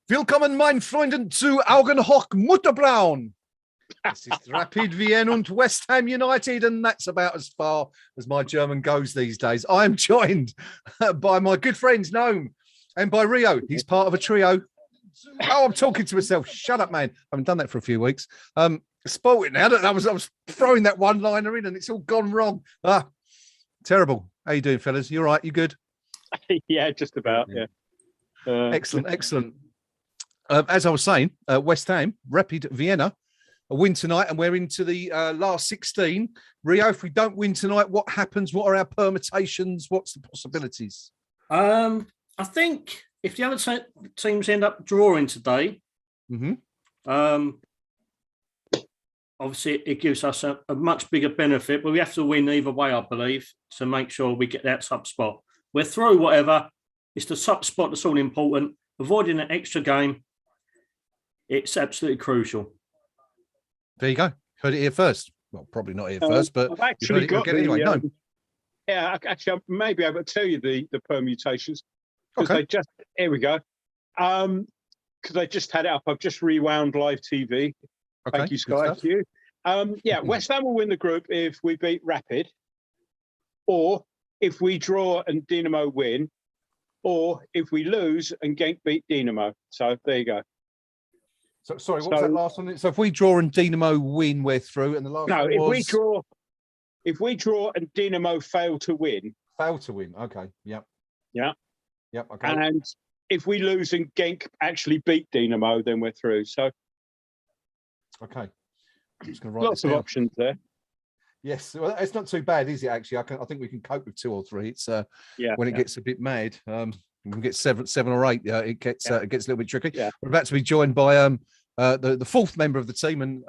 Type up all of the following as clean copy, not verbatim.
Willkommen, mein Freunden, zu Augenhoch Mutterbraun. This is Rapid Vienna und West Ham United, and that's about as far as my German goes these days. I am joined by my good friends Noam and by Rio. He's part of a trio. Oh, I'm talking to myself. Shut up, man. I haven't done that for a few weeks. Spoilt it now. I was throwing that one-liner in and it's all gone wrong. Terrible. How you doing, fellas? You all right? You good? Yeah, just about, yeah. Excellent. As I was saying, West Ham, Rapid Vienna, a win tonight, and we're into the last 16. Rio, if we don't win tonight, what happens? What are our permutations? What's the possibilities? I think if the other teams end up drawing today, obviously it gives us a much bigger benefit, but we have to win either way, I believe, to make sure we get that sub spot. We're through whatever. It's the sub spot that's all important. Avoiding an extra game, it's absolutely crucial. There you go. Heard it here first. Well, probably not here first, but I've actually got anyway. No. Yeah, actually, I may be able to tell you the permutations because Okay. they just here we go. Because they just had it up. I've just rewound live TV. Okay, Thank you, Sky. Thank you. Yeah, West Ham will win the group if we beat Rapid, or if we draw and Dinamo win, or if we lose and Genk beat Dinamo. So there you go. So sorry, what was that last one? So if we draw and Dinamo win, we're through. And the last one was... if we draw and Dinamo fail to win. Okay. Yep. Okay. And if we lose and Genk actually beat Dinamo, then we're through. So okay. I'm just gonna write lots of options there. Yes, well, it's not too bad, is it? Actually, I think we can cope with 2 or 3. It's when it gets a bit mad. We can get seven or 8. It gets a little bit tricky. Yeah. We're about to be joined by the 4th member of the team, and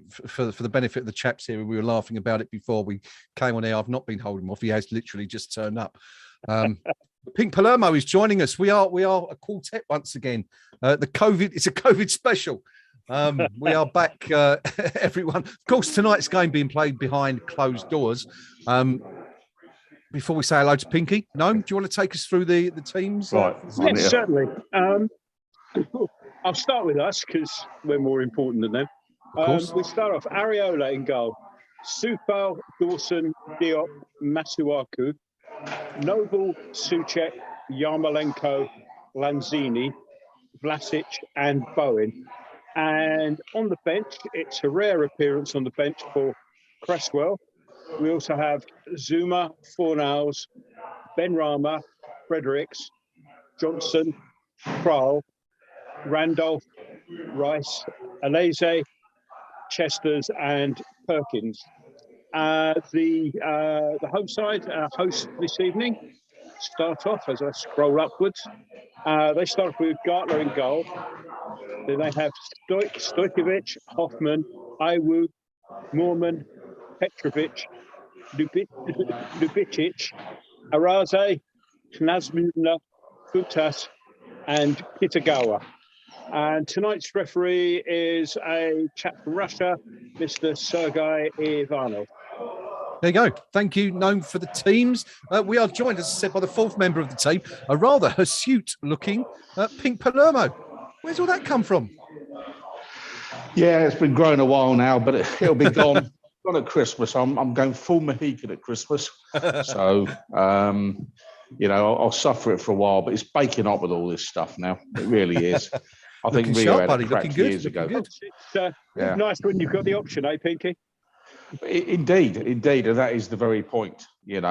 for the benefit of the chaps here, we were laughing about it before we came on air. I've not been holding him off. He has literally just turned up. Pink Palermo is joining us. We are a quartet once again. It's a COVID special. We are back, everyone. Of course, tonight's game being played behind closed doors. Before we say hello to Pinky, Noam, do you want to take us through the teams? Right. Yes, certainly. I'll start with us because we're more important than them. Of course. We start off Areola in goal. Supal, Dawson, Diop, Masuaku, Noble, Suchek, Yarmolenko, Lanzini, Vlasic, and Bowen. And on the bench, it's a rare appearance on the bench for Cresswell. We also have Zuma, Fornals, Ben Rama, Fredericks, Johnson, Kral, Randolph, Rice, Alese, Chesters, and Perkins. The home side host this evening start off as I scroll upwards. They start off with Gartler in goal. Then they have Stojkovic, Hoffman, Iwood, Moorman, Petrovic, Lubicic, Araze, Knazmuna, Futas, and Kitagawa. And tonight's referee is a chap from Russia, Mr. Sergei Ivanov. There you go. Thank you, Noam, for the teams. We are joined, as I said, by the 4th member of the team, a rather hirsute-looking Pink Palermo. Where's all that come from? Yeah, it's been growing a while now, but it'll be gone. Gone at Christmas. I'm going full Mohican at Christmas. So, I'll suffer it for a while, but it's baking up with all this stuff now. It really is. I think Rio sharp, had buddy. a crack years ago. It's nice when you've got the option, eh, Pinky? Indeed, and that is the very point. If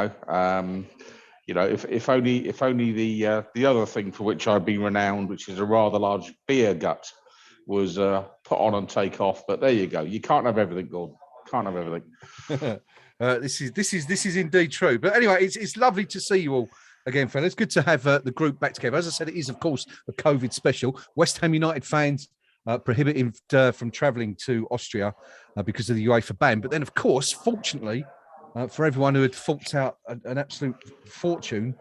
only the other thing for which I've been renowned, which is a rather large beer gut, was put on and take off. But there you go. You can't have everything, Gordon. Can't have everything. This is indeed true. But anyway, it's lovely to see you all again, fellas. Good to have the group back together. As I said, it is, of course, a COVID special. West Ham United fans prohibited from travelling to Austria because of the UEFA ban. But then, of course, fortunately, for everyone who had forked out an absolute fortune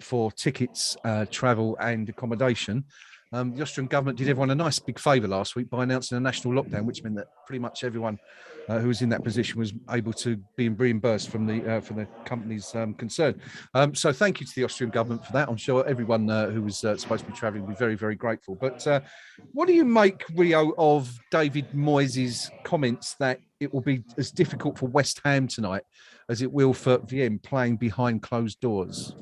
for tickets, travel and accommodation, the Austrian government did everyone a nice big favour last week by announcing a national lockdown, which meant that pretty much everyone who was in that position was able to be reimbursed from the companies concerned. So thank you to the Austrian government for that. I'm sure everyone who was supposed to be travelling will be very, very grateful. But what do you make, Rio, of David Moyes' comments that it will be as difficult for West Ham tonight as it will for Vienna playing behind closed doors?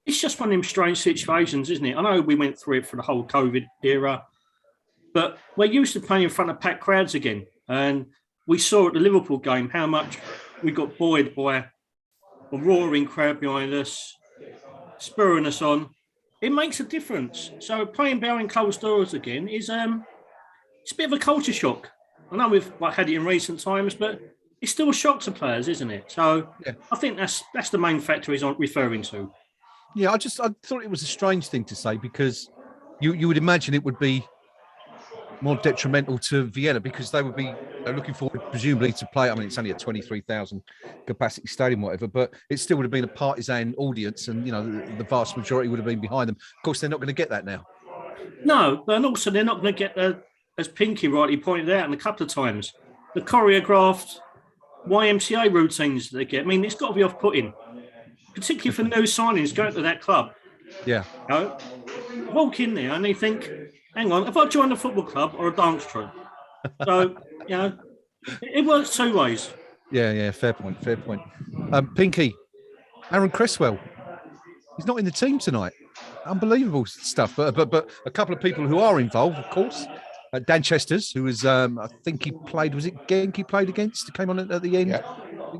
It's just one of them strange situations, isn't it? I know we went through it for the whole COVID era, but we're used to playing in front of packed crowds again. And we saw at the Liverpool game how much we got buoyed by a roaring crowd behind us, spurring us on. It makes a difference. So playing behind closed doors again is it's a bit of a culture shock. I know we've had it in recent times, but it's still a shock to players, isn't it? So yeah. I think that's the main factor he's referring to. Yeah, I thought it was a strange thing to say, because you would imagine it would be more detrimental to Vienna, because they would be looking forward presumably to play. I mean, it's only a 23,000 capacity stadium, whatever, but it still would have been a partisan audience, and the vast majority would have been behind them. Of course, they're not going to get that now. No, and also they're not going to get as Pinky rightly pointed out a couple of times, the choreographed YMCA routines that they get. I mean, it's got to be off-putting, particularly for new signings going to that club. Yeah. Walk in there and they think, hang on, have I joined a football club or a dance troupe? So, it works two ways. Yeah, fair point. Pinky, Aaron Cresswell, he's not in the team tonight. Unbelievable stuff. But a couple of people who are involved, of course. Dan Chesters, who was, I think he played, was it Genk he played against? Came on at the end,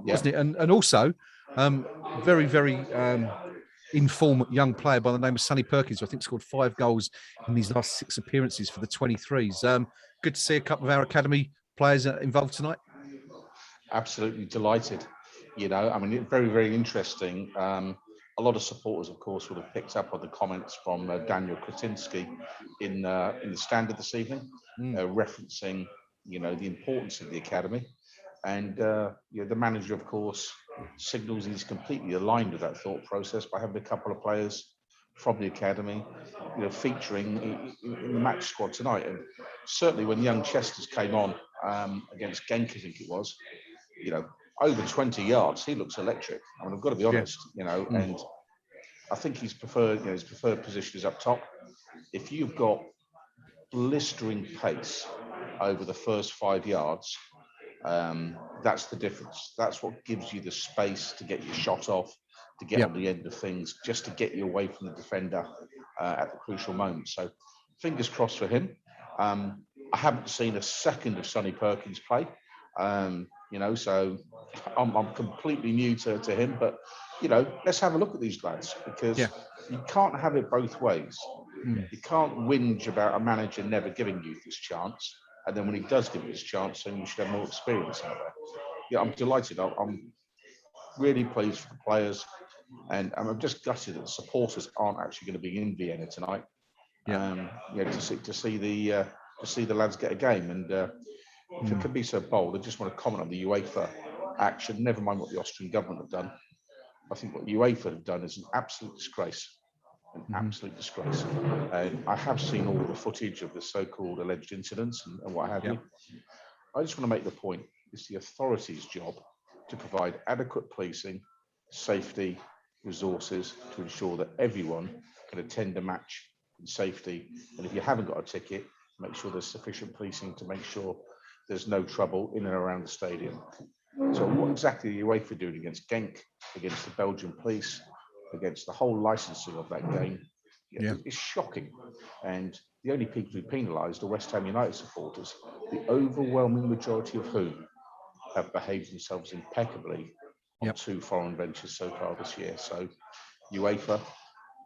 wasn't it? And also, very, very informed young player by the name of Sonny Perkins, who I think scored 5 goals in these last 6 appearances for the 23s. Good to see a couple of our academy players involved tonight. Absolutely delighted. I mean, very, very interesting. A lot of supporters, of course, would have picked up on the comments from Daniel Kretinsky in the Standard this evening, referencing, the importance of the academy. And the manager, of course, signals he's completely aligned with that thought process by having a couple of players from the academy, featuring in the match squad tonight. And certainly when young Chesters came on against Genk, I think it was, over 20 yards, he looks electric. I mean, I've got to be honest, and I think his preferred position is up top. If you've got blistering pace over the first 5 yards, that's the difference. That's what gives you the space to get your shot off, to get on the end of things, just to get you away from the defender at the crucial moment. So fingers crossed for him. I haven't seen a second of Sonny Perkins play, so I'm completely new to him, but let's have a look at these lads, because you can't have it both ways. You can't whinge about a manager never giving you this chance, and then when he does give you this chance, then you should have more experience out there. Yeah, I'm delighted. I'm really pleased for the players, and I'm just gutted that the supporters aren't actually going to be in Vienna tonight. To see the lads get a game. And if it can be so bold, I just want to comment on the UEFA action. Never mind what the Austrian government have done. I think what UEFA have done is an absolute disgrace. Absolute disgrace. I have seen all the footage of the so-called alleged incidents and what have you. I just want to make the point: it's the authorities' job to provide adequate policing, safety, resources to ensure that everyone can attend a match in safety. And if you haven't got a ticket, make sure there's sufficient policing to make sure there's no trouble in and around the stadium. So what exactly are UEFA doing against Genk, against the Belgian police, against the whole licensing of that game? It's shocking. And the only people who penalised are West Ham United supporters, the overwhelming majority of whom have behaved themselves impeccably on 2 foreign ventures so far this year. So UEFA,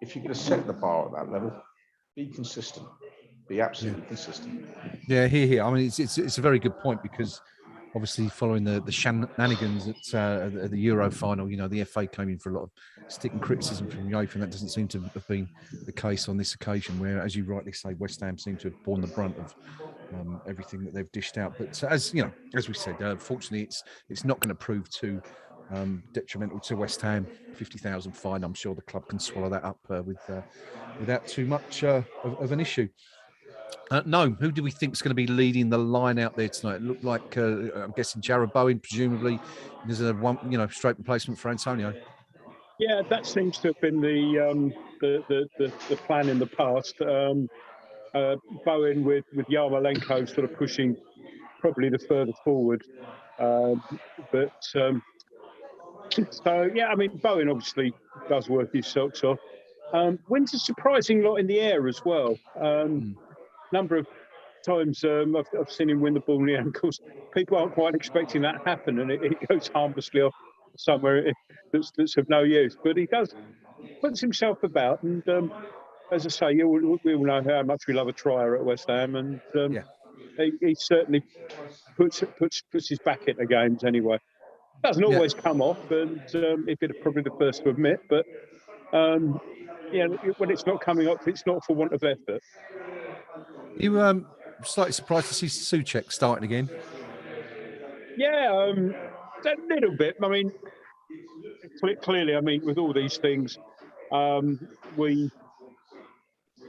if you're going to set the bar at that level, be consistent. Be absolutely consistent. Yeah, here. I mean, it's a very good point, because obviously following the shenanigans at the Euro final, the FA came in for a lot of stick and criticism from UEFA, and that doesn't seem to have been the case on this occasion, where, as you rightly say, West Ham seem to have borne the brunt of everything that they've dished out. But as we said, fortunately, it's not going to prove too detrimental to West Ham. 50,000 fine. I'm sure the club can swallow that up without too much of an issue. No, who do we think is going to be leading the line out there tonight? It looked like I'm guessing Jared Bowen, presumably. There's a one, straight replacement for Antonio. Yeah, that seems to have been the plan in the past. Bowen with Yarmolenko sort of pushing probably the further forward. So yeah, I mean, Bowen obviously does work his socks off. Wins a surprising lot in the air as well. Number of times I've seen him win the ball in the air. Of course, people aren't quite expecting that to happen, and it goes harmlessly off somewhere that's of no use. But he puts himself about, and as I say, we all know how much we love a trier at West Ham, and he certainly puts his back into games anyway. Doesn't always come off, and he'd be probably the first to admit, but when it's not coming off, it's not for want of effort. You slightly surprised to see Souček starting again? Yeah, a little bit. I mean, clearly, I mean, with all these things, we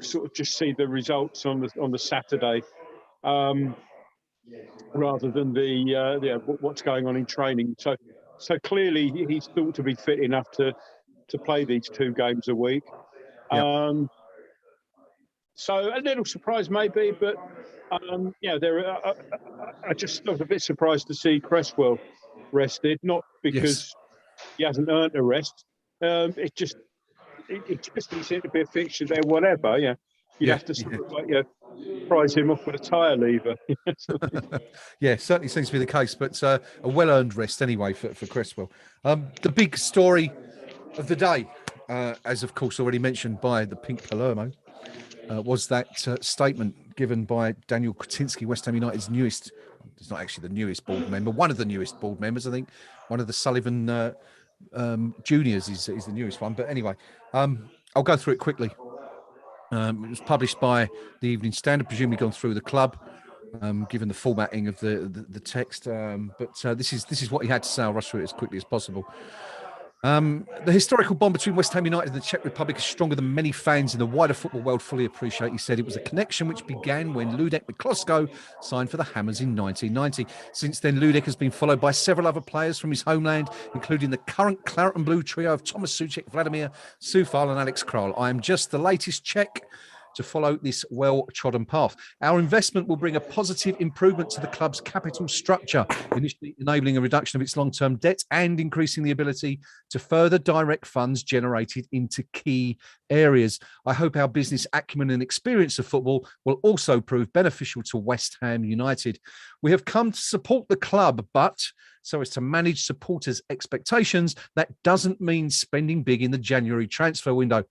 sort of just see the results on the Saturday, rather than what's going on in training. So clearly, he's thought to be fit enough to play these 2 games a week. Yep. So a little surprised maybe, but I just was a bit surprised to see Cresswell rested, not because he hasn't earned a rest. It just seemed to be a fixture there, whatever. Yeah, you'd have to sort of prize him off with a tyre lever. Yeah, certainly seems to be the case, but a well-earned rest anyway for Cresswell. The big story of the day, as of course already mentioned by the Pink Palermo, was that statement given by Daniel Kretinsky, West Ham United's newest, it's not actually the newest board member, one of the newest board members, I think. One of the Sullivan juniors is the newest one. But anyway, I'll go through it quickly. It was published by the Evening Standard, presumably gone through the club, given the formatting of the text. But this is what he had to say. I'll rush through it as quickly as possible. The historical bond between West Ham United and the Czech Republic is stronger than many fans in the wider football world fully appreciate. He said it was a connection which began when Ludek Miklosko signed for the Hammers in 1990. Since then, Ludek has been followed by several other players from his homeland, including the current Claret and Blue trio of Thomas Souček, Vladimir Soufal and Alex Kral. I am just the latest Czech to follow this well-trodden path. Our investment will bring a positive improvement to the club's capital structure, initially enabling a reduction of its long-term debt and increasing the ability to further direct funds generated into key areas. I hope our business acumen and experience of football will also prove beneficial to West Ham United. We have come to support the club, but so as to manage supporters' expectations, that doesn't mean spending big in the January transfer window.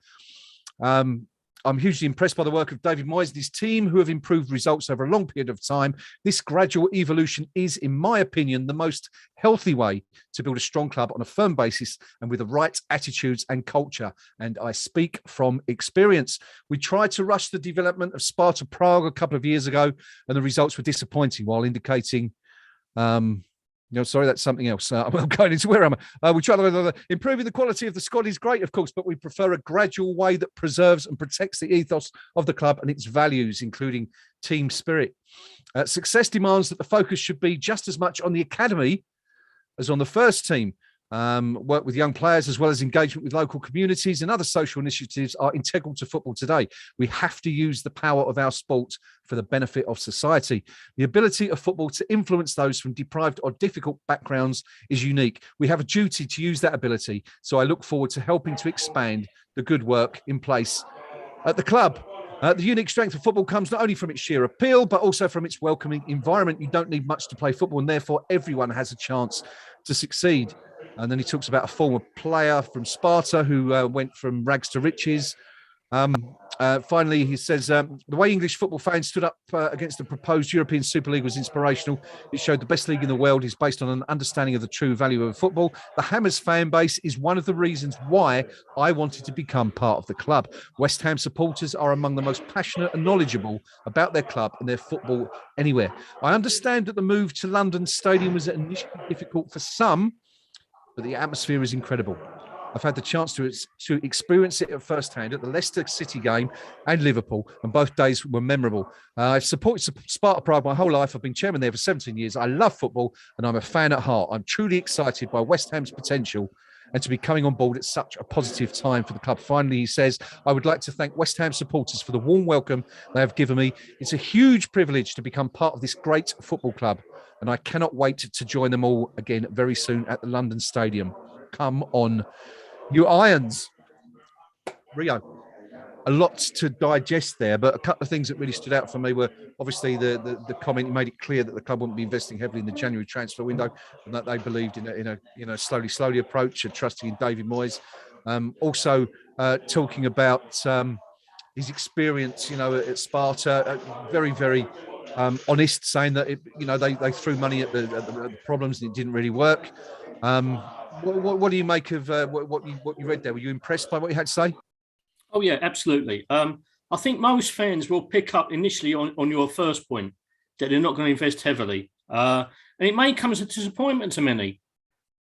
I'm hugely impressed by the work of David Moyes and his team, who have improved results over a long period of time. This gradual evolution is, in my opinion, the most healthy way to build a strong club on a firm basis and with the right attitudes and culture. And I speak from experience. We tried to rush the development of Sparta Prague a couple of years ago, and the results were disappointing, while indicating sorry, that's something else. I'm going into where am I? We try to improving the quality of the squad is great, of course, but we prefer a gradual way that preserves and protects the ethos of the club and its values, including team spirit. Success demands that the focus should be just as much on the academy as on the first team. Work with young players as well as engagement with local communities and other social initiatives are integral to football today. We have to use the power of our sport for the benefit of society. The ability of football to influence those from deprived or difficult backgrounds is unique. We have a duty to use that ability. So I look forward to helping to expand the good work in place at the club. The unique strength of football comes not only from its sheer appeal, but also from its welcoming environment. You don't need much to play football, and therefore everyone has a chance to succeed. And then he talks about a former player from Sparta who went from rags to riches. Finally, he says, the way English football fans stood up against the proposed European Super League was inspirational. It showed the best league in the world is based on an understanding of the true value of football. The Hammers fan base is one of the reasons why I wanted to become part of the club. West Ham supporters are among the most passionate and knowledgeable about their club and their football anywhere. I understand that the move to London Stadium was initially difficult for some, but the atmosphere is incredible. I've had the chance to experience it at first hand at the Leicester City game and Liverpool, and both days were memorable. I've supported Sparta Prague my whole life. I've been chairman there for 17 years. I love football, and I'm a fan at heart. I'm truly excited by West Ham's potential and to be coming on board at such a positive time for the club. Finally, he says, I would like to thank West Ham supporters for the warm welcome they have given me. It's a huge privilege to become part of this great football club, and I cannot wait to join them all again very soon at the London Stadium. Come on, you Irons. Rio. A lot to digest there, but a couple of things that really stood out for me were obviously the comment. He made it clear that the club wouldn't be investing heavily in the January transfer window, and that they believed in a slowly approach and trusting in David Moyes. Also talking about his experience, at Sparta, very honest, saying that they threw money at the problems and it didn't really work. What do you make of what you read there? Were you impressed by what you had to say? Oh, yeah, absolutely. I think most fans will pick up initially on your first point that they're not going to invest heavily. And it may come as a disappointment to many.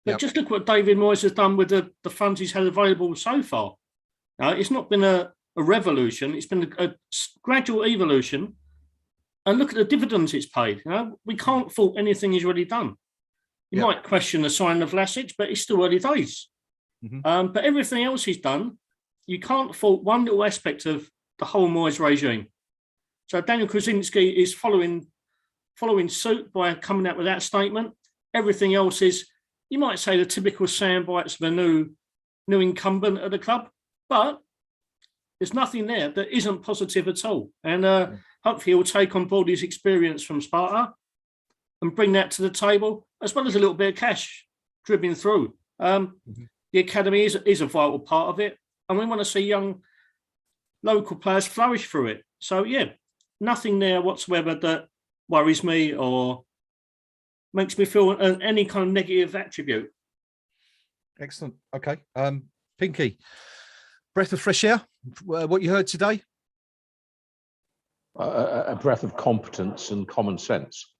But just look what David Moyes has done with the funds he's had available so far. It's not been a revolution. It's been a gradual evolution. And look at the dividends it's paid. We can't fault anything he's already done. You might question the signing of Vlasic, but it's still early days. Mm-hmm. But everything else he's done, you can't fault one little aspect of the whole Moyes regime. So Daniel Krasinski is following suit by coming out with that statement. Everything else is, you might say, the typical soundbites of a new incumbent at the club, but there's nothing there that isn't positive at all. And hopefully he'll take on board his experience from Sparta and bring that to the table, as well as a little bit of cash dribbling through. The academy is a vital part of it. And we want to see young local players flourish through it. So, nothing there whatsoever that worries me or makes me feel any kind of negative attribute. Excellent. Okay. Pinky, breath of fresh air, what you heard today? A breath of competence and common sense.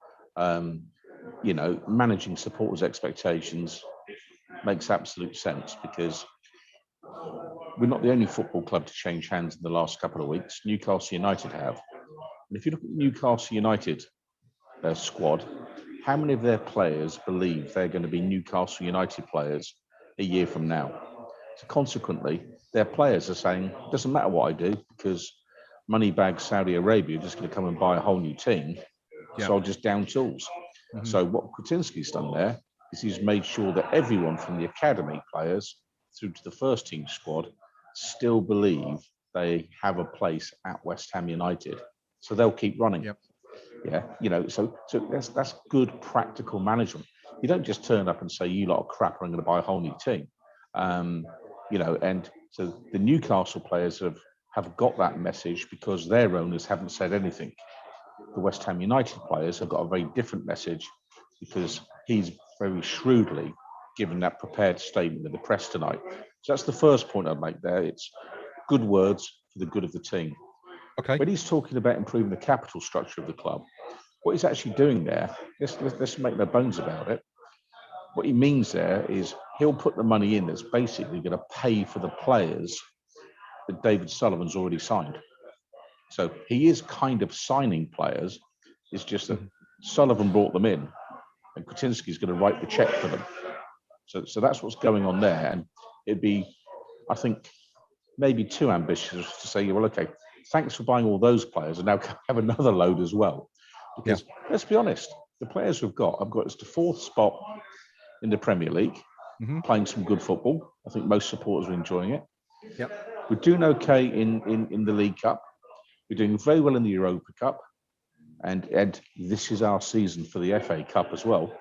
Managing supporters' expectations makes absolute sense, because we're not the only football club to change hands in the last couple of weeks. Newcastle United have. And if you look at Newcastle United, their squad, how many of their players believe they're going to be Newcastle United players a year from now? So consequently, their players are saying, it doesn't matter what I do, because Moneybag Saudi Arabia are just going to come and buy a whole new team. So I'll just down tools. Mm-hmm. So what Krasinski's done there is he's made sure that everyone from the academy players through to the first team squad still believe they have a place at West Ham United. So they'll keep running. Yep. Yeah, so that's good practical management. You don't just turn up and say, you lot are crap, I'm going to buy a whole new team. And so the Newcastle players have got that message because their owners haven't said anything. The West Ham United players have got a very different message because he's very shrewdly given that prepared statement in the press tonight. So that's the first point I'd make there. It's good words for the good of the team. Okay. When he's talking about improving the capital structure of the club, what he's actually doing there, let's make no bones about it. What he means there is he'll put the money in that's basically going to pay for the players that David Sullivan's already signed. So he is kind of signing players. It's just that Sullivan brought them in and Krasinski's going to write the check for them. So that's what's going on there. And it'd be, I think, maybe too ambitious to say, well, okay, thanks for buying all those players and now have another load as well. Because let's be honest, the players we've got have got us to fourth spot in the Premier League, playing some good football. I think most supporters are enjoying it. Yep. We're doing okay in the League Cup. We're doing very well in the Europa Cup. And this is our season for the FA Cup as well.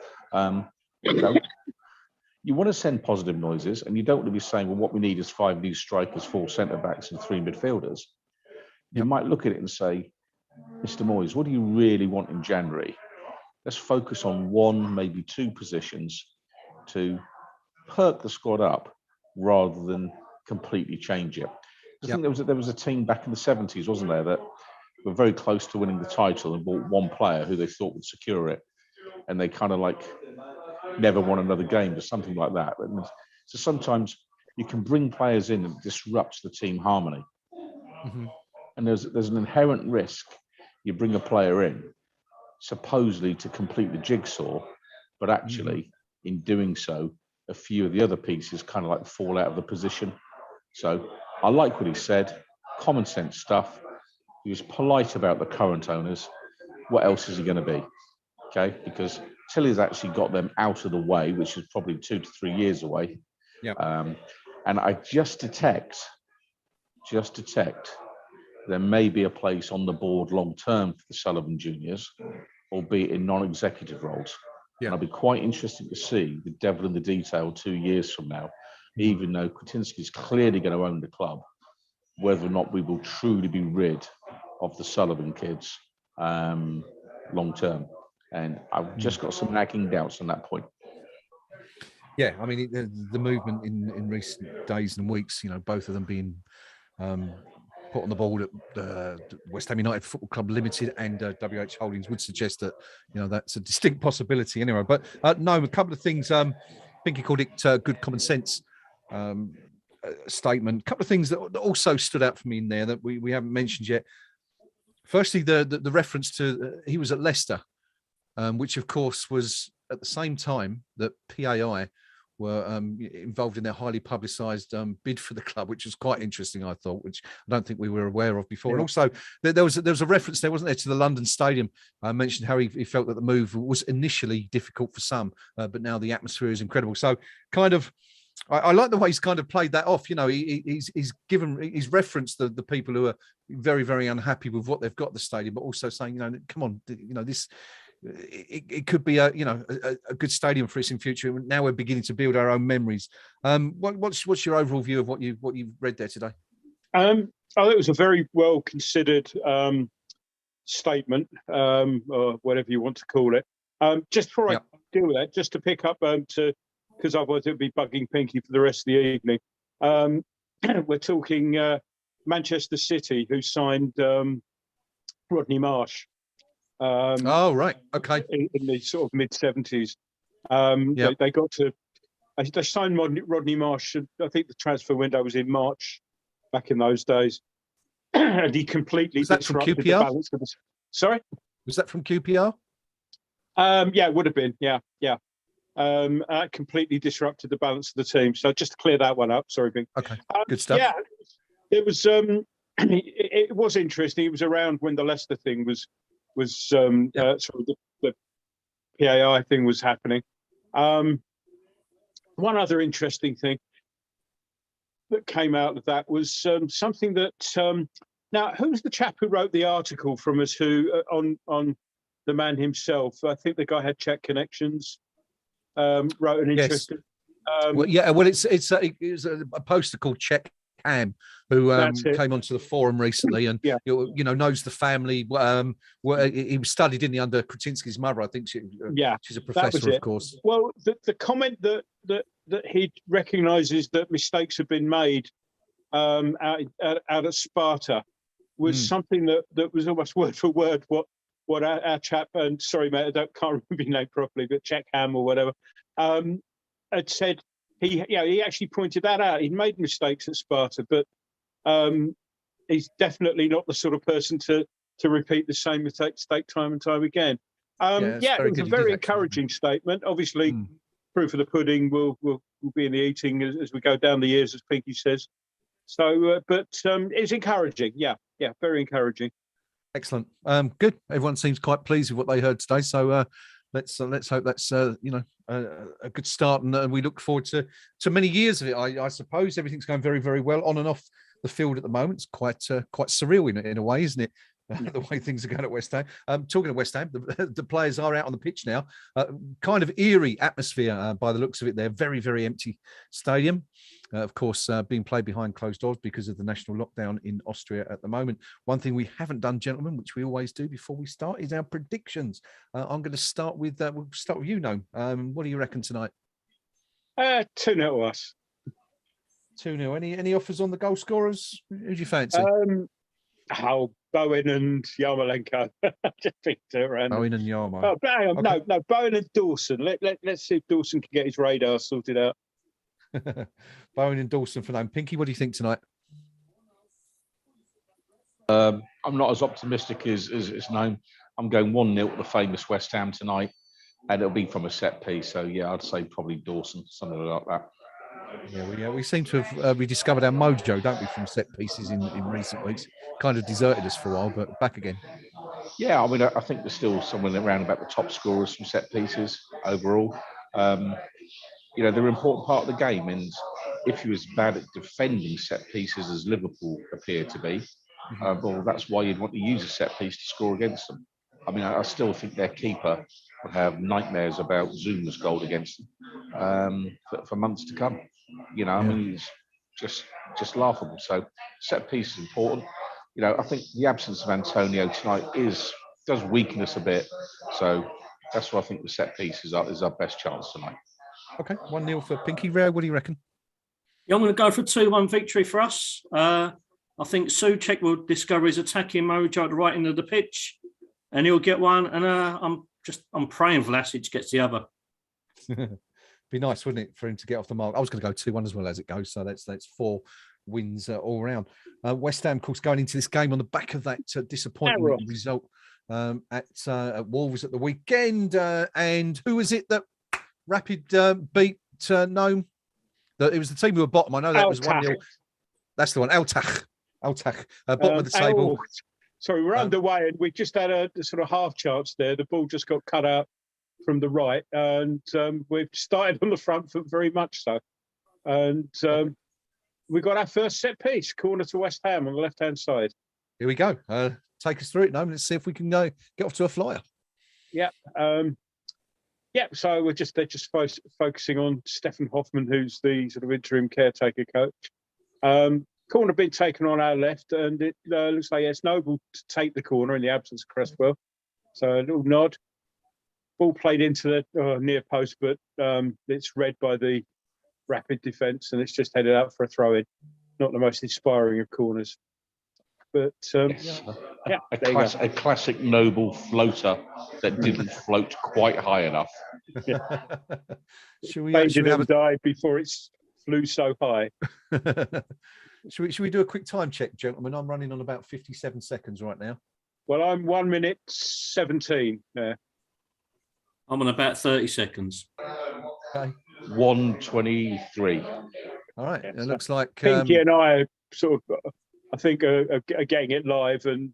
You want to send positive noises, and you don't want to be saying, well, what we need is 5 new strikers, 4 centre-backs and 3 midfielders. You might look at it and say, Mr. Moyes, what do you really want in January? Let's focus on 1, maybe 2 positions to perk the squad up rather than completely change it. I think there was a team back in the 70s, wasn't there, that were very close to winning the title and bought 1 player who they thought would secure it. And they kind of like never won another game or something like that. So sometimes you can bring players in and disrupt the team harmony. Mhm. And there's an inherent risk. You bring a player in, supposedly to complete the jigsaw, but actually, in doing so, a few of the other pieces kind of like fall out of the position. So I like what he said, common sense stuff. He was polite about the current owners. What else is he going to be? Okay, because till he's actually got them out of the way, which is probably 2 to 3 years away. Yeah. And I just detect there may be a place on the board long term for the Sullivan Juniors, albeit in non-executive roles. Yeah. And I'll be quite interested to see the devil in the detail 2 years from now, even though Kretinsky is clearly going to own the club, whether or not we will truly be rid of the Sullivan kids long term. And I've just got some nagging doubts on that point. Yeah, I mean, the movement in recent days and weeks, you know, both of them being put on the board at West Ham United Football Club Limited and WH Holdings would suggest that, you know, that's a distinct possibility anyway. But no, a couple of things. I think he called it good common sense statement. A couple of things that also stood out for me in there that we haven't mentioned yet. Firstly, the reference to he was at Leicester, which of course was at the same time that PAI were involved in their highly publicised bid for the club, which was quite interesting, I thought, which I don't think we were aware of before. Yeah. And also, there was a reference there, wasn't there, to the London Stadium. I mentioned how he felt that the move was initially difficult for some, but now the atmosphere is incredible. So, kind of, I like the way he's kind of played that off. You know, he's referenced the people who are very, very unhappy with what they've got at the stadium, but also saying, you know, come on, you know, this. It could be a good stadium for us in future. Now we're beginning to build our own memories. What's your overall view of what you've read there today? I think it was a very well considered statement, or whatever you want to call it. Just before I deal with that, just to pick up because otherwise it'll be bugging Pinky for the rest of the evening. We're talking Manchester City, who signed Rodney Marsh. Oh, right. Okay. In the sort of mid-70s. They signed Rodney Marsh. I think the transfer window was in March back in those days. And he completely disrupted the balance of the... Sorry? Was that from QPR? Yeah, it would have been. Yeah. Completely disrupted the balance of the team. So just to clear that one up. Sorry, Bing. Okay, good stuff. Yeah, it was... it was interesting. It was around when the Leicester thing was sort of the PAI thing was happening. One other interesting thing that came out of that was something that now who's the chap who wrote the article from us on the man himself? I think the guy had Czech connections. Wrote an interesting. It's a poster called Czech Ham, who came onto the forum recently and knows the family. He studied in the under Kretinsky's mother. I think she's a professor, of course. Well, the comment that he recognises that mistakes have been made out at Sparta was something that was almost word for word what our chap, and sorry mate, I can't remember your name properly, but Czech Ham or whatever had said. He actually pointed that out. He'd made mistakes at Sparta, but he's definitely not the sort of person to repeat the same mistake time and time again. It was a very encouraging statement. Obviously, proof of the pudding will be in the eating as we go down the years, as Pinky says. So, but it's encouraging. Yeah, very encouraging. Excellent. Good. Everyone seems quite pleased with what they heard today. So let's hope that's a good start, and we look forward to many years of it. I suppose everything's going very, very well on and off the field at the moment. It's quite surreal in a way, isn't it? The way things are going at West Ham. Talking of West Ham, the players are out on the pitch now. Kind of eerie atmosphere by the looks of it. They're very, very empty stadium. Of course, being played behind closed doors because of the national lockdown in Austria at the moment. One thing we haven't done, gentlemen, which we always do before we start, is our predictions. I'm going to start with we'll start with you, Noam. What do you reckon tonight? 2-0 us. 2-0. Any offers on the goal scorers? Who do you fancy? Bowen and Yarmolenko. Just picked it around. Bowen and Yarmo. Oh, hang on. Okay. No, Bowen and Dawson. Let's see if Dawson can get his radar sorted out. Bowen and Dawson for name. Pinky, what do you think tonight? I'm not as optimistic as known. I'm going 1-0 to the famous West Ham tonight, and it'll be from a set piece. So yeah, I'd say probably Dawson, something like that. Yeah, we seem to have rediscovered our mojo, don't we, from set pieces in recent weeks. Kind of deserted us for a while, but back again. Yeah, I mean, I think there's still someone around about the top scorers from set pieces overall. You know, they're an important part of the game, and if you're as bad at defending set pieces as Liverpool appear to be, well, that's why you'd want to use a set piece to score against them. I mean, I still think their keeper would have nightmares about Zuma's goal against them for months to come. You know, I mean, it's just laughable. So set piece is important. You know, I think the absence of Antonio tonight does weaken us a bit. So that's why I think the set piece is our best chance tonight. Okay, 1-0 for Pinky. Ray, what do you reckon? Yeah, I'm going to go for a 2-1 victory for us. I think Souček will discover his attacking mojo at the right end of the pitch, and he'll get one. And I'm praying Vlasic gets the other. Be nice, wouldn't it, for him to get off the mark? I was going to go 2-1 as well as it goes. So that's 4 wins all round. West Ham, of course, going into this game on the back of that disappointing result at Wolves at the weekend. And who was it that Rapid beat Nome? It was the team who were bottom. I know that was 1-0. That's the one. Altach. Bottom of the table. Sorry, we're underway, and we just had a sort of half chance there. The ball just got cut out from the right, and we've started on the front foot very much so. And we got our first set piece, corner to West Ham on the left-hand side. Here we go. Take us through it, Nome. Let's see if we can get off to a flyer. Yeah. So they're just focusing on Stefan Hoffman, who's the sort of interim caretaker coach. Corner being taken on our left, and it looks like it's Noble to take the corner in the absence of Cresswell. So a little nod. Ball played into the near post, but it's read by the Rapid defence, and it's just headed out for a throw-in. Not the most inspiring of corners. But a classic Noble floater that didn't float quite high enough. Should we died before it flew so high? Should we do a quick time check, gentlemen? I'm running on about 57 seconds right now. Well, I'm 1 minute 17 there. I'm on about 30 seconds. Okay. 1:23. All right. It looks like Pinky and I are sort of, I think, are getting it live, and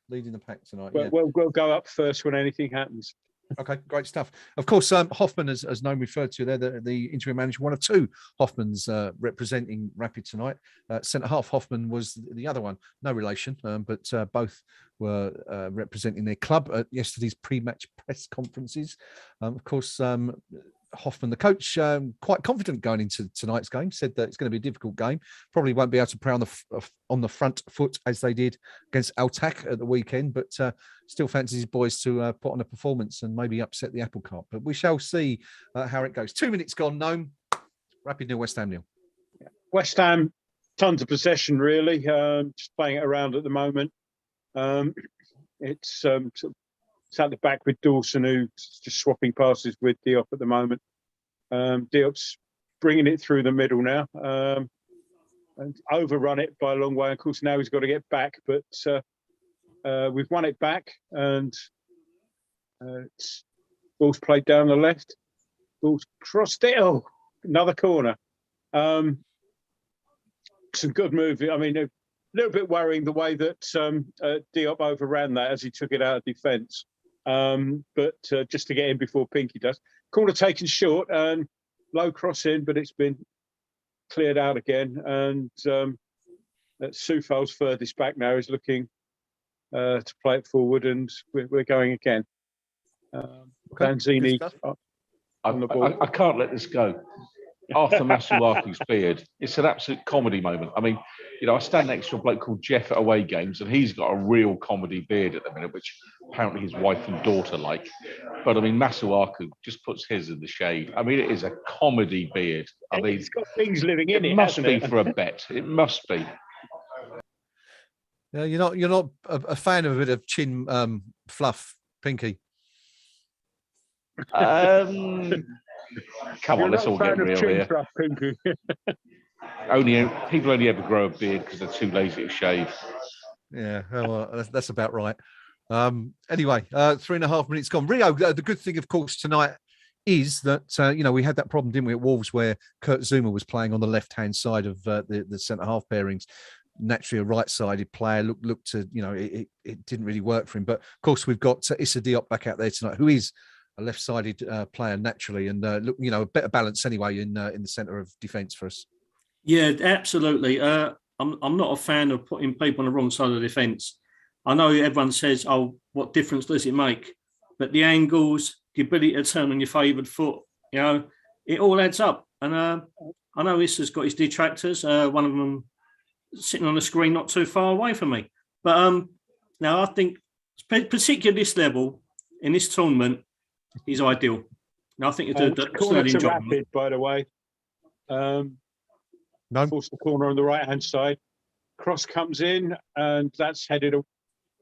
leading the pack tonight. We'll go up first when anything happens. Okay, great stuff. Of course, Hoffman, as Noam referred to there, the interim manager, one of 2 Hoffmans representing Rapid tonight. Centre half Hoffman was the other one, no relation, but both were representing their club at yesterday's pre-match press conferences. Of course, Hoffman, the coach, quite confident going into tonight's game, said that it's going to be a difficult game. Probably won't be able to play on the front foot as they did against Altach at the weekend, but still fancies his boys to put on a performance and maybe upset the apple cart. But we shall see how it goes. 2 minutes gone, Noam. Rapid 0, West Ham 0. West Ham, tons of possession, really. Just playing it around at the moment. It's at the back with Dawson, who's just swapping passes with Diop at the moment. Diop's bringing it through the middle now, and overrun it by a long way. Of course, now he's got to get back, but we've won it back, and ball's played down the left. Ball's crossed it. Oh, another corner. Some good moving. I mean, a little bit worrying the way that Diop overran that as he took it out of defence. But just to get in before Pinky does. Corner taken short and low cross in, but it's been cleared out again. And Soufal's furthest back now is looking to play it forward, and we're going again. Lanzini on the ball. I can't let this go. Arthur Masuaku's beard. It's an absolute comedy moment. I mean, you know, I stand next to a bloke called Jeff at away games, and he's got a real comedy beard at the minute, which apparently his wife and daughter like. But I mean, Masuaku just puts his in the shade. I mean, it is a comedy beard. I mean, it's got things living in it. It must be for a bet. It must be. Yeah, you're not a fan of a bit of chin fluff, Pinky. Come on, let's all get real here. People only ever grow a beard because they're too lazy to shave. Yeah, well, that's about right. Anyway, 3.5 minutes gone. Rio, the good thing, of course, tonight is that we had that problem, didn't we, at Wolves, where Kurt Zuma was playing on the left-hand side of the centre half pairings. Naturally, a right-sided player looked to it didn't really work for him. But of course, we've got Issa Diop back out there tonight, who is a left-sided player naturally, and a better balance anyway in the centre of defence for us. Yeah, absolutely. I'm not a fan of putting people on the wrong side of the defence. I know everyone says, "Oh, what difference does it make?" But the angles, the ability to turn on your favoured foot, it all adds up. And I know Issa's got his detractors. One of them sitting on the screen not too far away from me. But now I think, particularly this level in this tournament, is ideal. And I think it's a corner to Rapid, by the way. Force the corner on the right-hand side. Cross comes in, and that's headed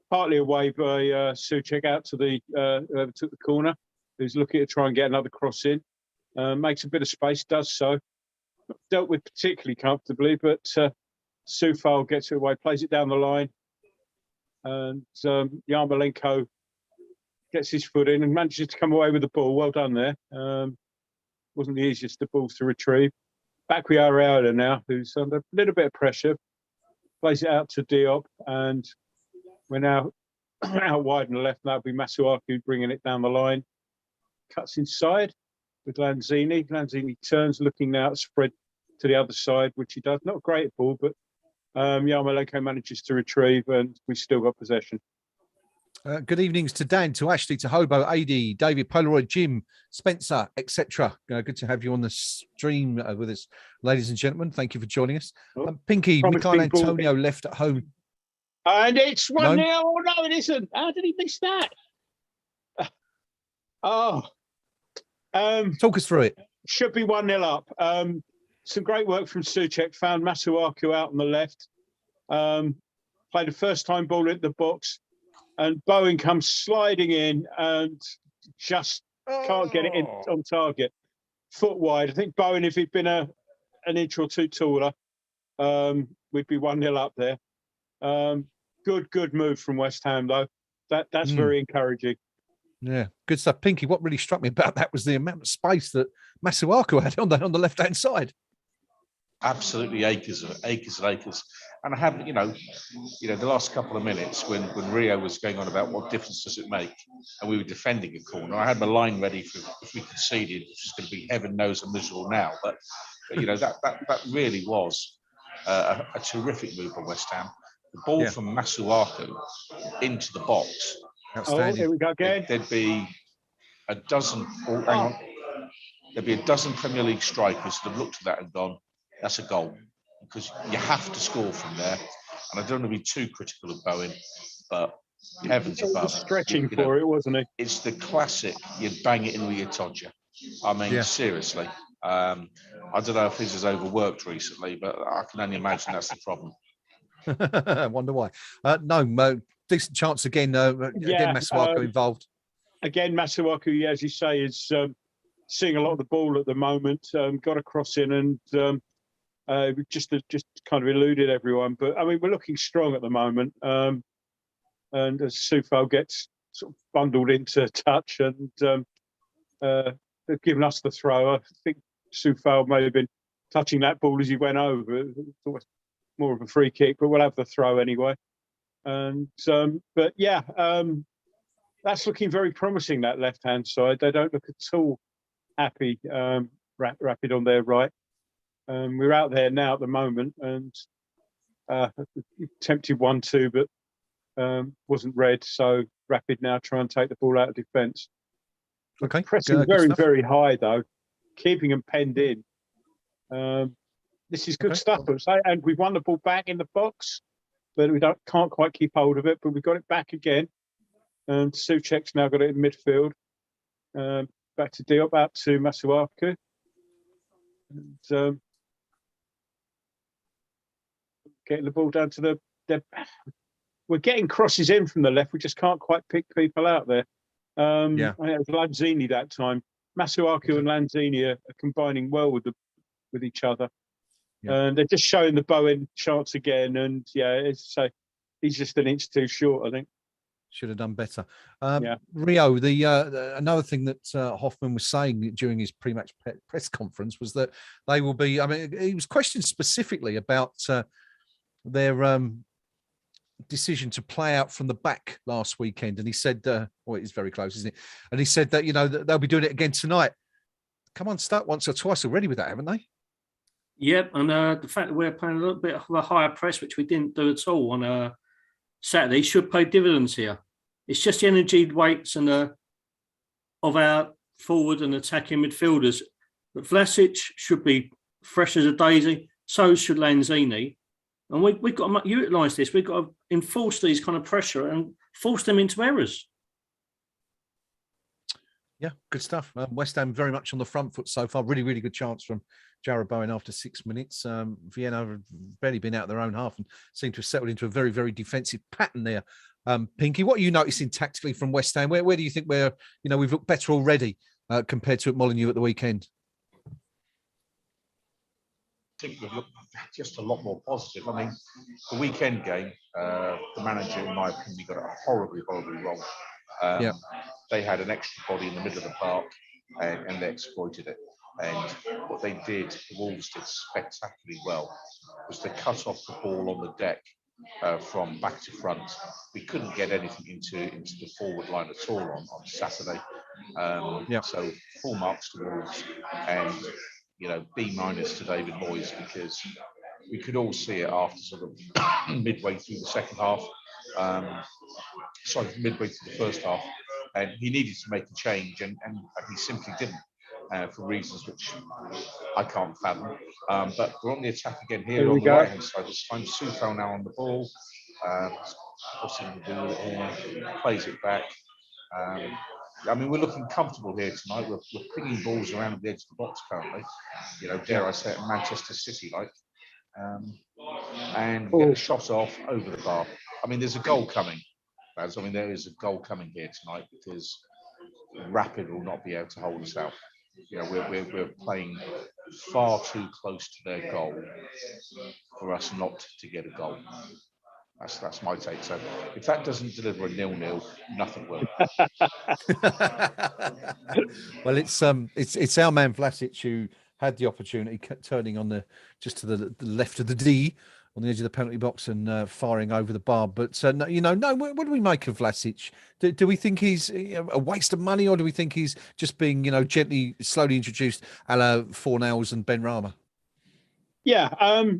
partly away by Souček out to the corner, who's looking to try and get another cross in. Makes a bit of space, does so. Not dealt with particularly comfortably, but Soufal gets it away, plays it down the line, and Yarmolenko gets his foot in and manages to come away with the ball. Well done there. Wasn't the easiest of balls to retrieve. Back we are Areola now, who's under a little bit of pressure. Plays it out to Diop, and we're now out wide on the left. That'll be Masuaku bringing it down the line. Cuts inside with Lanzini. Lanzini turns, looking now to spread to the other side, which he does. Not a great ball, but Yarmolenko manages to retrieve, and we still got possession. Good evenings to Dan, to Ashley, to Hobo, AD, David, Polaroid, Jim, Spencer, etc. Good to have you on the stream with us, ladies and gentlemen. Thank you for joining us. Pinky, Mikhail Antonio left at home. And it's 1-0. No, it isn't. How did he miss that? Talk us through it. Should be 1-0 up. Some great work from Souček. Found Masuaku out on the left. Played a first-time ball into the box. And Bowen comes sliding in and just can't get it in on target. Foot wide. I think Bowen, if he'd been an inch or two taller, we'd be 1-0 up there. Good move from West Ham, though. That's very encouraging. Yeah, good stuff. Pinky, what really struck me about that was the amount of space that Masuaku had on the left-hand side. Absolutely acres and acres. And I have, the last couple of minutes when Rio was going on about what difference does it make, and we were defending a corner, I had my line ready for if we conceded, which is going to be heaven knows and miserable now. But that really was a terrific move from West Ham. The ball from Masuaku into the box. Outstanding. Here we go again. There'd be a dozen. Hang on. There'd be a dozen Premier League strikers that have looked at that and gone, "That's a goal," because you have to score from there. And I don't want to be too critical of Bowen, but heavens above. He was stretching for it, wasn't he? It's the classic, you bang it in with your todger. I mean, seriously. I don't know if his has overworked recently, but I can only imagine that's the problem. I wonder why. No, decent chance again. Again, Masuaku involved. Again, Masuaku, as you say, is seeing a lot of the ball at the moment. Got a cross in and just kind of eluded everyone. But I mean, we're looking strong at the moment. And as Soufal gets sort of bundled into touch, and they've given us the throw. I think Soufal may have been touching that ball as he went over. It's more of a free kick, but we'll have the throw anyway. And but yeah, that's looking very promising. That left-hand side, they don't look at all happy. Rapid on their right. We're out there now at the moment, and attempted 1-2, but wasn't read. So Rapid now try and take the ball out of defence. Okay, pressing very high though, keeping them penned in. This is good stuff, I would say. And we've won the ball back in the box, but we can't quite keep hold of it. But we got it back again, and Souček's now got it in midfield. Back to Diop, out to Masuaku. And getting the ball down to the we're getting crosses in from the left. We just can't quite pick people out there. I think it was Lanzini that time. Masuaku and Lanzini are combining well with each other. Yeah. And they're just showing the Bowen chance again. And yeah, so he's just an inch too short, I think. Should have done better. Yeah. Rio, another thing that Hoffman was saying during his pre-match press conference was that they will be, I mean, he was questioned specifically about their decision to play out from the back last weekend. And he said, well, it's very close, isn't it? And he said that, that they'll be doing it again tonight. Come on, stuck once or twice already with that, haven't they? Yep, and the fact that we're playing a little bit of a higher press, which we didn't do at all on Saturday, should pay dividends here. It's just the energy weights and of our forward and attacking midfielders. But Vlasic should be fresh as a daisy. So should Lanzini. And we've got to utilise this. We've got to enforce these kind of pressure and force them into errors. Yeah, good stuff. West Ham very much on the front foot so far. Really, really good chance from Jarrod Bowen after 6 minutes. Vienna have barely been out of their own half and seem to have settled into a very, very defensive pattern there. Pinky, what are you noticing tactically from West Ham? Where do you think we've looked better already compared to at Molineux at the weekend? I think we've looked just a lot more positive. I mean, the weekend game, the manager, in my opinion, got it horribly, horribly wrong. They had an extra body in the middle of the park and they exploited it. And what they did, the Wolves did spectacularly well, was they cut off the ball on the deck from back to front. We couldn't get anything into the forward line at all on Saturday. So full marks to Wolves and, B- to David Moyes, because we could all see it after sort of midway through the second half. Midway through the first half, and he needed to make a change, and he simply didn't for reasons which I can't fathom. But we're on the attack again here on the right hand side. This time Soufal now on the ball. What's he going to do with it here? Plays it back. I mean, we're looking comfortable here tonight. We're pinging balls around the edge of the box currently. Dare I say it, Manchester City like. And get a shot off over the bar. I mean, there's a goal coming. I mean, there is a goal coming here tonight because Rapid will not be able to hold us out. We're playing far too close to their goal for us not to get a goal. That's my take. So if that doesn't deliver a 0-0, nothing will. Well, it's our man Vlasic who had the opportunity, turning on just to the left of the D on the edge of the penalty box and firing over the bar. But what do we make of Vlasic? Do we think he's a waste of money, or do we think he's just being gently, slowly introduced a la Fornals and Ben Rama? Yeah, I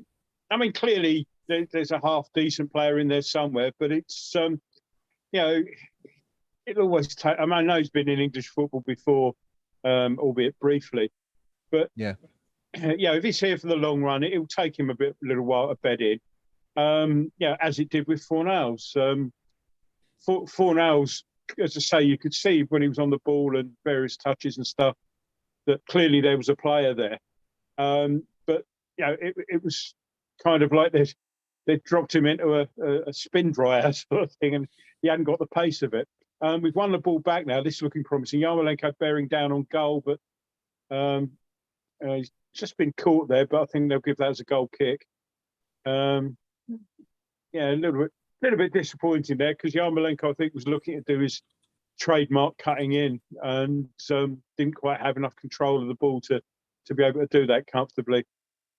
mean, clearly there's a half decent player in there somewhere, but it's it always takes. I mean, I know he's been in English football before, albeit briefly, but if he's here for the long run, it'll take him a little while to bed in. As it did with Fornals. Fornals, as I say, you could see when he was on the ball and various touches and stuff that clearly there was a player there. But it was kind of like they dropped him into a spin dryer sort of thing, and he hadn't got the pace of it. We've won the ball back now. This is looking promising. Yarmolenko bearing down on goal, but he's just been caught there. But I think they'll give that as a goal kick. A little bit disappointing there, because Yarmolenko, I think, was looking to do his trademark cutting in and didn't quite have enough control of the ball to be able to do that comfortably.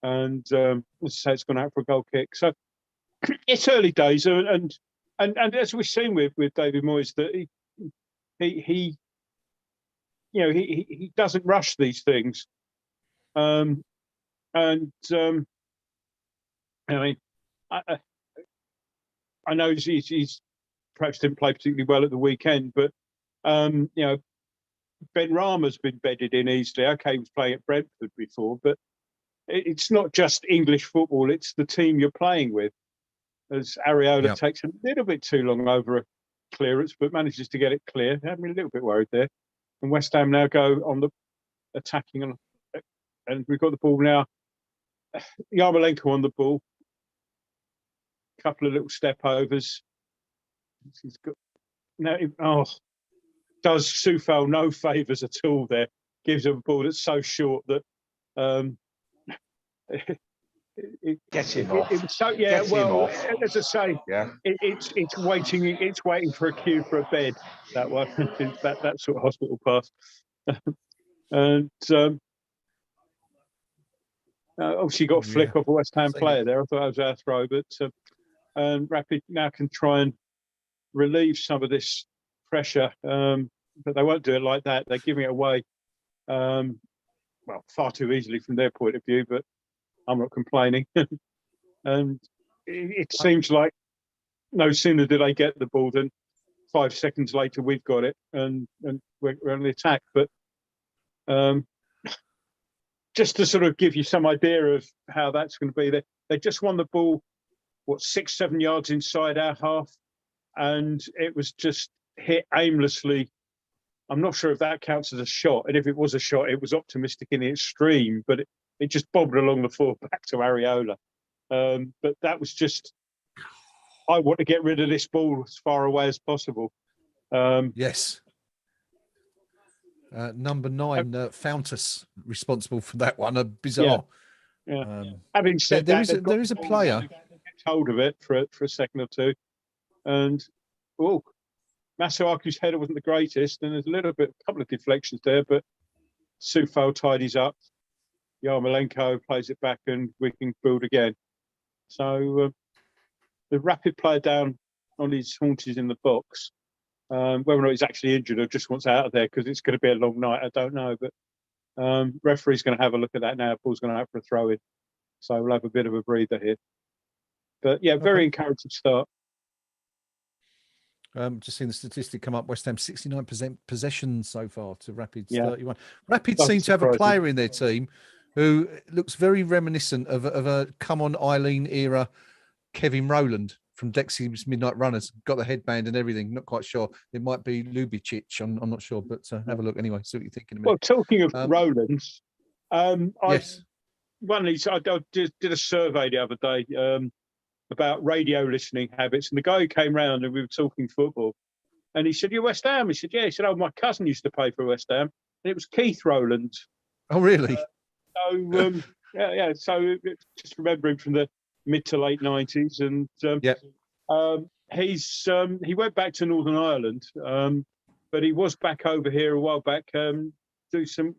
And as I say, it's gone out for a goal kick. So it's early days, and as we've seen with David Moyes, that he doesn't rush these things. I mean, I know he's perhaps didn't play particularly well at the weekend, but Ben Rama's been bedded in easily. Okay, he was playing at Brentford before, but it's not just English football; it's the team you're playing with. As Areola takes a little bit too long over a clearance, but manages to get it clear. I'm a little bit worried there. And West Ham now go on the attacking, and we've got the ball now. Yarmolenko on the ball. Couple of little step overs. He's got now. Does Soufal no favours at all there? gives him a ball that's so short that Get him off. it was so Get him off. as I say, Yeah. it's waiting for a queue for a bed. That one, that sort of hospital pass, and obviously got a flick off a West Ham player there. I thought that was our throw, but Rapid now can try and relieve some of this pressure, but they won't do it like that. They're giving it away, well, far too easily from their point of view, but I'm not complaining. And it seems like no sooner do they get the ball than 5 seconds later we've got it and we're on the attack. But just to sort of give you some idea of how that's going to be, they just won the ball, 6-7 yards inside our half, and it was just hit aimlessly. I'm not sure if that counts as a shot, and if it was a shot, it was optimistic in the extreme, but it just bobbed along the floor back to Areola. But that was just, I want to get rid of this ball as far away as possible. Yes. Number 9, Fountas, responsible for that one. Bizarre. Yeah. Having said there is a player. Gets hold of it for a second or two. And, Masuaku's header wasn't the greatest, and there's a couple of deflections there, but Sufo tidies up. Yarmolenko plays it back, and we can build again. So the Rapid player down on his haunches in the box. Whether or not he's actually injured or just wants out of there because it's going to be a long night, I don't know. But referee's going to have a look at that now. Paul's going to have for a throw in. So we'll have a bit of a breather here. But yeah, very encouraging start. Just seeing the statistic come up. West Ham 69% possession so far to Rapid's 31. Rapid That's seem to have a surprising. player in their team who looks very reminiscent of a Come On Eileen era Kevin Rowland from Dexy's Midnight Runners. Got the headband and everything. Not quite sure. It might be Lubicic. I'm not sure, but have a look anyway. See what you're thinking. Well, talking of Rowlands, yes. I did a survey the other day about radio listening habits, and the guy who came round and we were talking football, and he said, "You're West Ham?" He said, "Yeah." He said, "Oh, my cousin used to play for West Ham, and it was Keith Rowlands." Oh, really? So So just remembering from the mid to late 90s, and he went back to Northern Ireland, but he was back over here a while back, do some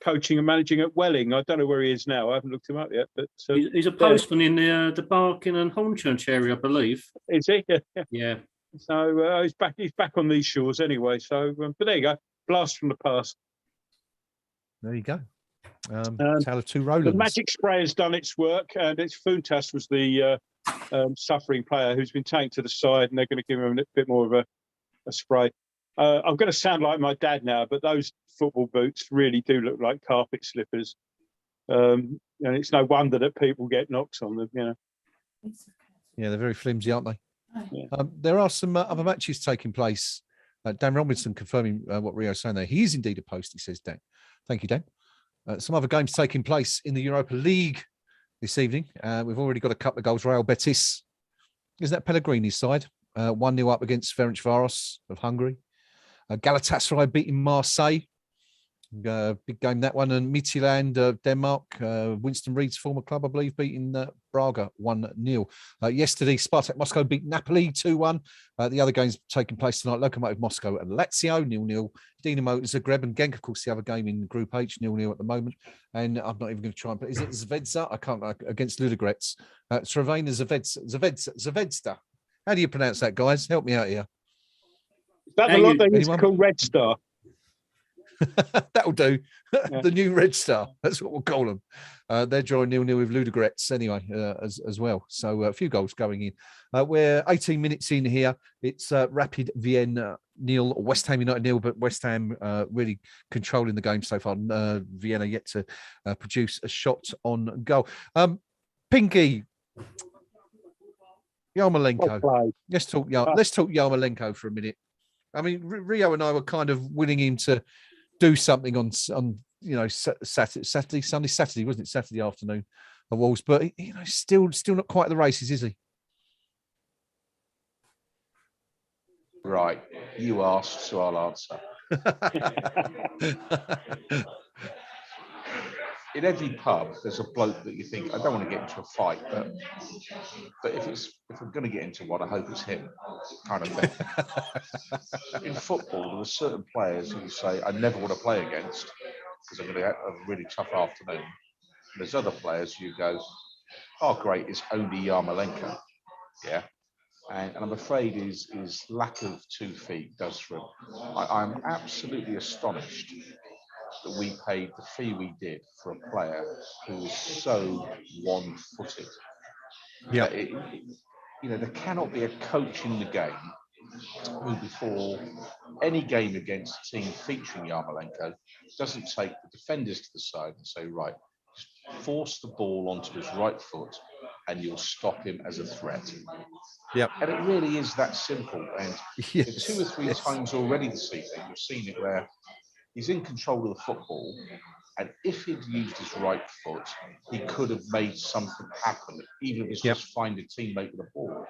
coaching and managing at Welling. I don't know where he is now. I haven't looked him up yet, but he's a postman in the Barking and Hornchurch area, I believe. Is he? Yeah. So he's back. He's back on these shores anyway. So, but there you go. Blast from the past. There you go. Tale of two Rowlands. The magic spray has done its work, and it's Fountas was the suffering player who's been taken to the side, and they're going to give him a bit more of a spray. I'm going to sound like my dad now, but those football boots really do look like carpet slippers, and it's no wonder that people get knocks on them. Yeah, they're very flimsy, aren't they? Yeah. There are some other matches taking place. Dan Robinson confirming what Rio's saying there. He is indeed a post, he says, Dan. Thank you, Dan. Some other games taking place in the Europa League this evening. We've already got a couple of goals. Real Betis, isn't that Pellegrini's side? 1-0 up against Ferencváros of Hungary. Galatasaray beating Marseille. Big game, that one. And Midtjylland, Denmark, Winston Reed's former club, I believe, beating Braga 1-0. Yesterday, Spartak Moscow beat Napoli 2-1. The other games taking place tonight, Lokomotiv Moscow and Lazio 0-0. Dinamo Zagreb and Genk, of course, the other game in Group H, 0-0 at the moment. And I'm not even going to try and put, is it Zvezda? I can't, against Ludogorets. Slovenia Zvezda. How do you pronounce that, guys? Help me out here. Is that the lot they used to call Red Star? That'll do. The new Red Star. That's what we'll call them. They're drawing 0-0 with Ludogorets anyway, as well. So a few goals going in. We're 18 minutes in here. It's Rapid Vienna 0, West Ham United 0, but West Ham really controlling the game so far. Vienna yet to produce a shot on goal. Pinky. Yarmolenko. Let's talk Yarmolenko for a minute. I mean, Rio and I were kind of willing him to do something on Saturday, wasn't it? Saturday afternoon at Wolves, but still not quite the races, is he? Right, you asked, so I'll answer. In every pub, there's a bloke that you think, I don't want to get into a fight, but if I'm going to get into one, I hope it's him, kind of thing. In football, there are certain players who you say, I never want to play against because I'm going to have a really tough afternoon. And there's other players you go, oh, great, it's only Yarmolenko. Yeah. And I'm afraid his lack of 2 feet does for him. I'm absolutely astonished that we paid the fee we did for a player who is so one-footed. Yeah. There cannot be a coach in the game who, before any game against a team featuring Yarmolenko, doesn't take the defenders to the side and say, right, just force the ball onto his right foot and you'll stop him as a threat. Yep. And it really is that simple. And Yes, 2 or 3 times already this evening, we've seen it where he's in control of the football, and if he'd used his right foot, he could have made something happen, even if it's just find a teammate with the ball.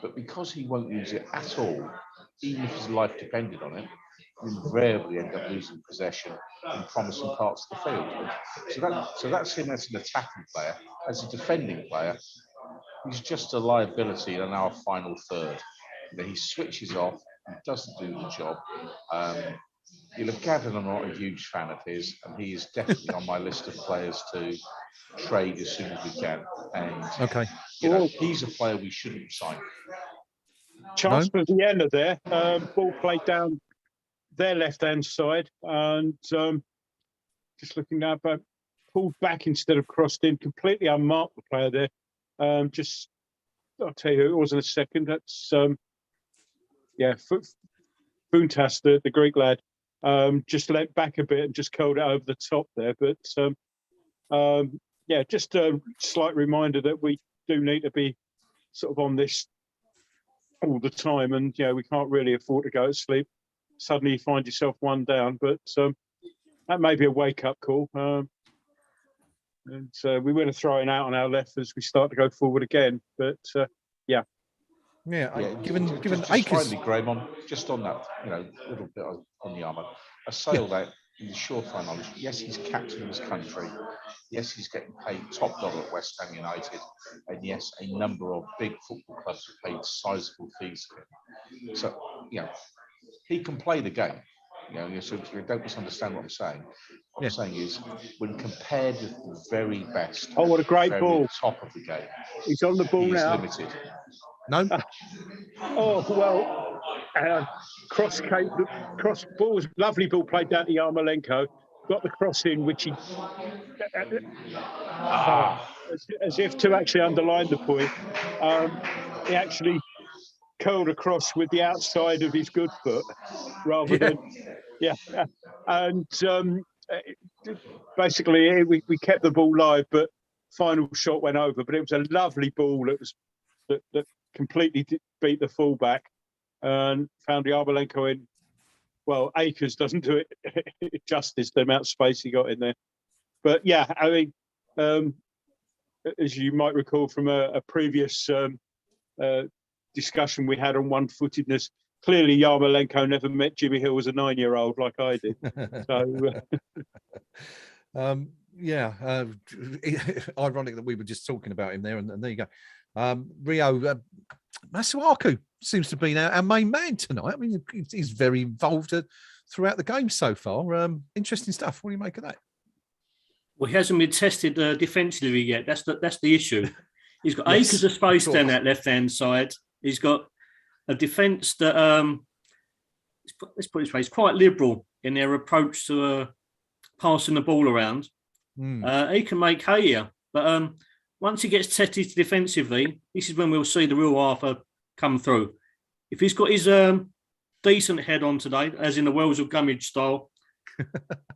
But because he won't use it at all, even if his life depended on it, we invariably end up losing possession in promising parts of the field. So that's him as an attacking player. As a defending player, he's just a liability in our final third. He switches off, he doesn't do the job. You'll have gathered I'm not a huge fan of his, and he is definitely on my list of players to trade as soon as we can. And he's a player we shouldn't sign. Chance for Vienna there. Ball played down their left-hand side, and just looking now, but pulled back instead of crossed in. Completely unmarked the player there. I'll tell you, it wasn't a second. That's Buntas, the Greek lad. Just leant back a bit and just curled it over the top there. But just a slight reminder that we do need to be sort of on this all the time, and we can't really afford to go to sleep. Suddenly you find yourself one down, but that may be a wake-up call. And we were throwing out on our left as we start to go forward again. But given just Akers, finally, Graham, just on that, little bit on the armour. I say all that in the surefire knowledge. Yes, he's captain of his country. Yes, he's getting paid top dollar at West Ham United, and yes, a number of big football clubs have paid sizable fees for him. So he can play the game. So you don't misunderstand what I'm saying. What I'm saying is, when compared with the very best, what a great ball, top of the game, he's on the ball now. Limited. No. Cross balls, lovely ball played down to Yarmolenko. Got the cross in, which he, as if to actually underline the point, he actually curled across with the outside of his good foot, rather than, and basically we kept the ball live, but final shot went over. But it was a lovely ball. It was that completely beat the fullback and found Yarmolenko in. Well, Akers doesn't do it justice, the amount of space he got in there. But as you might recall from a previous discussion we had on one-footedness, clearly Yarmolenko never met Jimmy Hill as a 9-year-old like I did. So, ironic that we were just talking about him there, and there you go. Rio Masuaku seems to be our main man tonight. I mean, he's very involved throughout the game so far. Interesting stuff. What do you make of that? Well, he hasn't been tested defensively yet. That's the issue. He's got acres of space down that left-hand side. He's got a defence that, let's put it this way, it's quite liberal in their approach to passing the ball around. He can make hay here. But once he gets tested defensively, this is when we'll see the real Arthur come through. If he's got his decent head on today, as in the Wells of Gummidge style,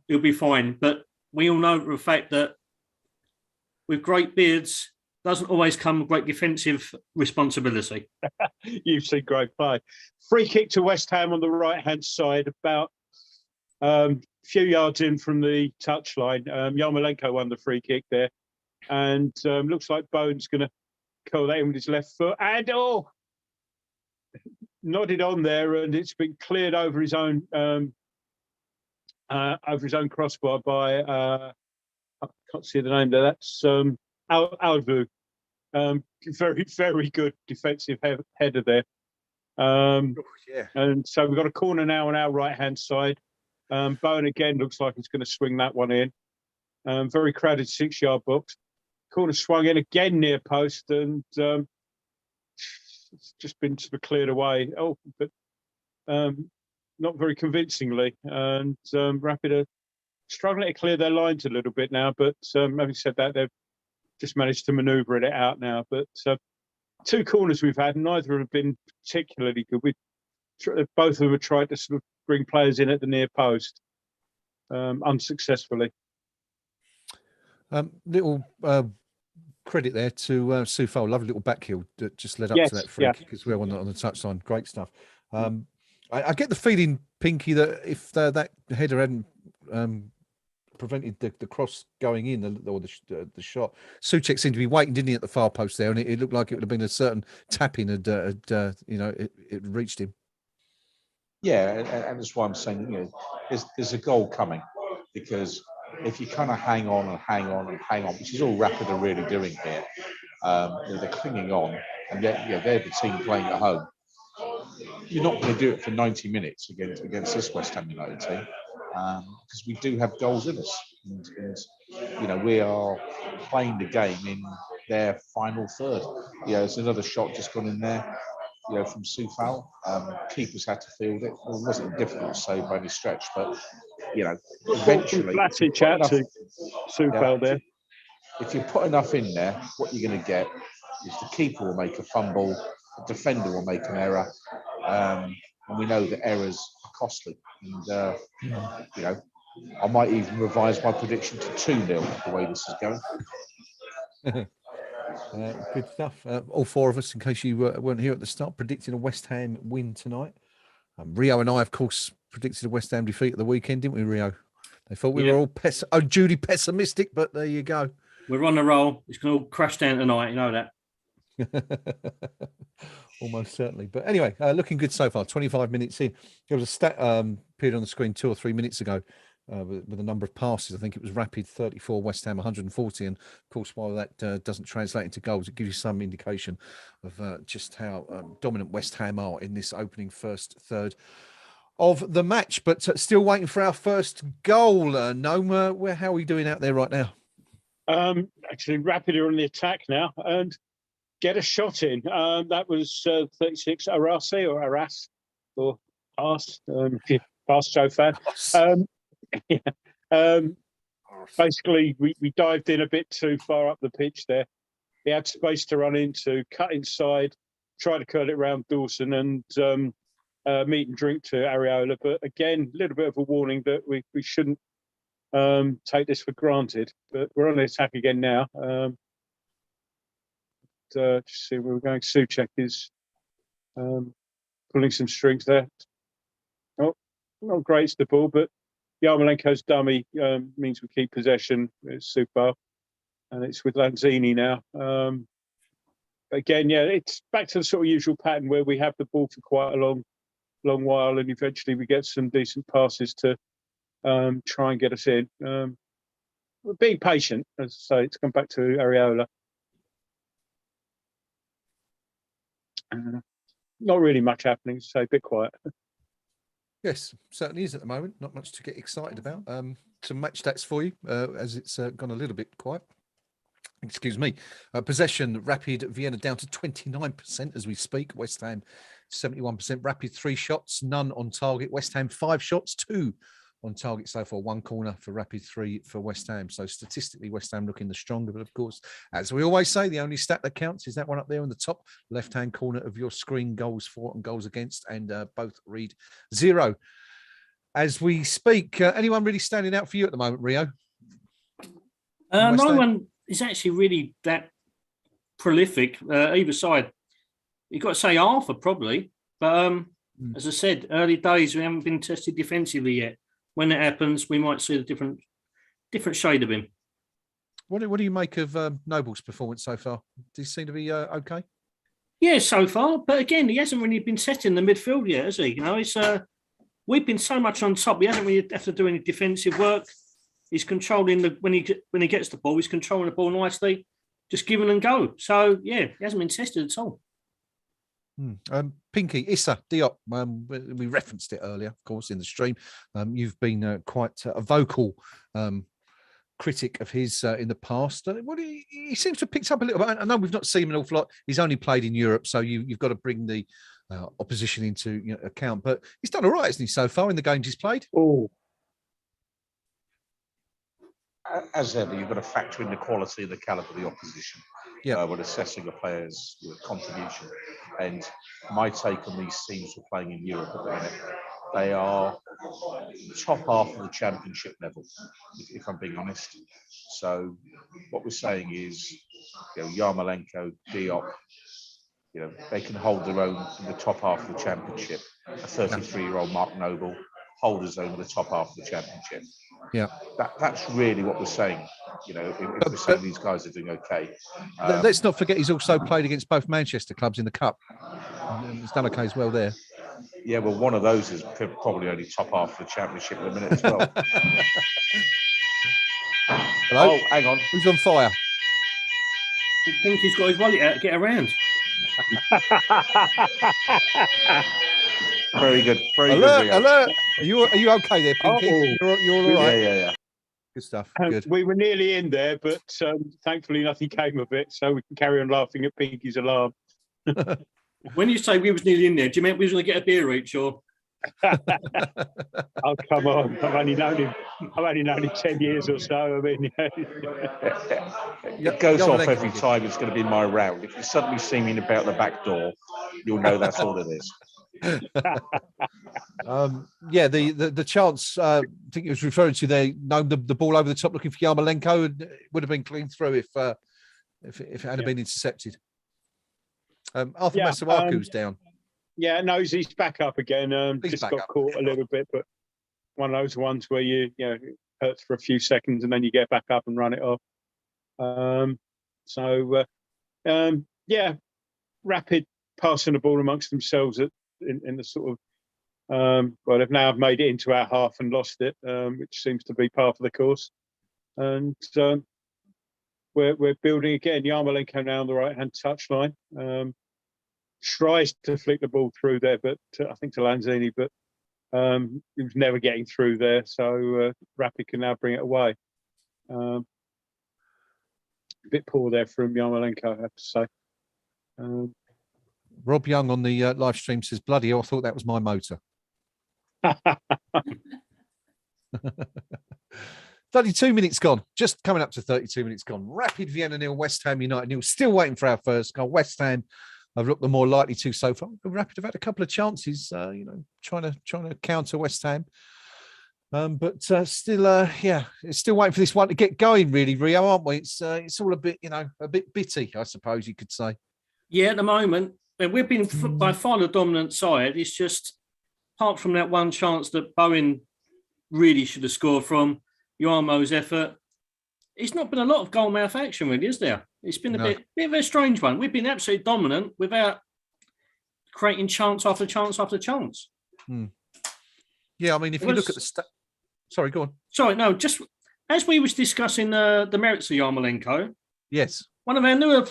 he'll be fine. But we all know for a fact that with great beards doesn't always come great defensive responsibility. You've seen great play. Free kick to West Ham on the right-hand side, about a few yards in from the touchline. Yarmolenko won the free kick there. And looks like Bone's going to curl that in with his left foot. And, nodded on there, and it's been cleared over his own over his own crossbar by I can't see the name there. That's Alvu. Very, very good defensive header there. Yeah. And so we've got a corner now on our right-hand side. Bowen again looks like he's going to swing that one in. Very crowded 6-yard box. Corner swung in again near post, and it's just been sort of cleared away. Oh, but not very convincingly. And Rapid are struggling to clear their lines a little bit now. But having said that, they've just managed to manoeuvre it out now. But 2 corners we've had, neither have been particularly good. Both of them have tried to sort of bring players in at the near post, unsuccessfully. Little credit there to Soufal. Lovely little back heel that just led up to that free kick as well on the touchline. Great stuff. I get the feeling, Pinky, that if that header hadn't prevented the cross going in or the shot, Souček seemed to be waiting, didn't he, at the far post there, and it looked like it would have been a certain tap-in it reached him. Yeah, and that's why I'm saying, there's a goal coming, because if you kind of hang on, which is all Rapid are really doing here, they're clinging on, and they're the team playing at home. You're not going to do it for 90 minutes against this West Ham United team, because we do have goals in us, and we are playing the game in their final third. There's another shot just gone in there, from Soufal. Keepers had to field it. Well, it wasn't a difficult save by any stretch, but eventually, flatted chat to Soufal there. If you put enough in there, what you're going to get is the keeper will make a fumble, the defender will make an error, and we know that errors are costly. And I might even revise my prediction to 2-0 the way this is going. Good stuff. All 4 of us, in case you weren't here at the start, predicting a West Ham win tonight. Rio and I, of course, predicted a West Ham defeat at the weekend, didn't we, Rio? They thought we were all duly pessimistic, but there you go. We're on the roll. It's going to all crash down tonight, you know that. Almost certainly. But anyway, looking good so far. 25 minutes in. There was a stat appeared on the screen 2 or 3 minutes ago with a number of passes. I think it was Rapid 34, West Ham 140. And of course, while that doesn't translate into goals, it gives you some indication of just how dominant West Ham are in this opening first third of the match. But still waiting for our first goal. Noma, how are we doing out there right now? Actually, Rapid are on the attack now and get a shot in. That was 36 Arasi or Aras or Ars, past Joe fan. Basically, we dived in a bit too far up the pitch there. He had space to run into, cut inside, try to curl it around Dawson and meet and drink to Areola. But again, a little bit of a warning that we shouldn't take this for granted. But we're on the attack again now. Just see where we're going. Souček is pulling some strings there. Oh, not great to the ball, but Yarmolenko's dummy means we keep possession. It's Soufal, and it's with Lanzini now. Again, it's back to the sort of usual pattern where we have the ball for quite a long while, and eventually we get some decent passes to try and get us in. We're being patient, as I say, to come back to Areola. Not really much happening, so a bit quiet. Yes, certainly is at the moment. Not much to get excited about. Some match stats for you as it's gone a little bit quiet. Excuse me. Possession, Rapid Vienna down to 29% as we speak. West Ham 71%. Rapid 3 shots, none on target. West Ham 5 shots, 2 on target so far. 1 corner for Rapid, 3 for West Ham. So statistically, West Ham looking the stronger. But of course, as we always say, the only stat that counts is that one up there in the top left-hand corner of your screen. Goals for and goals against, and both read 0. As we speak, anyone really standing out for you at the moment, Rio? No one is actually really that prolific either side. You've got to say Arthur probably. But as I said, early days, we haven't been tested defensively yet. When it happens, we might see a different shade of him. What do you make of Noble's performance so far? Does he seem to be okay? Yeah, so far. But again, he hasn't really been set in the midfield yet, has he? It's we've been so much on top. We haven't really have to do any defensive work. He's controlling when he gets the ball. He's controlling the ball nicely, just give and go. So yeah, he hasn't been tested at all. Pinky, Issa Diop, we referenced it earlier, of course, in the stream. You've been quite a vocal critic of his in the past. He seems to have picked up a little bit. I know we've not seen him an awful lot. He's only played in Europe, so you've got to bring the opposition into account. But he's done all right, hasn't he, so far in the games he's played? Oh, As ever, you've got to factor in the quality and the calibre of the opposition when assessing a player's contribution. And my take on these teams who are playing in Europe at the minute, they are top half of the championship level, if I'm being honest. So what we're saying is, Yarmolenko, Diop, they can hold their own in the top half of the championship. A 33-year-old Mark Noble hold his own in the top half of the championship. Yeah, that's really what we're saying. If we're saying these guys are doing okay. Let's not forget he's also played against both Manchester clubs in the cup. He's done okay as well there. Yeah, well, one of those is probably only top half of the championship at the minute as well. Hello? Oh, hang on. Who's on fire? I think he's got his wallet out to get around. Very good. Very alert, good. Rio. Alert! Are you okay there, Pinky? You're all right. Yeah. Good stuff. Good. we were nearly in there, but thankfully nothing came of it, so we can carry on laughing at Pinky's alarm. When you say we was nearly in there, do you mean we was going to get a beer each, or? Oh, come on! I've only known him 10 years or so. I mean, it goes off every time. It's going to be my round. If you suddenly see me about the back door, you'll know that's all it is. The chance I think it was referring to there, the ball over the top looking for Yarmolenko, and it would have been clean through if it hadn't been intercepted. Arthur Masuaku's down. Yeah, no, he's back up again. Just got caught a little bit, but one of those ones where it hurts for a few seconds and then you get back up and run it off. Rapid passing the ball amongst themselves in the sort of they've now made it into our half and lost it, which seems to be part of the course. And we're building again. Yarmolenko now on the right hand touchline. Tries to flick the ball through there, but I think to Lanzini, but he was never getting through there. So Rapid can now bring it away. A bit poor there from Yarmolenko, I have to say. Rob Young on the live stream says, "Bloody hell, I thought that was my motor." 32 minutes gone. Just coming up to 32 minutes gone. Rapid Vienna 0, West Ham United 0. Still waiting for our first goal. West Ham have looked the more likely to so far. Rapid have had a couple of chances, trying to counter West Ham. But still waiting for this one to get going, really, Rio, aren't we? It's all a bit, a bit bitty, I suppose you could say. Yeah, at the moment, we've been by far the dominant side. It's just, apart from that one chance that Bowen really should have scored from, Yarmo's effort, it's not been a lot of goal-mouth action, really, is there? It's been a bit of a strange one. We've been absolutely dominant without creating chance after chance after chance. Yeah, I mean, if you look at the sorry, go on. Sorry, no, just as we was discussing the merits of Yarmolenko. Yes. One of our newer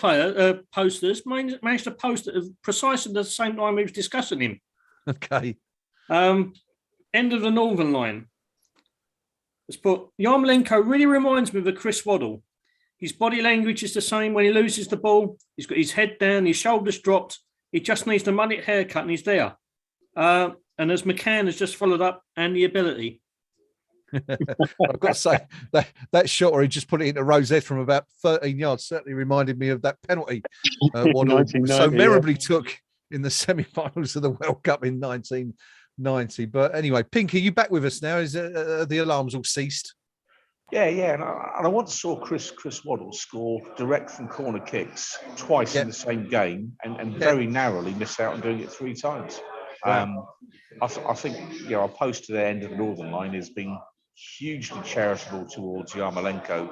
posters managed to post at precisely the same time we was discussing him. Okay. End of the Northern Line. Let's put, Yarmolenko really reminds me of a Chris Waddle. His body language is the same when he loses the ball. He's got his head down, his shoulders dropped. He just needs the mullet haircut and he's there. And as McCann has just followed up, and the ability. I've got to say, that shot where he just put it into Rosette from about 13 yards certainly reminded me of that penalty Waddle so merribly took in the semi-finals of the World Cup in 1990. But anyway, Pink, are you back with us now? Is the alarms all ceased? Yeah, and I once saw Chris Waddle score direct from corner kicks twice in the same game, and very narrowly miss out on doing it 3 times. I think our post to the end of the Northern Line has been hugely charitable towards Yarmolenko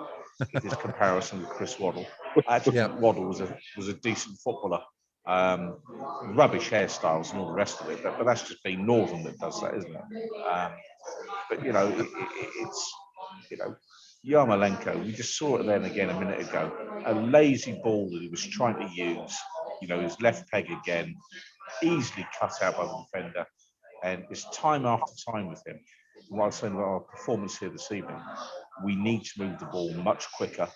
in his comparison with Chris Waddle. I actually think Waddle was a decent footballer. Rubbish hairstyles and all the rest of it, but that's just being Northern that does that, isn't it? But you know, it's you know, Yarmolenko. We just saw it then again a minute ago. A lazy ball that he was trying to use. You know, his left peg again, easily cut out by the defender, and it's time after time with him. While I was saying about our performance here this evening, we need to move the ball much quicker.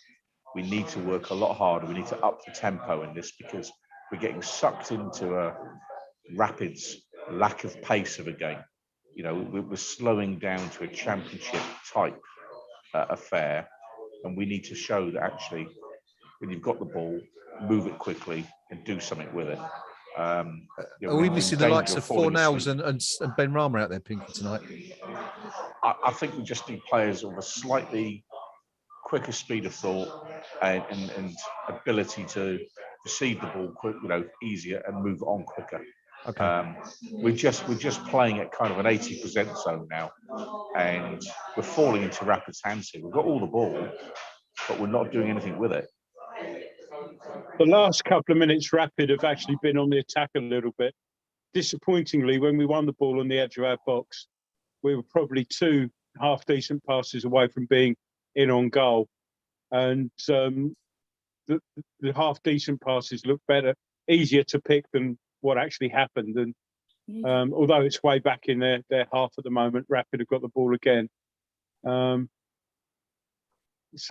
We need to work a lot harder. We need to up the tempo in this because we're getting sucked into a Rapid's lack of pace of a game. You know, we're slowing down to a championship type affair, and we need to show that actually, when you've got the ball, move it quickly and do something with it. You know, Are we missing the likes of Fornals asleep. and Ben Rama out there, Pinky, tonight? I think we just need players of a slightly quicker speed of thought and ability to receive the ball quick, you know, easier and move on quicker. Okay. We're just playing at kind of an 80% zone now, and we're falling into Rapid's hands here. We've got all the ball, but we're not doing anything with it. The last couple of minutes, Rapid have actually been on the attack a little bit. Disappointingly, when we won the ball on the edge of our box, we were probably 2 half-decent passes away from being in on goal. And the half-decent passes look better, easier to pick than what actually happened. And although it's way back in their half at the moment, Rapid have got the ball again. So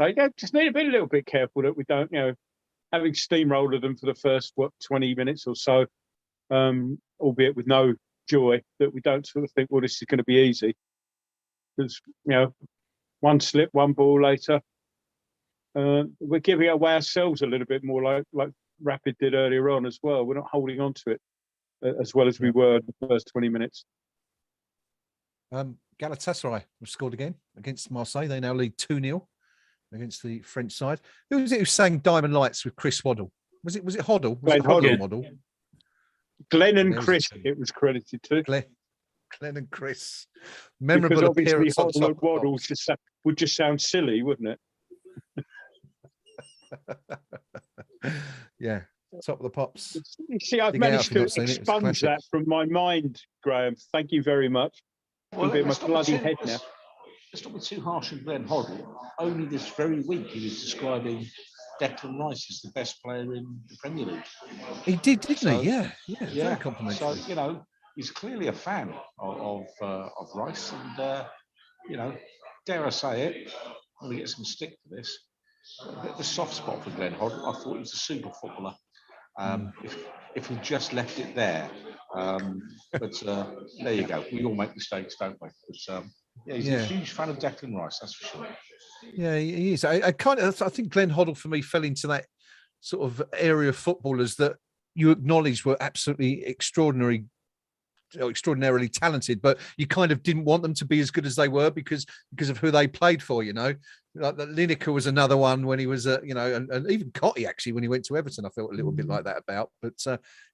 yeah, just need to be a little bit careful that we don't, you know, having steamrolled them for the first 20 minutes or so, albeit with no joy, that we don't sort of think, well, this is going to be easy. Because, you know, one slip, one ball later, we're giving away ourselves a little bit more like Rapid did earlier on as well. We're not holding on to it as well as we were in the first 20 minutes. Galatasaray have scored again against Marseille. They now lead 2-0 against the French side. Who was it who sang Diamond Lights with Chris Waddle? Was it Hoddle? Was it Hoddle or Waddle? Glenn and Chris, it was credited to. Glenn and Chris. Memorable because obviously appearance on Hoddle top and Waddle would just sound silly, wouldn't it? Yeah, top of the pops. You see, I've managed to expunge that from my mind, Graham. Thank you very much. Well, be in my bloody head now. Let's not be too harsh on Glenn Hoddle. Only this very week he was describing Declan Rice as the best player in the Premier League. He did, didn't he? Yeah, very complimentary. So, you know, he's clearly a fan of Rice, and you know, dare I say it, I'm going to get some stick for this. A bit of a soft spot for Glenn Hoddle. I thought he was a super footballer. If he just left it there, but there you go. We all make mistakes, don't we? But yeah, he's a huge fan of Declan Rice, that's for sure. Yeah, he is. I think Glenn Hoddle for me fell into that sort of area of footballers that you acknowledged were absolutely extraordinarily talented, but you kind of didn't want them to be as good as they were because of who they played for. You know, like Lineker was another one when he was, you know, and even Cotty actually when he went to Everton, I felt a little bit like that about. But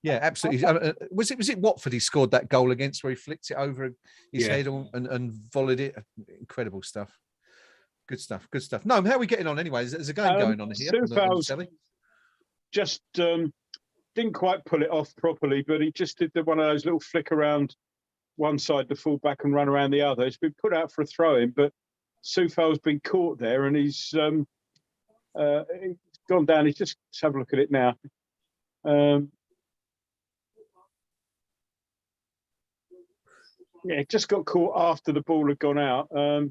yeah, absolutely. Was it Watford he scored that goal against where he flicked it over his head and volleyed it? Incredible stuff. Good stuff. No, how are we getting on anyway? There's a game going on here. Just didn't quite pull it off properly, but he just did one of those little flick around one side, the full back, and run around the other. It's been put out for a throw-in, but Soufal's been caught there, and he's gone down. Let's have a look at it now. Yeah, just got caught after the ball had gone out. And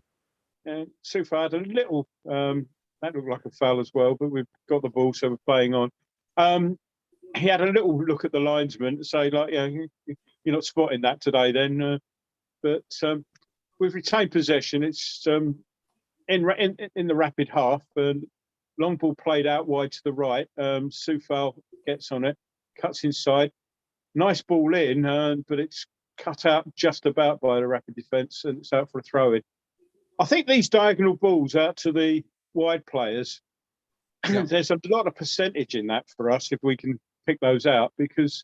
Soufal had a little, that looked like a foul as well, but we've got the ball, so we're playing on. He had a little look at the linesman to say, like, yeah, you're not spotting that today then. But we've retained possession. It's in the Rapid half, and long ball played out wide to the right. Soufal gets on it, cuts inside. Nice ball in, but it's cut out just about by the Rapid defence, and it's out for a throw-in. I think these diagonal balls out to the wide players, there's a lot of percentage in that for us if we can pick those out, because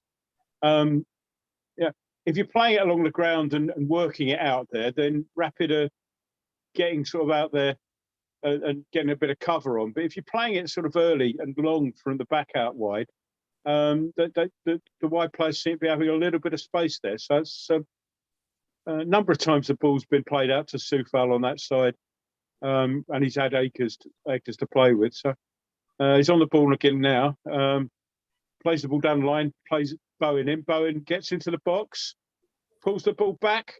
if you're playing it along the ground and working it out there, then Rapid are getting sort of out there and getting a bit of cover on. But if you're playing it sort of early and long from the back out wide, The wide players seem to be having a little bit of space there. So it's a number of times the ball's been played out to Soufal on that side, and he's had acres to play with. So he's on the ball again now. Plays the ball down the line, plays Bowen in. Bowen gets into the box, pulls the ball back.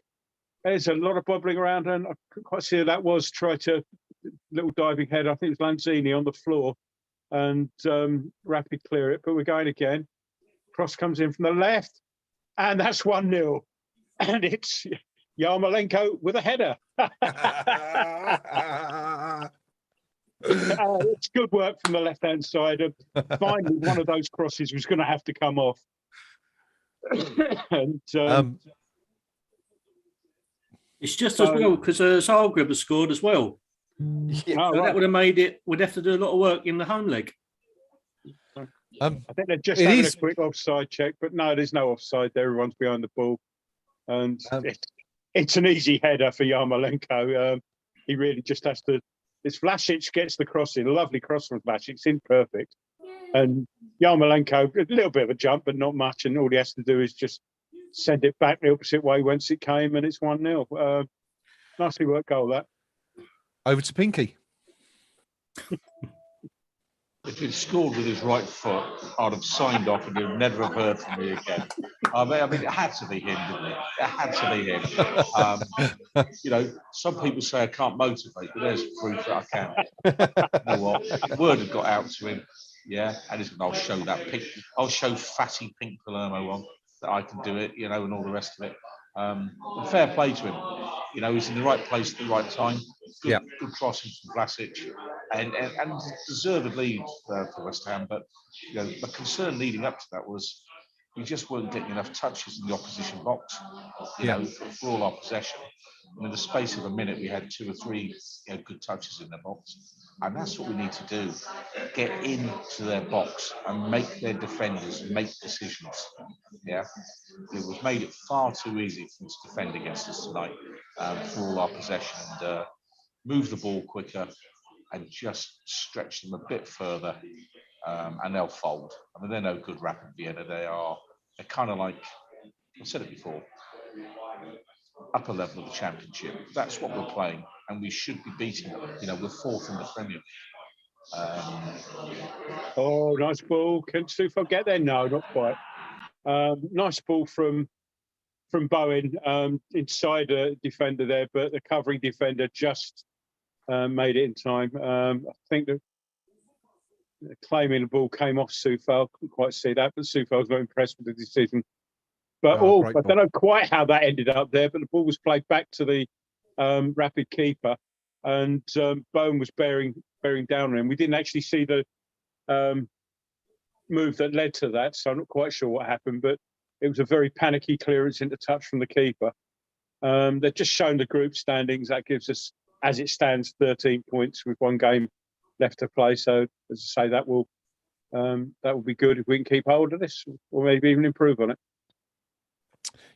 There's a lot of bobbling around, and I couldn't quite see who that was. Try to little diving head. I think it was Lanzini on the floor, and Rapid clear it. But we're going again. Cross comes in from the left, and that's 1-0. And it's Yarmolenko with a header. It's good work from the left-hand side. Finally, one of those crosses was going to have to come off. And it's just as well because Zagreb has scored as well. Yeah. So that would have made it. We'd have to do a lot of work in the home leg. I think they're just having a quick offside check, but no, there's no offside there. Everyone's behind the ball. And it's an easy header for Yarmolenko. He really just has to. It's Vlasic gets the cross in, a lovely cross from Vlasic. It's in perfect. And Yarmolenko, a little bit of a jump, but not much. And all he has to do is just send it back the opposite way whence it came, and it's 1-0. Nicely worked goal, that. Over to Pinky. If he'd scored with his right foot, I'd have signed off and you'd never have heard from me again. I mean, it had to be him, didn't it? It had to be him. You know, some people say I can't motivate, but there's proof that I can. You know what? Word had got out to him, yeah, and I'll show that pink. I'll show fatty pink Palermo on that I can do it, you know, and all the rest of it. And fair play to him. You know, he's in the right place at the right time. Good crossing from Vlasic, and deserved lead for West Ham. But you know, the concern leading up to that was we just weren't getting enough touches in the opposition box. You know, for all our possession. And in the space of a minute, we had 2 or 3 good touches in the box, and that's what we need to do: get into their box and make their defenders make decisions. Yeah, we've made it far too easy for them to defend against us tonight for all our possession, and move the ball quicker and just stretch them a bit further, and they'll fold. I mean, they're no good, Rapid Vienna. They're kind of like, I've said it before, upper level of the Championship. That's what we're playing, and we should be beating them. You know, we're 4th in the Premier League. Oh, nice ball. Can Soufal get there? No, not quite. Nice ball from Bowen inside a defender there, but the covering defender just made it in time. I think the claiming the ball came off Soufal. Couldn't quite see that, but Soufal was very impressed with the decision. But I don't know quite how that ended up there, but the ball was played back to the Rapid keeper, and Bowen was bearing down on him. We didn't actually see the move that led to that, so I'm not quite sure what happened, but it was a very panicky clearance into touch from the keeper. They've just shown the group standings. That gives us, as it stands, 13 points with 1 game left to play. So, as I say, that will be good if we can keep hold of this, or maybe even improve on it.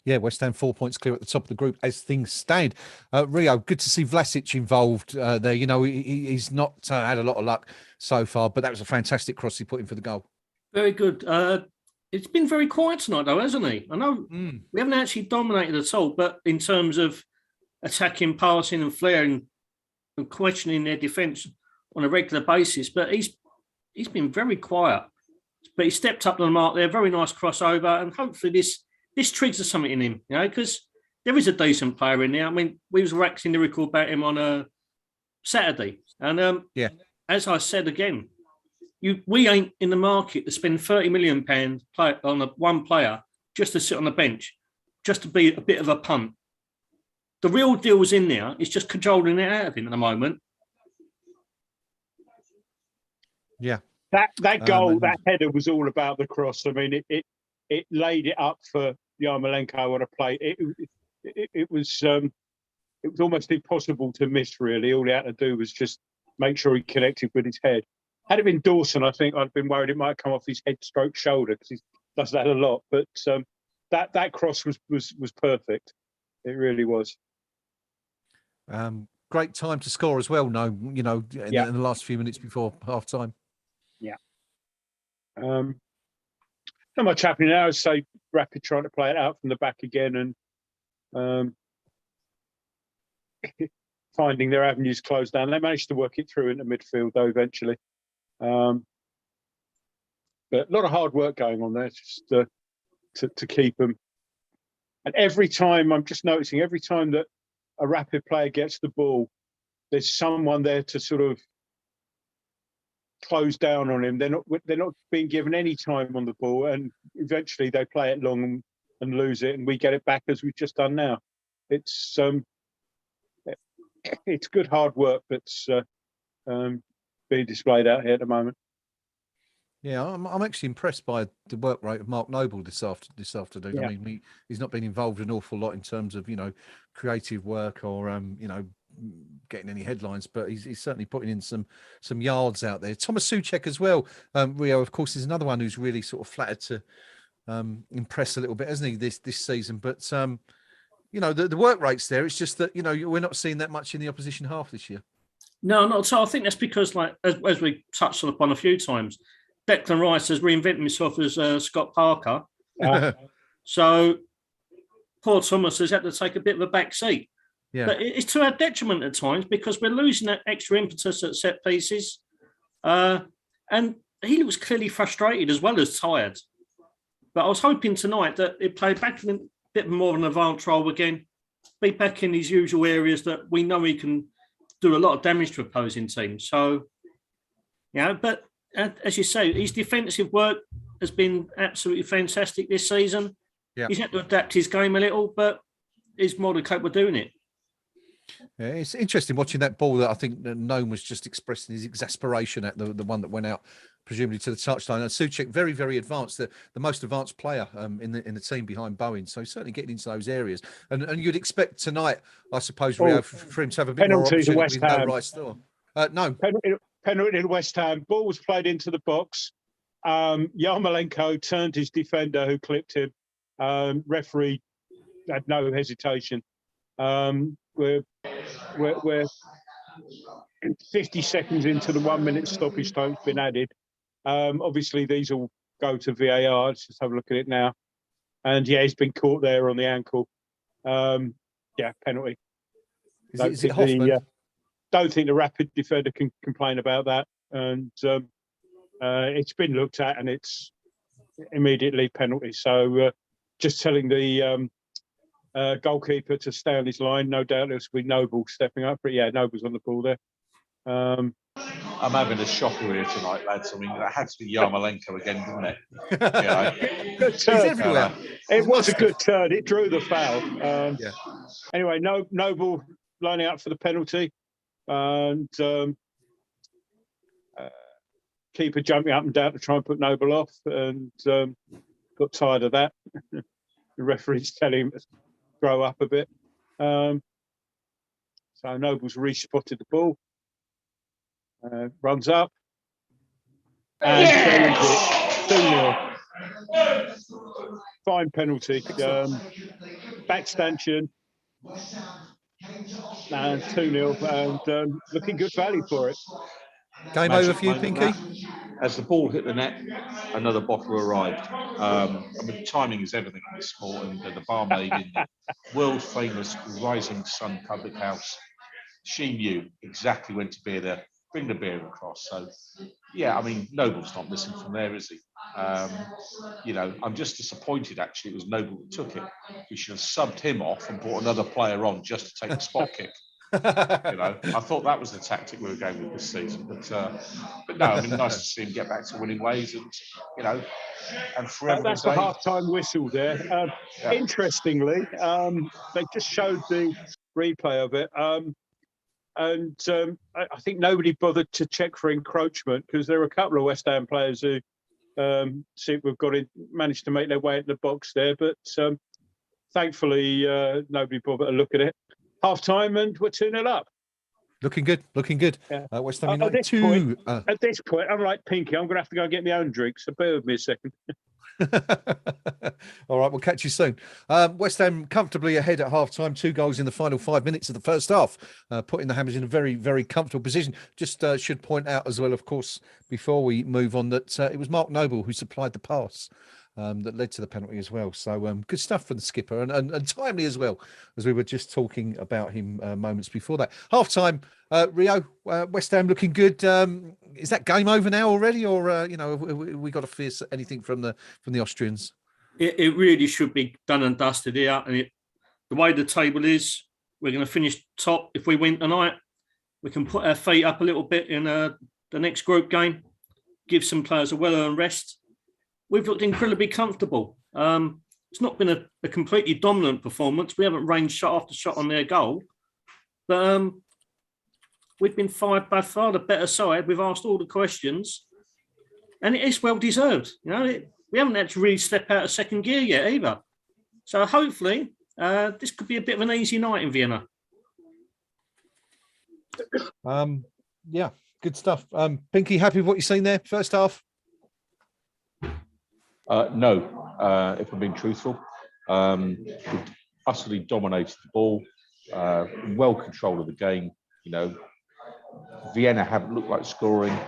Yeah, West Ham 4 points clear at the top of the group as things stand. Rio, good to see Vlasic involved there. You know, he's not had a lot of luck so far, but that was a fantastic cross he put in for the goal. Very good. It's been very quiet tonight, though, hasn't he? I know we haven't actually dominated at all, but in terms of attacking, passing and flaring and questioning their defence on a regular basis, but he's been very quiet. But he stepped up to the mark there. Very nice crossover, and hopefully this triggers something in him, you know, because there is a decent player in there. I mean, we was waxing lyrical about him on a Saturday, and as I said again, we ain't in the market to spend £30 million on one player just to sit on the bench, just to be a bit of a punt. The real deal was in there. It's just cajoling it out of him at the moment. Yeah, that goal, that header was all about the cross. I mean, it laid it up for Yarmolenko on a play. It was almost impossible to miss. Really, all he had to do was just make sure he connected with his head. Had it been Dawson, I think I'd been worried it might come off his head stroke shoulder, because he does that a lot. But that cross was perfect. It really was. Great time to score as well. No, you know, in the last few minutes before half time. Yeah. not much happening now. I'd say Rapid trying to play it out from the back again and finding their avenues closed down. They managed to work it through into midfield, though, eventually. But a lot of hard work going on there just to keep them. And every time, I'm just noticing, every time that a Rapid player gets the ball, there's someone there to sort of close down on him. They're not being given any time on the ball, and eventually they play it long and lose it, and we get it back as we've just done now. It's good hard work that's being displayed out here at the moment. Yeah, I'm actually impressed by the work rate of Mark Noble this afternoon. Yeah. I mean, he's not been involved an awful lot in terms of creative work or getting any headlines, but he's certainly putting in some yards out there. Thomas Souček as well. Rio, of course, is another one who's really sort of flattered to impress a little bit, hasn't he, this season? But the work rate's there. It's just that we're not seeing that much in the opposition half this year. No, not at all. I think that's because, like as we touched upon a few times, Declan Rice has reinvented himself as Scott Parker. So poor Thomas has had to take a bit of a back seat. Yeah. But it's to our detriment at times because we're losing that extra impetus at set pieces. And he was clearly frustrated as well as tired. But I was hoping tonight that he'd play back in a bit more of an advanced role again, be back in his usual areas that we know he can do a lot of damage to opposing teams. So, but as you say, his defensive work has been absolutely fantastic this season. Yeah. He's had to adapt his game a little, but he's more than capable of doing it. Yeah, it's interesting watching that ball that I think Noam was just expressing his exasperation at the one that went out, presumably to the touchline. And Souček, very, very advanced, the most advanced player in the team behind Bowen. So certainly getting into those areas. And you'd expect tonight, I suppose, Rio, for him to have a bit more opportunity with no right still. No. Penalty in West Ham. Ball was played into the box. Yarmolenko turned his defender who clipped him. Referee had no hesitation. We're 50 seconds into the 1 minute stoppage time's been added. Obviously, these all go to VAR. Let's just have a look at it now. And he's been caught there on the ankle. Penalty. Is it Hoffman? Don't think the Rapid defender can complain about that. And it's been looked at and it's immediately penalty. So just telling the goalkeeper to stay on his line. No doubt this will be Noble stepping up. But Noble's on the ball there. I'm having a shocker here tonight, lads. I mean, that had to be Yarmolenko again, didn't it? Good turn. He's everywhere. It was a good turn. It drew the foul. Anyway, Noble lining up for the penalty. And keeper jumping up and down to try and put Noble off, and got tired of that. The referee's telling him to grow up a bit. So Noble's re-spotted the ball, runs up, and it. 2-0. Fine penalty. Back stanchion. And 2-0, and looking good value for it. Game over for you, Pinky? As the ball hit the net, another bottle arrived. I mean, timing is everything in this sport, and the barmaid in the world-famous Rising Sun Public House, she knew exactly when to bring the beer across. So, I mean, Noble's not missing from there, is he? I'm just disappointed, actually, it was Noble that took it. We should have subbed him off and brought another player on just to take the spot kick. I thought that was the tactic we were going with this season. But no, I mean, nice to see him get back to winning ways and forever. That's the half-time whistle there. Interestingly, they just showed the replay of it. And I think nobody bothered to check for encroachment because there were a couple of West Ham players who managed to make their way at the box there. But thankfully, nobody bothered to look at it. Half time, and we're 2-0 up. Looking good. Yeah. West Ham United 2. At this point, I'm like Pinky. I'm going to have to go and get my own drink. So bear with me a second. All right, we'll catch you soon. West Ham comfortably ahead at half-time, 2 goals in the final 5 minutes of the first half, putting the Hammers in a very, very comfortable position. Just should point out as well, of course, before we move on, that it was Mark Noble who supplied the pass that led to the penalty as well. So good stuff from the skipper, and timely as well, as we were just talking about him moments before that. Half time, Rio, West Ham looking good. Is that game over now already, or have we got to fear anything from the Austrians? It really should be done and dusted here. And the way the table is, we're going to finish top. If we win tonight, we can put our feet up a little bit in the next group game, give some players a well-earned rest. We've looked incredibly comfortable. It's not been a completely dominant performance. We haven't rained shot after shot on their goal. But we've been by far the better side. We've asked all the questions. And it is well deserved. We haven't had to really step out of second gear yet either. So hopefully this could be a bit of an easy night in Vienna. Yeah, good stuff. Pinky, happy with what you've seen there, first half? No, if I'm being truthful. We utterly dominated the ball, well control of the game. Vienna haven't looked like scoring.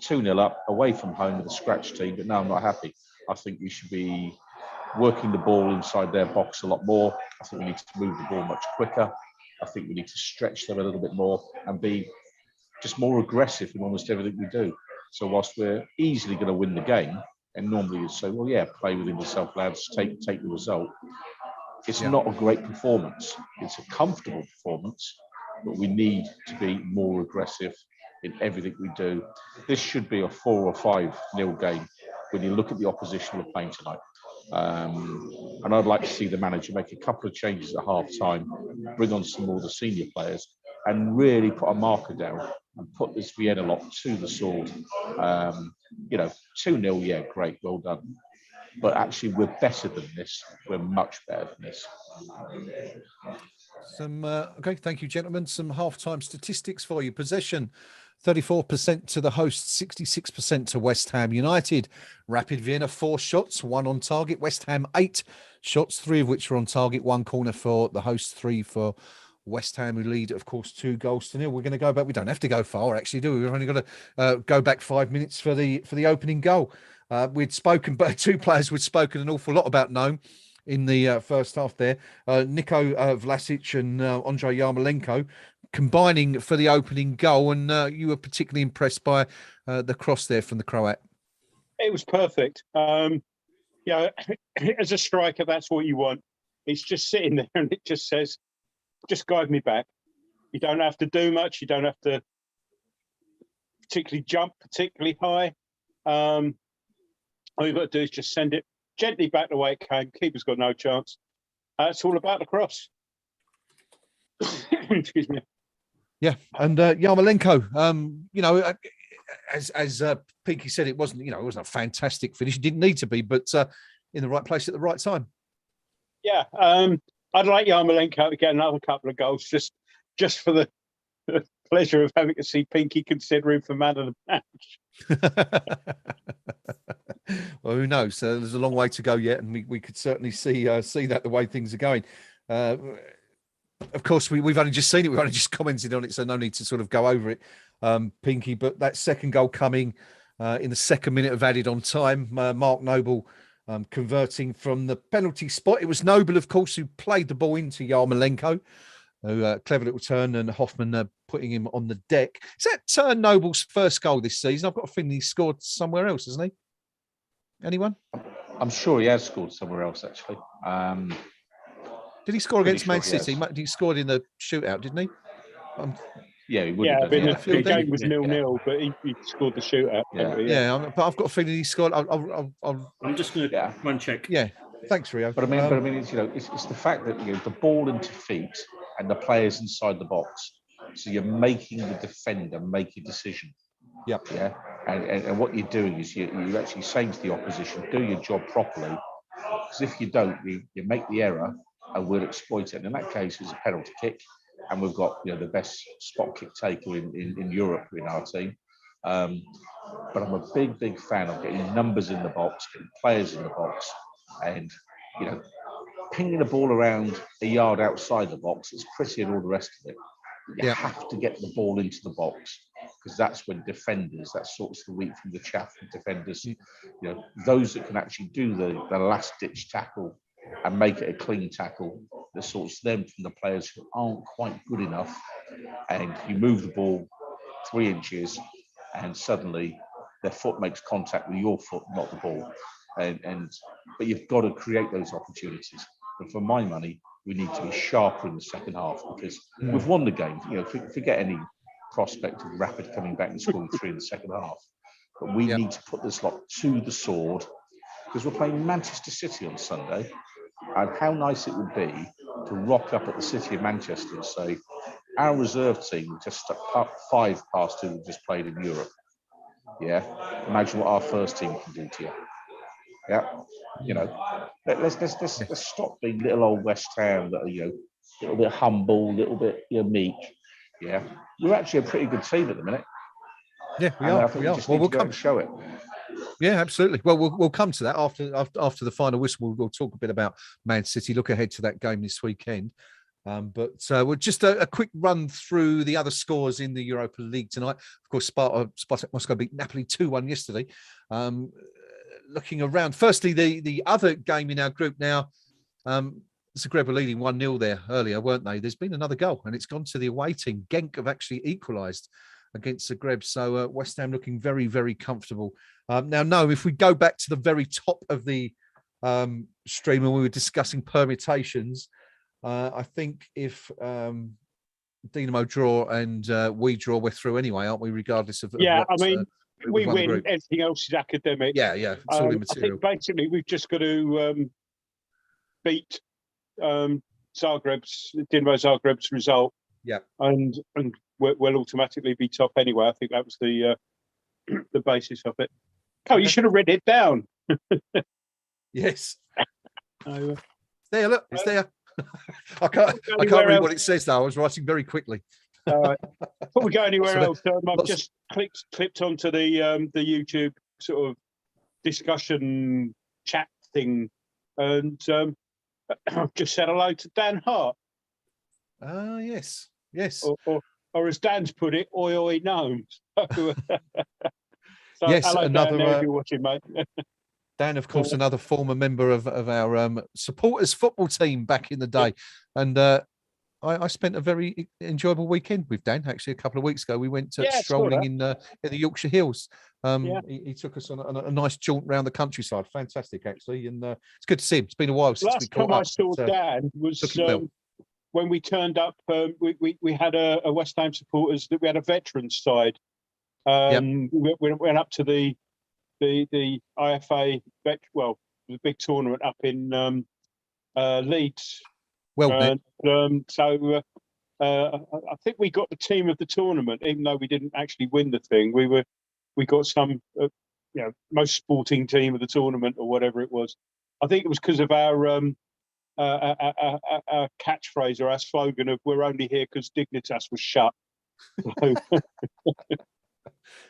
2-0 up away from home with a scratch team, but no, I'm not happy. I think we should be working the ball inside their box a lot more. I think we need to move the ball much quicker. I think we need to stretch them a little bit more and be just more aggressive in almost everything we do. So whilst we're easily going to win the game, and normally you'd say, well, yeah, play within yourself, lads, take the result. It's not a great performance. It's a comfortable performance, but we need to be more aggressive in everything we do. This should be a 4 or 5-0 game when you look at the opposition we're playing tonight. And I'd like to see the manager make a couple of changes at half time, bring on some more of the senior players, and really put a marker down and put this Vienna lot to the sword. 2-0, yeah, great, well done. But actually, we're better than this. We're much better than this. Okay, thank you, gentlemen. Some half-time statistics for you. Possession, 34% to the hosts, 66% to West Ham United. Rapid Vienna, 4 shots, 1 on target. West Ham, 8 shots, 3 of which were on target. 1 corner for the hosts, 3 for West Ham, who lead, of course, 2-0. We're going to go back. We don't have to go far, actually, do we? We've only got to go back 5 minutes for the opening goal. We'd spoken, but 2 players we'd spoken an awful lot about Nome in the first half there. Niko Vlasic and Andrei Yarmolenko combining for the opening goal, and you were particularly impressed by the cross there from the Croat. It was perfect. As a striker, that's what you want. It's just sitting there and it just says, just guide me back. You don't have to do much. You don't have to particularly jump particularly high. All you've got to do is just send it gently back the way it came. Keeper's got no chance. It's all about the cross. Excuse me. Yeah, and Yarmolenko, as Pinky said, it wasn't a fantastic finish. It didn't need to be, but in the right place at the right time. Yeah, I'd like Yarmolenko to get another couple of goals just for the pleasure of having to see Pinky consider him for man of the match. Well, who knows? There's a long way to go yet, and we could certainly see that the way things are going. Of course, we've only just seen it. We've only just commented on it, so no need to sort of go over it, Pinky. But that second goal coming in the second minute of added on time, Mark Noble converting from the penalty spot. It was Noble, of course, who played the ball into Yarmolenko. Clever little turn, and Hoffman putting him on the deck. Is that Noble's first goal this season? I've got a feeling he scored somewhere else, hasn't he? Anyone? I'm sure he has scored somewhere else, actually. Did he score against Man sure City? He scored in the shootout, didn't he? Yeah, he would have done. The game was 0-0, but he scored the shootout. But I've got a feeling he scored. I'm just going to run check. Yeah, thanks, Rio. But I mean, it's the fact that the ball into feet and the players inside the box. So you're making the defender make a decision. Yep. Yeah. And what you're doing is you're actually saying to the opposition, do your job properly. Because if you don't, you make the error and we'll exploit it. And in that case, it's a penalty kick. And we've got the best spot kick taker in Europe in our team. But I'm a big fan of getting numbers in the box, getting players in the box, and pinging the ball around a yard outside the box is pretty and all the rest of it. You have to get the ball into the box. because that's when defenders, that sorts the wheat from the chaff from defenders, those that can actually do the last ditch tackle and make it a clean tackle, that sorts them from the players who aren't quite good enough, and you move the ball 3 inches and suddenly their foot makes contact with your foot, not the ball. But you've got to create those opportunities. And for my money, we need to be sharper in the second half, because we've won the game. Forget any prospect of Rapid coming back and scoring 3 in the second half. But we need to put this lot to the sword, because we're playing Manchester City on Sunday. And how nice it would be to rock up at the City of Manchester and say, our reserve team just stuck 5 past who we've just played in Europe. Yeah. Imagine what our first team can do to you. Yeah. Let's stop being little old West Ham that are, a little bit humble, a little bit meek. Yeah. We're actually a pretty good team at the minute. Yeah, we are. We'll come and show it. Yeah, absolutely. Well, we'll come to that after the final whistle. We'll talk a bit about Man City. Look ahead to that game this weekend. But we'll just a quick run through the other scores in the Europa League tonight. Of course, Spartak Moscow beat Napoli 2-1 yesterday. Looking around, firstly, the other game in our group now, Zagreb were leading 1-0 there earlier, weren't they? There's been another goal, and it's gone to the away team. Genk have actually equalised against Zagreb. So West Ham looking very, very comfortable. Now, if we go back to the very top of the stream and we were discussing permutations, I think if Dinamo draw and we draw, we're through anyway, aren't we? Regardless of we win. Everything else is academic. Yeah, it's all immaterial. I think basically we've just got to beat Dinamo Zagreb's result. Yeah, and we'll automatically be top anyway. I think that was the basis of it. Oh, you should have read it down. Yes. It's there, look, it's there. I can't read what it says though. I was writing very quickly. All right. Before we go anywhere else, I've just clicked onto the YouTube sort of discussion chat thing, and I've just said hello to Dan Hart. Yes. Or as Dan's put it, oi oi gnomes. So yes, hello, another. Dan, if you're watching, mate. Dan, of course, another former member of our supporters football team back in the day, and I spent a very enjoyable weekend with Dan. Actually, a couple of weeks ago, we went strolling in the Yorkshire Hills. He took us on a nice jaunt around the countryside. Fantastic, actually, and it's good to see him. It's been a while since we caught up. Last time I saw Dan was when we turned up. We had a West Ham supporters that we had a veterans side. We went up to the IFA the big tournament up in Leeds. I think we got the team of the tournament, even though we didn't actually win the thing. We got some most sporting team of the tournament or whatever it was. I think it was because of our catchphrase or our slogan of "We're only here because Dignitas was shut."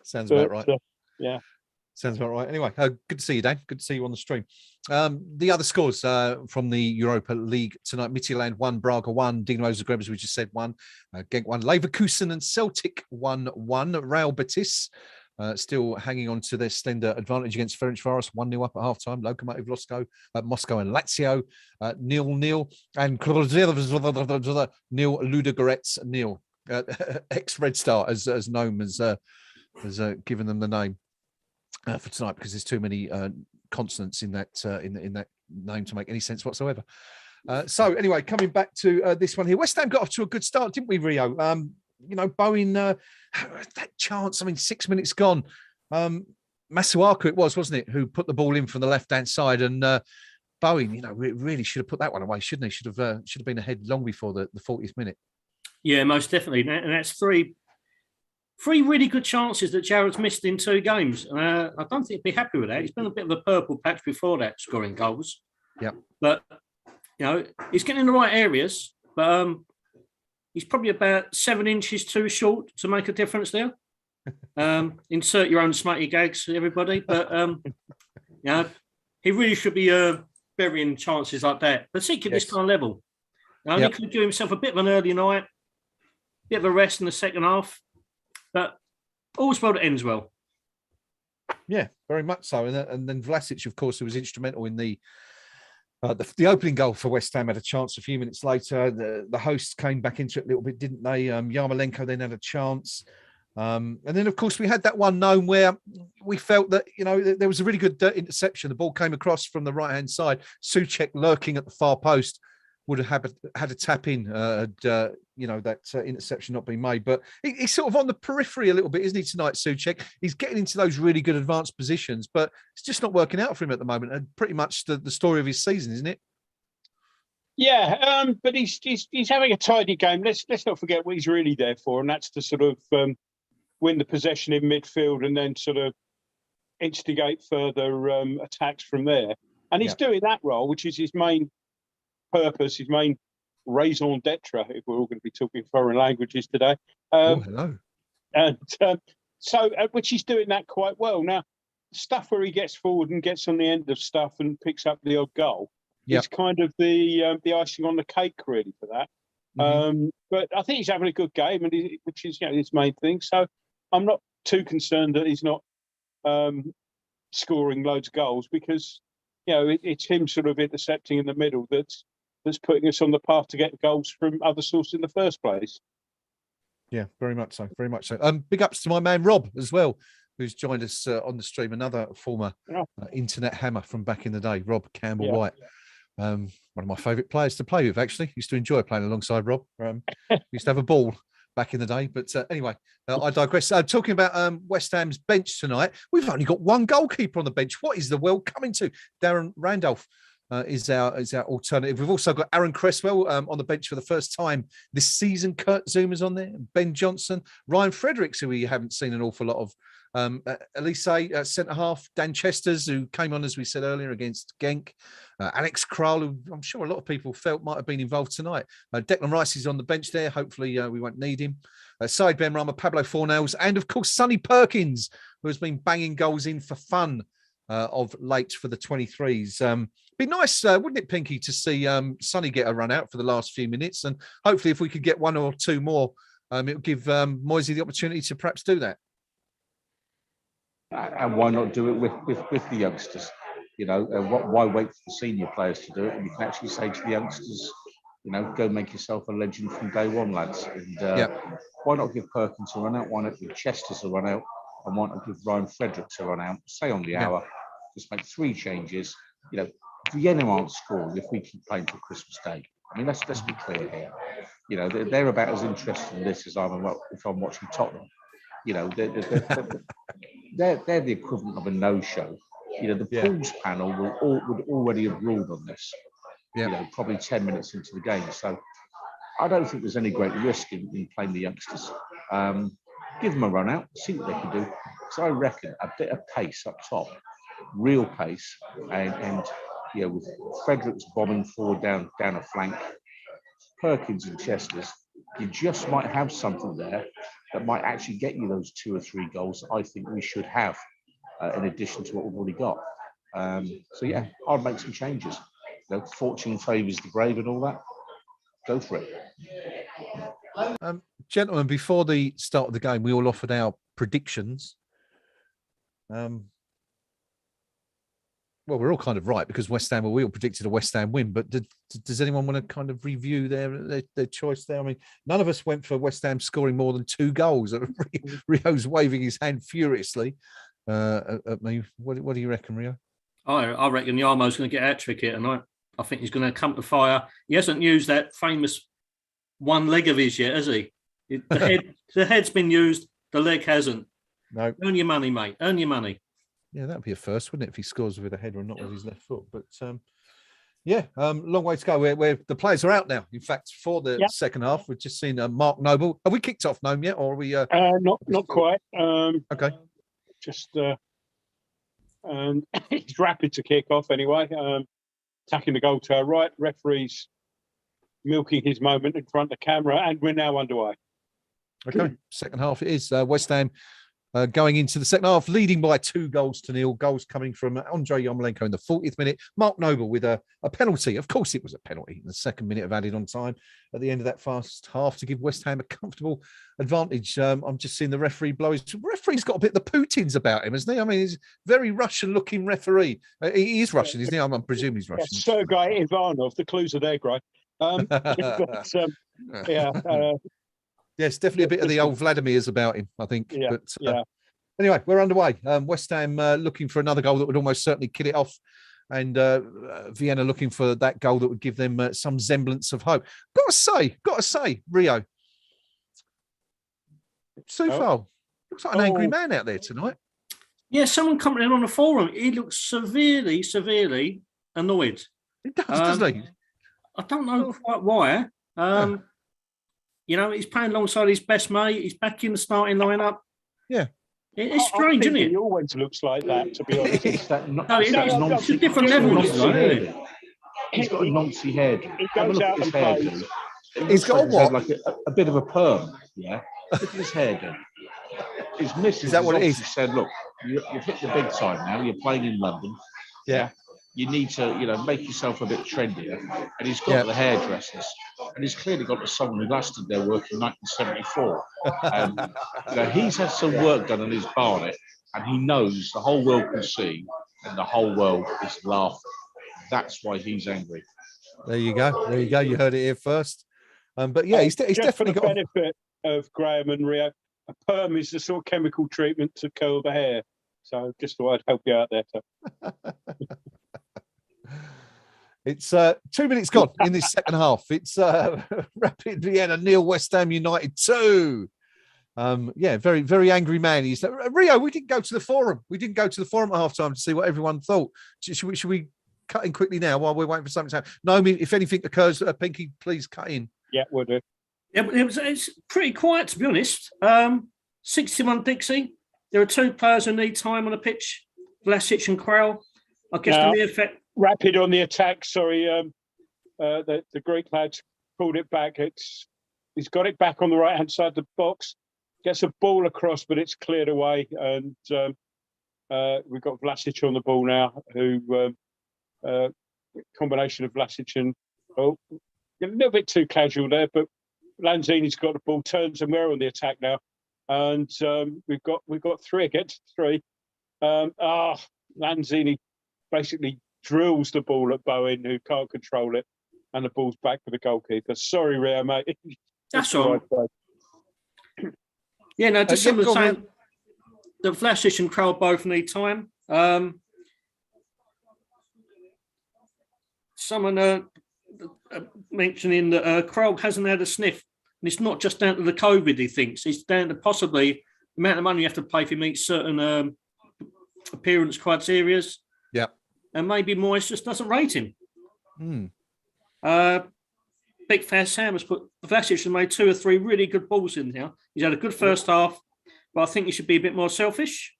Sounds about right. Yeah. Sounds about right. Anyway, good to see you, Dan. Good to see you on the stream. The other scores from the Europa League tonight: Midtjylland 1, Braga 1, Dinamo Zagreb, as we just said, 1, Genk 1, Leverkusen and Celtic 1-1. Real Betis still hanging on to their slender advantage against Ferencváros, 1-0 up at half-time. Lokomotiv Moscow and Lazio 0-0, and 0, Ludogorets 0. Ex-Red Star, as known as given them the name for tonight, because there's too many consonants in that name to make any sense whatsoever. So anyway, coming back to this one here, West Ham got off to a good start, didn't we, Rio? Bowen, that chance, 6 minutes gone. Masuaku it was, wasn't it, who put the ball in from the left-hand side, and Bowen, really should have put that one away, shouldn't he? Should have been ahead long before the 40th minute. Yeah, most definitely. And that's three really good chances that Jared's missed in 2 games. I don't think he'd be happy with that. He's been a bit of a purple patch before that, scoring goals. Yeah. But, he's getting in the right areas, but he's probably about 7 inches too short to make a difference there. Insert your own smutty gags, everybody. But, he really should be burying chances like that, particularly this kind of level. He could give himself a bit of an early night, bit of a rest in the second half. But All's well that ends well. Yeah, very much so. And then Vlasic, of course, who was instrumental in the opening goal for West Ham, had a chance a few minutes later. The hosts came back into it a little bit, didn't they? Yarmolenko then had a chance. And then, of course, we had that one known where we felt that, there was a really good interception. The ball came across from the right-hand side. Souček lurking at the far post would have had a tap in, that interception not being made. But he's sort of on the periphery a little bit, isn't he, tonight, Souček? He's getting into those really good advanced positions, but it's just not working out for him at the moment. And pretty much the story of his season, isn't it? Yeah, but he's having a tidy game. Let's not forget what he's really there for, and that's to sort of win the possession in midfield and then sort of instigate further attacks from there. And he's doing that role, which is his main purpose, his main raison d'etre, if we're all going to be talking foreign languages today. Hello. And so, which he's doing that quite well. Now, stuff where he gets forward and gets on the end of stuff and picks up the odd goal is kind of the icing on the cake, really, for that. Mm-hmm. But I think he's having a good game, and which is his main thing. So I'm not too concerned that he's not scoring loads of goals, because it's him sort of intercepting in the middle that's putting us on the path to get goals from other sources in the first place. Yeah, very much so. Very much so. Big ups to my man Rob as well, who's joined us on the stream. Another former internet hammer from back in the day, Rob Campbell-White. One of my favourite players to play with, actually. Used to enjoy playing alongside Rob. Used to have a ball back in the day. But anyway, I digress. Talking about West Ham's bench tonight, we've only got one goalkeeper on the bench. What is the world coming to? Darren Randolph is our alternative. We've also got Aaron Cresswell on the bench for the first time this season. Kurt Zuma's on there, Ben Johnson, Ryan Fredericks, who we haven't seen an awful lot of. Elise, centre-half, Dan Chesters, who came on, as we said earlier, against Genk. Alex Kral, who I'm sure a lot of people felt might have been involved tonight. Declan Rice is on the bench there. Hopefully we won't need him. Said Benrahma, Pablo Fornals, and of course Sonny Perkins, who has been banging goals in for fun of late for the 23s. Be nice, wouldn't it, Pinky, to see Sonny get a run out for the last few minutes, and hopefully if we could get one or two more, it'll give Moisey the opportunity to perhaps do that. And why not do it with the youngsters? Why wait for the senior players to do it? And you can actually say to the youngsters, go make yourself a legend from day one, lads. And why not give Perkins a run out? Why not give Chesters a run out? And why not give Ryan Fredericks a run out? Stay on the hour, just make 3 changes. Vienna aren't scoring if we keep playing till Christmas Day. I mean, let's be clear here. They're about as interested in this as if I'm watching Tottenham. They're the equivalent of a no-show. The Pools panel would already have ruled on this. Probably 10 minutes into the game. So I don't think there's any great risk in playing the youngsters. Give them a run out, see what they can do. So I reckon a bit of pace up top, real pace, and with Fredericks bombing forward down a flank, Perkins and Chesters, you just might have something there that might actually get you those 2 or 3 goals that I think we should have, in addition to what we've already got. I'll make some changes. Fortune favours the brave and all that. Go for it. Gentlemen, before the start of the game, we all offered our predictions. Well, we're all kind of right, because we all predicted a West Ham win, but does anyone want to kind of review their choice there? I mean, none of us went for West Ham scoring more than 2 goals. Rio's waving his hand furiously at me. What do you reckon, Rio? I reckon Yarmo's going to get a hat-trick here tonight. I think he's going to come to fire. He hasn't used that famous one leg of his yet, has he? The head's been used, the leg hasn't. No. Earn your money, mate. Earn your money. Yeah, that'd be a first, wouldn't it, if he scores with a header and not with his left foot? But long way to go. Where the players are out now. In fact, for the second half, we've just seen Mark Noble. Have we kicked off Gnome yet, or are we? Not quite. Okay. Just it's rapid to kick off anyway. Attacking the goal to our right. Referee's milking his moment in front of the camera, and we're now underway. Okay, second half it is. West Ham going into the second half, leading by 2-0. Goals coming from Andrei Yarmolenko in the 40th minute. Mark Noble with a penalty. Of course, it was a penalty in the second minute of added on time at the end of that first half to give West Ham a comfortable advantage. I'm just seeing the referee blow his... The referee's got a bit of the Putins about him, hasn't he? I mean, he's a very Russian-looking referee. He is Russian, isn't he? I'm presuming he's Russian. Sergei Ivanov. The clues are there, Greg. Yeah. Yes, definitely a bit of the old Vladimir's about him, I think. Yeah, but anyway, we're underway. West Ham looking for another goal that would almost certainly kill it off, and Vienna looking for that goal that would give them some semblance of hope. Got to say, Rio, Soufal looks like an angry man out there tonight. Yeah, someone commented on the forum. He looks severely annoyed. He does, doesn't he? I don't know quite why. You know, he's playing alongside his best mate. He's back in the starting lineup. Yeah. It's strange, isn't it? He always looks like that, to be honest. It's a different level. He's got a noncy hair. He goes out and plays. He's got what? Like a bit of a perm, yeah? Look at his hair, then. His missus is that what it is? Said, look, you've hit the big time now. You're playing in London. Yeah. You need to, make yourself a bit trendier. And he's got the hairdressers. And he's clearly got someone who lasted their work in 1974. He's had some work done on his barnet, and he knows the whole world can see, and the whole world is laughing. That's why he's angry. There you go. You heard it here first. But yeah, he's definitely got the benefit of Graham and Rio. A perm is the sort of chemical treatment to curl the hair. So just thought I'd help you out there. So. It's 2 minutes gone in this second half. It's Rapid Vienna 0, West Ham United 2. Very, very angry man. He's Rio, we didn't go to the forum. We didn't go to the forum at halftime to see what everyone thought. Should we cut in quickly now while we're waiting for something to happen? Naomi, if anything occurs, Pinky, please cut in. Yeah, we'll do. Yeah, but it's pretty quiet, to be honest. 61 Dixie. There are two players who need time on the pitch, Vlasic and Krell. I guess the mere effect. Rapid on the attack. Sorry, the Greek lads pulled it back. He's got it back on the right hand side of the box. Gets a ball across, but it's cleared away. And we've got Vlasic on the ball now. Who combination of Vlasic and a little bit too casual there, but Lanzini's got the ball, turns, and we're on the attack now. And we've got 3 against 3. Lanzini basically drills the ball at Bowen, who can't control it, and the ball's back for the goalkeeper. Sorry, Rio, mate. That's all right. Yeah, no, just some of the same. The Vlasic and Krell both need time. Someone mentioning that Krell hasn't had a sniff, and it's not just down to the COVID, he thinks. It's down to possibly the amount of money you have to pay if you meet certain appearance criteria. Yeah. And maybe Moyes just doesn't rate him. Big Fat Sam has put Vlasic has made 2 or 3 really good balls in here. He's had a good first half, but I think he should be a bit more selfish.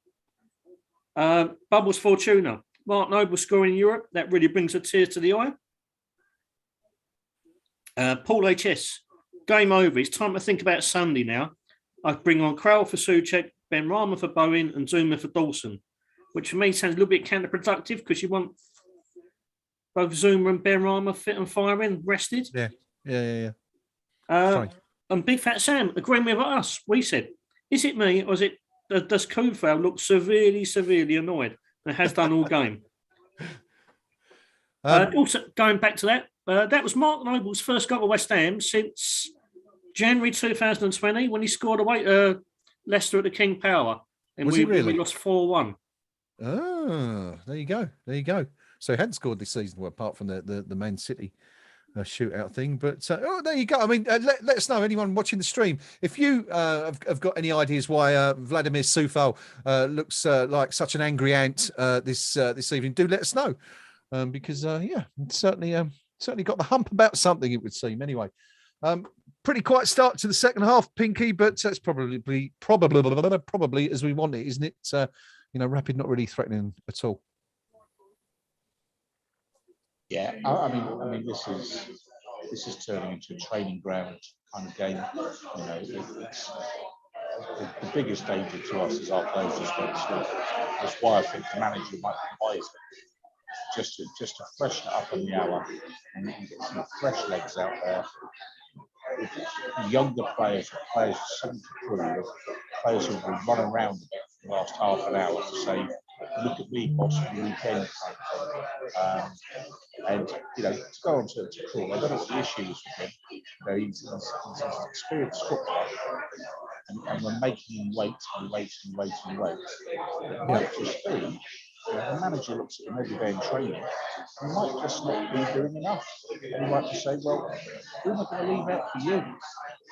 Bubbles Fortuna. Mark Noble scoring in Europe. That really brings a tear to the eye. Paul HS. Game over. It's time to think about Sunday now. I bring on Krell for Souček, Ben Rama for Bowen, and Zuma for Dawson, which for me sounds a little bit counterproductive because you want both Zuma and Ben Rama fit and firing, rested. Yeah. And Big Fat Sam agreeing with us. We said, is it me or is it does Kufal look severely annoyed and has done all game? Also, going back to that, that was Mark Noble's first goal for West Ham since January 2020 when he scored away Leicester at the King Power. And we lost 4-1. Oh, there you go. So he hadn't scored this season, well, apart from the Man City shootout thing. But there you go. I mean, let us know, anyone watching the stream, if you have got any ideas why Vladimir Soufal looks like such an angry ant this evening. Do let us know, because it's certainly got the hump about something, it would seem. Anyway, pretty quiet start to the second half, Pinky, but that's probably as we want it, isn't it? Rapid not really threatening at all. Yeah, I mean, this is turning into a training ground kind of game. the biggest danger to us is our players just don't sleep. That's why I think the manager might advise it just to freshen it up in the hour and you can get some fresh legs out there. Younger players, players something to prove, players who will run around a bit for the last half an hour to say, look at me, boss, for the weekend. And to go on to Crawl, I don't know what the issue is with him. He's an experienced footballer, and we're making him wait and wait and wait and wait. It might just be the manager looks at him every day in training. He might just not be doing enough. He might just say, "Well, who am I going to leave out for you?"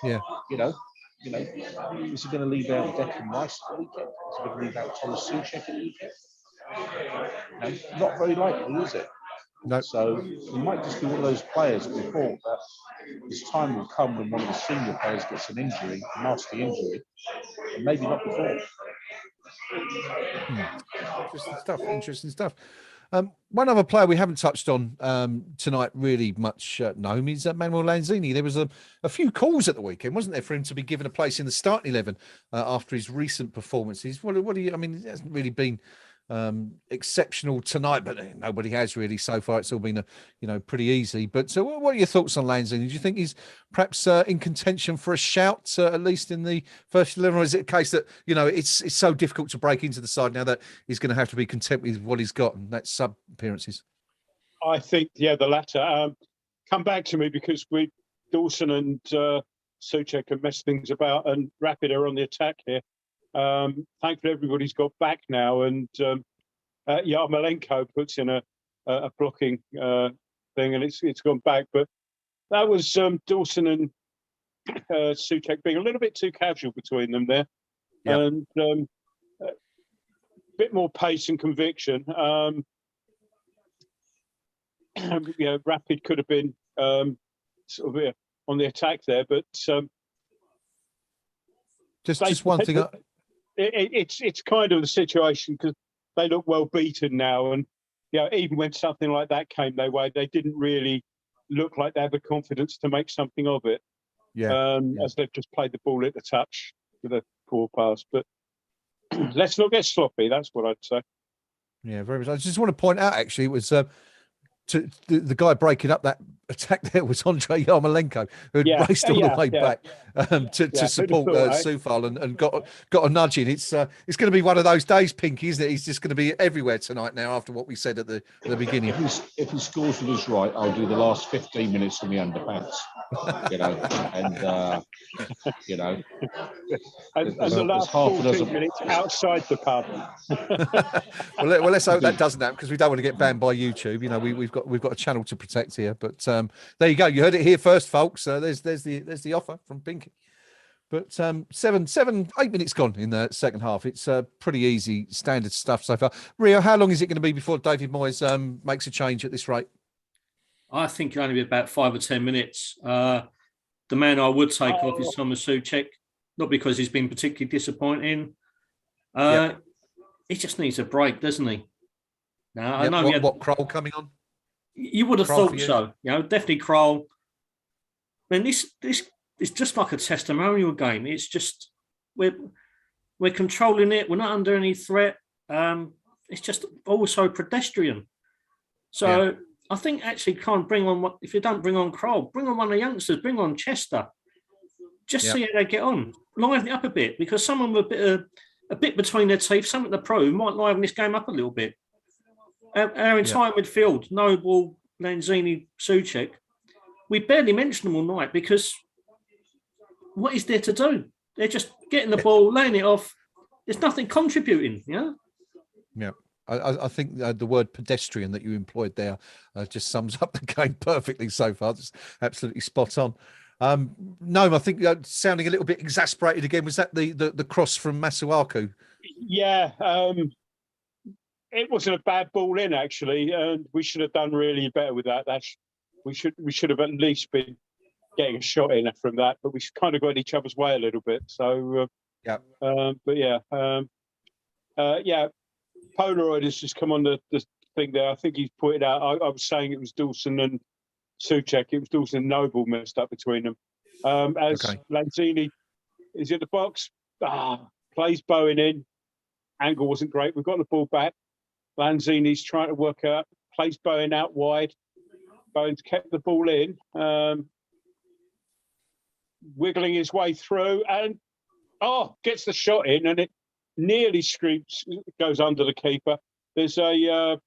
Yeah. Is he going to leave out Declan Rice at the weekend? Is he going to leave out Thomas Suchek at the weekend? Not very likely, is it? No. So it might just be one of those players that we thought that his time will come when one of the senior players gets an injury, a nasty injury, and maybe not before. Interesting stuff. One other player we haven't touched on tonight really much, Noam, is Manuel Lanzini. There was a few calls at the weekend, wasn't there, for him to be given a place in the starting 11 after his recent performances. What do you? I mean, it hasn't really been exceptional tonight, but nobody has really so far. It's all been pretty easy. But so, what are your thoughts on Lanzini? Do you think he's perhaps in contention for a shout, at least in the first 11, or is it a case that it's so difficult to break into the side now that he's going to have to be content with what he's got, and that's sub appearances? I think, the latter. Come back to me, because Dawson and Suchek have messed things about, and Rapid are on the attack here. Thankfully, everybody's got back now, and Yarmolenko puts in a blocking thing, and it's gone back. But that was Dawson and Suchek being a little bit too casual between them there, and a bit more pace and conviction. Rapid could have been sort of on the attack there, but just one thing. It's kind of the situation, because they look well beaten now, and even when something like that came their way, they didn't really look like they had the confidence to make something of it. As they've just played the ball at the touch with a poor pass. But let's not get sloppy. That's what I'd say. Yeah, very much. I just want to point out, actually, it was the guy breaking up that attack there was Andrei Yarmolenko, who had raced all the way back to support Soufal and got a nudge in. It's going to be one of those days, Pinky, isn't it? He's just going to be everywhere tonight now after what we said at the beginning. If he scores with us right, I'll do the last 15 minutes in the underpants. And the last 14 minutes outside the pub. well, let's hope that doesn't happen, because we don't want to get banned by YouTube. We've got a channel to protect here. But there you go. You heard it here first, folks. There's the offer from Pinky. But 8 minutes gone in the second half. It's pretty easy, standard stuff so far. Rio, how long is it going to be before David Moyes makes a change at this rate? I think it'll only be about 5 or 10 minutes. The man I would take off is Thomas Suchek, not because he's been particularly disappointing. He just needs a break, doesn't he? Now, I know what Kroll coming on? You would have thought so. Definitely Kroll. I mean, this is just like a testimonial game. It's just we're controlling it. We're not under any threat. It's just also pedestrian. So I think actually if you don't bring on Kroll, bring on one of the youngsters, bring on Chester. Just see how they get on. Liven it up a bit, because someone with a bit between their teeth, something to prove, might liven this game up a little bit. Our entire midfield, Noble, Lanzini, Suchek, we barely mention them all night, because what is there to do? They're just getting the ball, laying it off. There's nothing contributing, Yeah. I think the word pedestrian that you employed there just sums up the game perfectly so far. It's absolutely spot on. No, I think sounding a little bit exasperated again. Was that the cross from Masuaku? Yeah. It wasn't a bad ball in, actually, and we should have done really better with that. We should have at least been getting a shot in from that, but we kind of got in each other's way a little bit. So Polaroid has just come on the thing there. I think he's pointed out. I was saying it was Dawson and Suchek. It was Dawson and Noble messed up between them. Lanzini is in the box. plays Bowen in. Angle wasn't great. We've got the ball back. Lanzini's trying to work out. Plays Bowen out wide. Bowen's kept the ball in. Wiggling his way through and gets the shot in, and it nearly goes under the keeper. There's a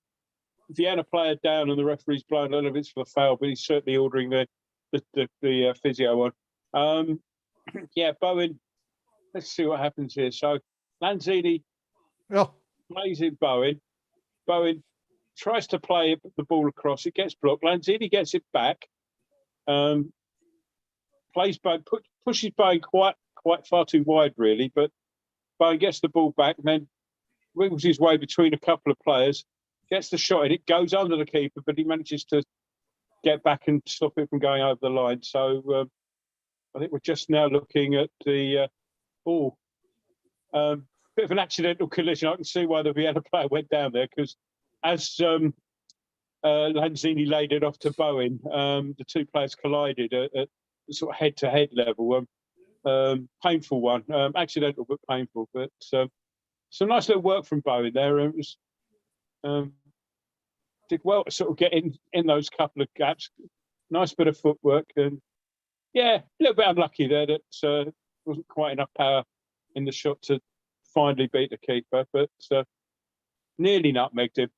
Vienna player down, and the referee's blowing a little bit for the foul, but he's certainly ordering the physio on. Bowen. Let's see what happens here. So Lanzini plays in Bowen. Bowen tries to play the ball across. It gets blocked. Lanzini gets it back. Plays Bowen, pushes Bowen quite far too wide, really. But Bowen gets the ball back and then wiggles his way between a couple of players, gets the shot in. It goes under the keeper, but he manages to get back and stop it from going over the line. So I think we're just now looking at the bit of an accidental collision. I can see why the Vienna player went down there, because as Lanzini laid it off to Bowen, the two players collided at sort of head-to-head level. Painful one, accidental but painful. But some nice little work from Bowen there. It was did well to sort of get in those couple of gaps. Nice bit of footwork, and a little bit unlucky there that wasn't quite enough power in the shot to finally beat the keeper, but nearly nutmegged him.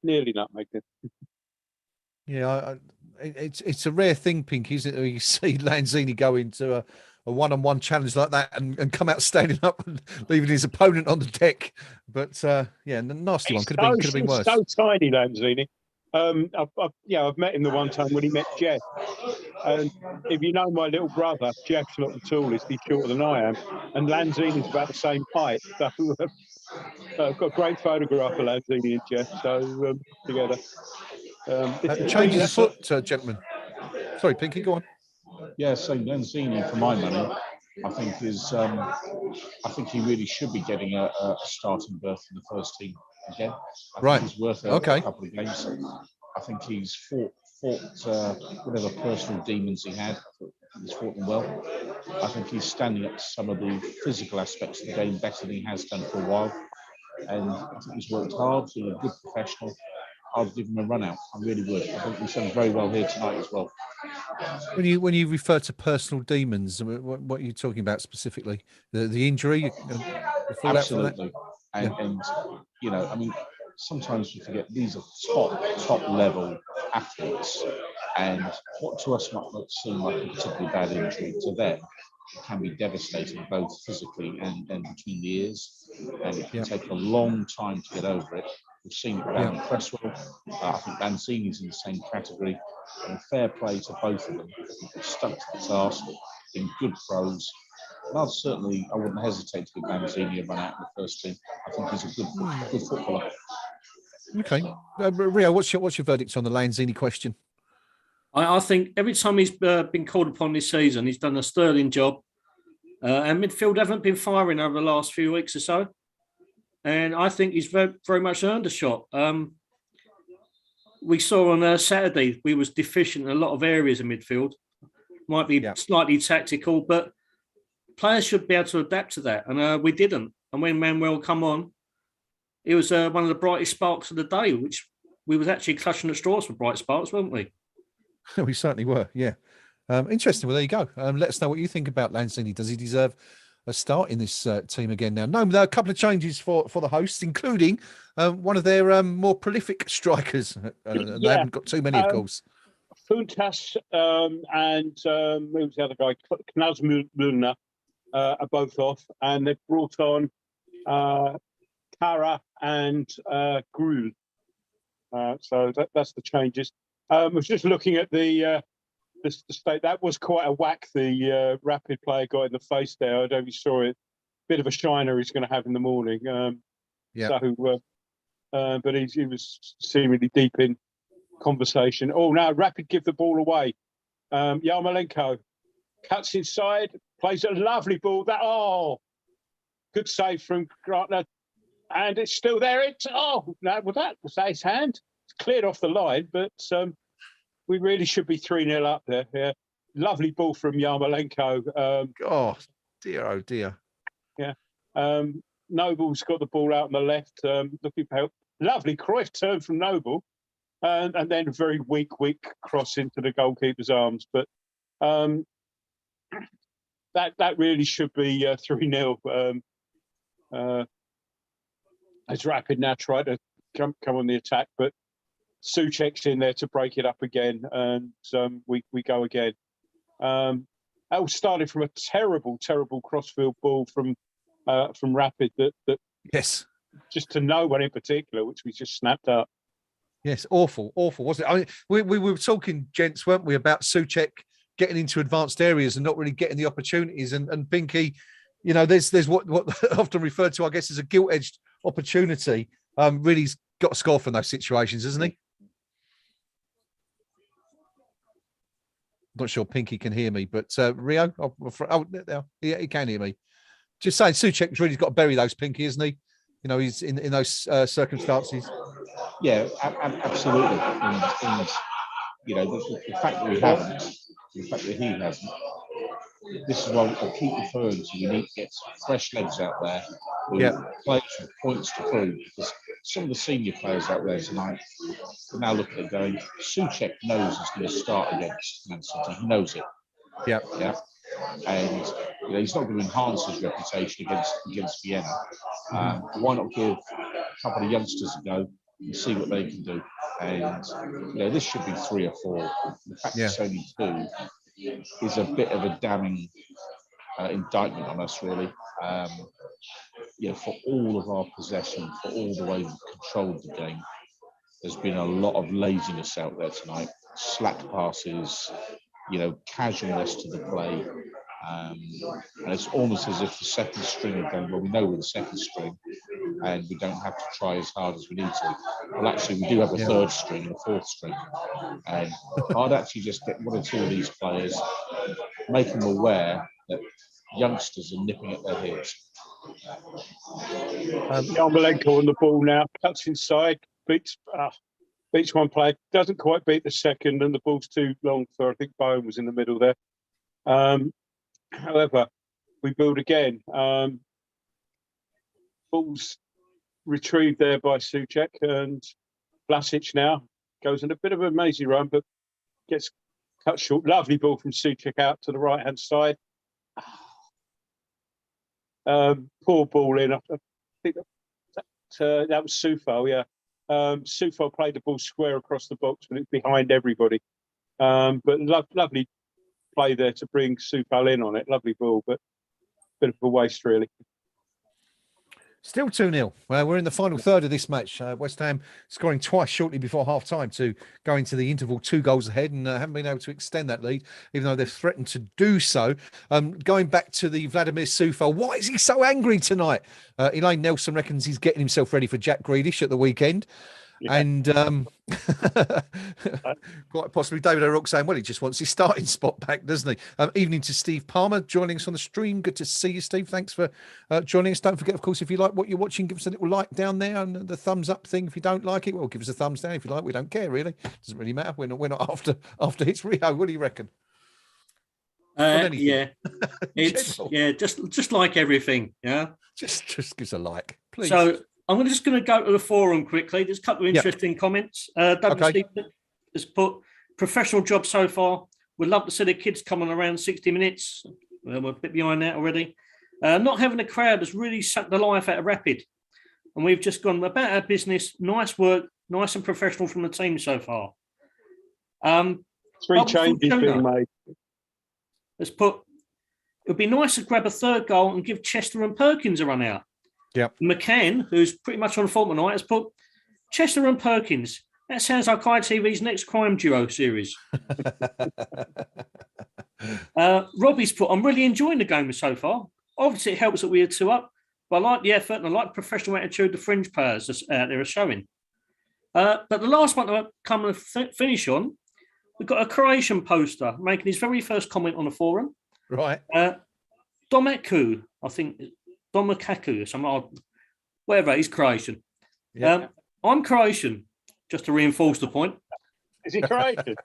Yeah, it's a rare thing, Pink, isn't it? You see Lanzini go into a one-on-one challenge like that and come out standing up and leaving his opponent on the deck. But the nasty one could have been worse. So tiny, Lanzini. I've met him the one time when he met Jeff. And if you know my little brother, Jeff's not the tallest, he's shorter than I am. And Lanzini's about the same height. So I've got a great photograph of Lanzini and Jeff. So together. Changes of foot, gentlemen. Sorry, Pinky, go on. Yeah, so Lanzini, for my money, I think he really should be getting a starting berth in the first team again. I think he's worth a couple of games. I think he's fought whatever personal demons he had. He's fought them well. I think he's standing up to some of the physical aspects of the game better than he has done for a while. And I think he's worked hard, being a good professional. I'd give him a run out. I really would. I think he's done very well here tonight as well. When you refer to personal demons, what are you talking about specifically? The injury? Absolutely. And I mean, sometimes we forget these are top level athletes, and what to us might not seem like a particularly bad injury, to them it can be devastating both physically and between the ears, and it can take a long time to get over it. We've seen it with Andy Cresswell. I think Lanzini's in the same category, and fair play to both of them. I think they've stuck to the task, been good pros. And I wouldn't hesitate to give Lanzini a run out in the first team. I think he's a good footballer. Okay, Rio, what's your verdict on the Lanzini question? I think every time he's been called upon this season, he's done a sterling job. And midfield haven't been firing over the last few weeks or so. And I think he's very, very much earned a shot. We saw on Saturday we was deficient in a lot of areas in midfield. Might be slightly tactical, but players should be able to adapt to that. And we didn't. And when Manuel come on, it was one of the brightest sparks of the day, which we was actually clutching at straws for bright sparks, weren't we? We certainly were, yeah. Interesting. Well, there you go. Let us know what you think about Lanzini. Does he deserve a start in this team again now? No, there are a couple of changes for the hosts, including one of their more prolific strikers. They haven't got too many, of course. Funtas and who was the other guy? Knazmulna are both off, and they've brought on Kara and Grul. So that's the changes. I was just looking at the state. That was quite a whack the Rapid player got in the face there. I don't know if you saw it. Bit of a shiner he's going to have in the morning. But he was seemingly deep in conversation. Oh, now Rapid give the ball away. Yarmolenko cuts inside, plays a lovely ball. Good save from Grantner. And it's still there. That was his hand. It's cleared off the line, but we really should be 3-0 up there. Yeah. Lovely ball from Yarmolenko. Oh, dear. Yeah. Noble's got the ball out on the left, looking for help. Lovely Cruyff turn from Noble, and then a very weak cross into the goalkeeper's arms. But that really should be 3-0. As Rapid now try to come on the attack, but Souček's in there to break it up again, and we go again. That all started from a terrible crossfield ball from Rapid that yes, just to no one in particular, which we just snapped up. Yes, awful, wasn't it? I mean, we were talking, gents, weren't we, about Souček getting into advanced areas and not really getting the opportunities. And Pinky, you know, there's what often referred to, I guess, as a gilt-edged opportunity. Really, he's got to score from those situations, hasn't he? Not sure Pinky can hear me, but Rio, yeah, he can hear me. Just saying, Souček's really got to bury those, Pinky, isn't he? You know, he's in those circumstances. Yeah, absolutely. And you know, the fact that we haven't, the fact that he hasn't, this is why I keep referring to, you need to get fresh legs out there with players with points to prove, because some of the senior players out there tonight are now looking at going, Souček knows he's going to start against Man City. He knows it. Yeah. And you know, he's not going to enhance his reputation against Vienna. Why not give a couple of youngsters a go and see what they can do? And you know, this should be 3 or 4. The fact it's only 2 is a bit of a damning indictment on us, really. You know, for all of our possession, for all the way we've controlled the game, there's been a lot of laziness out there tonight. Slack passes, you know, casualness to the play. And it's almost as if the second string are going, well, we know we're the second string and we don't have to try as hard as we need to. Well, actually, we do have a third string and a 4th string. And I'd actually just get 1 or 2 of these players, make them aware that youngsters are nipping at their heels. Yarmolenko on the ball now, cuts inside, beats one player, doesn't quite beat the second, and the ball's too long for, I think Bowen was in the middle there. However, we build again. Ball's retrieved there by Souček, and Vlasic now goes on a bit of a mazy run, but gets cut short. Lovely ball from Souček out to the right-hand side. Poor ball in. I think that was Soufal, yeah. Soufal played the ball square across the box, but it's behind everybody. But lovely play there to bring Soufal in on it. Lovely ball, but bit of a waste, really. Still 2-0. We're in the final third of this match. West Ham scoring twice shortly before half-time to go into the interval 2 goals ahead, and haven't been able to extend that lead, even though they've threatened to do so. Going back to the Vladimir Soufal, why is he so angry tonight? Elaine Nelson reckons he's getting himself ready for Jack Grealish at the weekend. Yeah. And quite possibly David O'Rourke saying, well, he just wants his starting spot back, doesn't he? Evening to Steve Palmer joining us on the stream. Good to see you, Steve. Thanks for joining us. Don't forget, of course, if you like what you're watching, give us a little like down there and the thumbs up thing. If you don't like it, well, give us a thumbs down. If you like, we don't care, really. Doesn't really matter. We're not after hits Rio. What do you reckon? Yeah, it's just like everything. Yeah, just gives a like, please. So I'm just going to go to the forum quickly. There's a couple of interesting comments. WC has put, professional job so far. We'd love to see the kids coming around 60 minutes. Well, we're a bit behind that already. Not having a crowd has really sucked the life out of Rapid. And we've just gone about our business. Nice work, nice and professional from the team so far. 3 changes being made. Has put, it would be nice to grab a 3rd goal and give Chester and Perkins a run out. Yeah, McCann, who's pretty much on form tonight, has put Chester and Perkins. That sounds like ITV's next crime duo series. Robbie's put, I'm really enjoying the game so far. Obviously, it helps that we are 2 up, but I like the effort and I like the professional attitude the fringe players out there are showing. But the last one to come and finish on, we've got a Croatian poster making his very first comment on the forum. Right. Domaku, I think. Domakaku or something odd. Whatever, he's Croatian. Yeah. I'm Croatian, just to reinforce the point. Is he Croatian?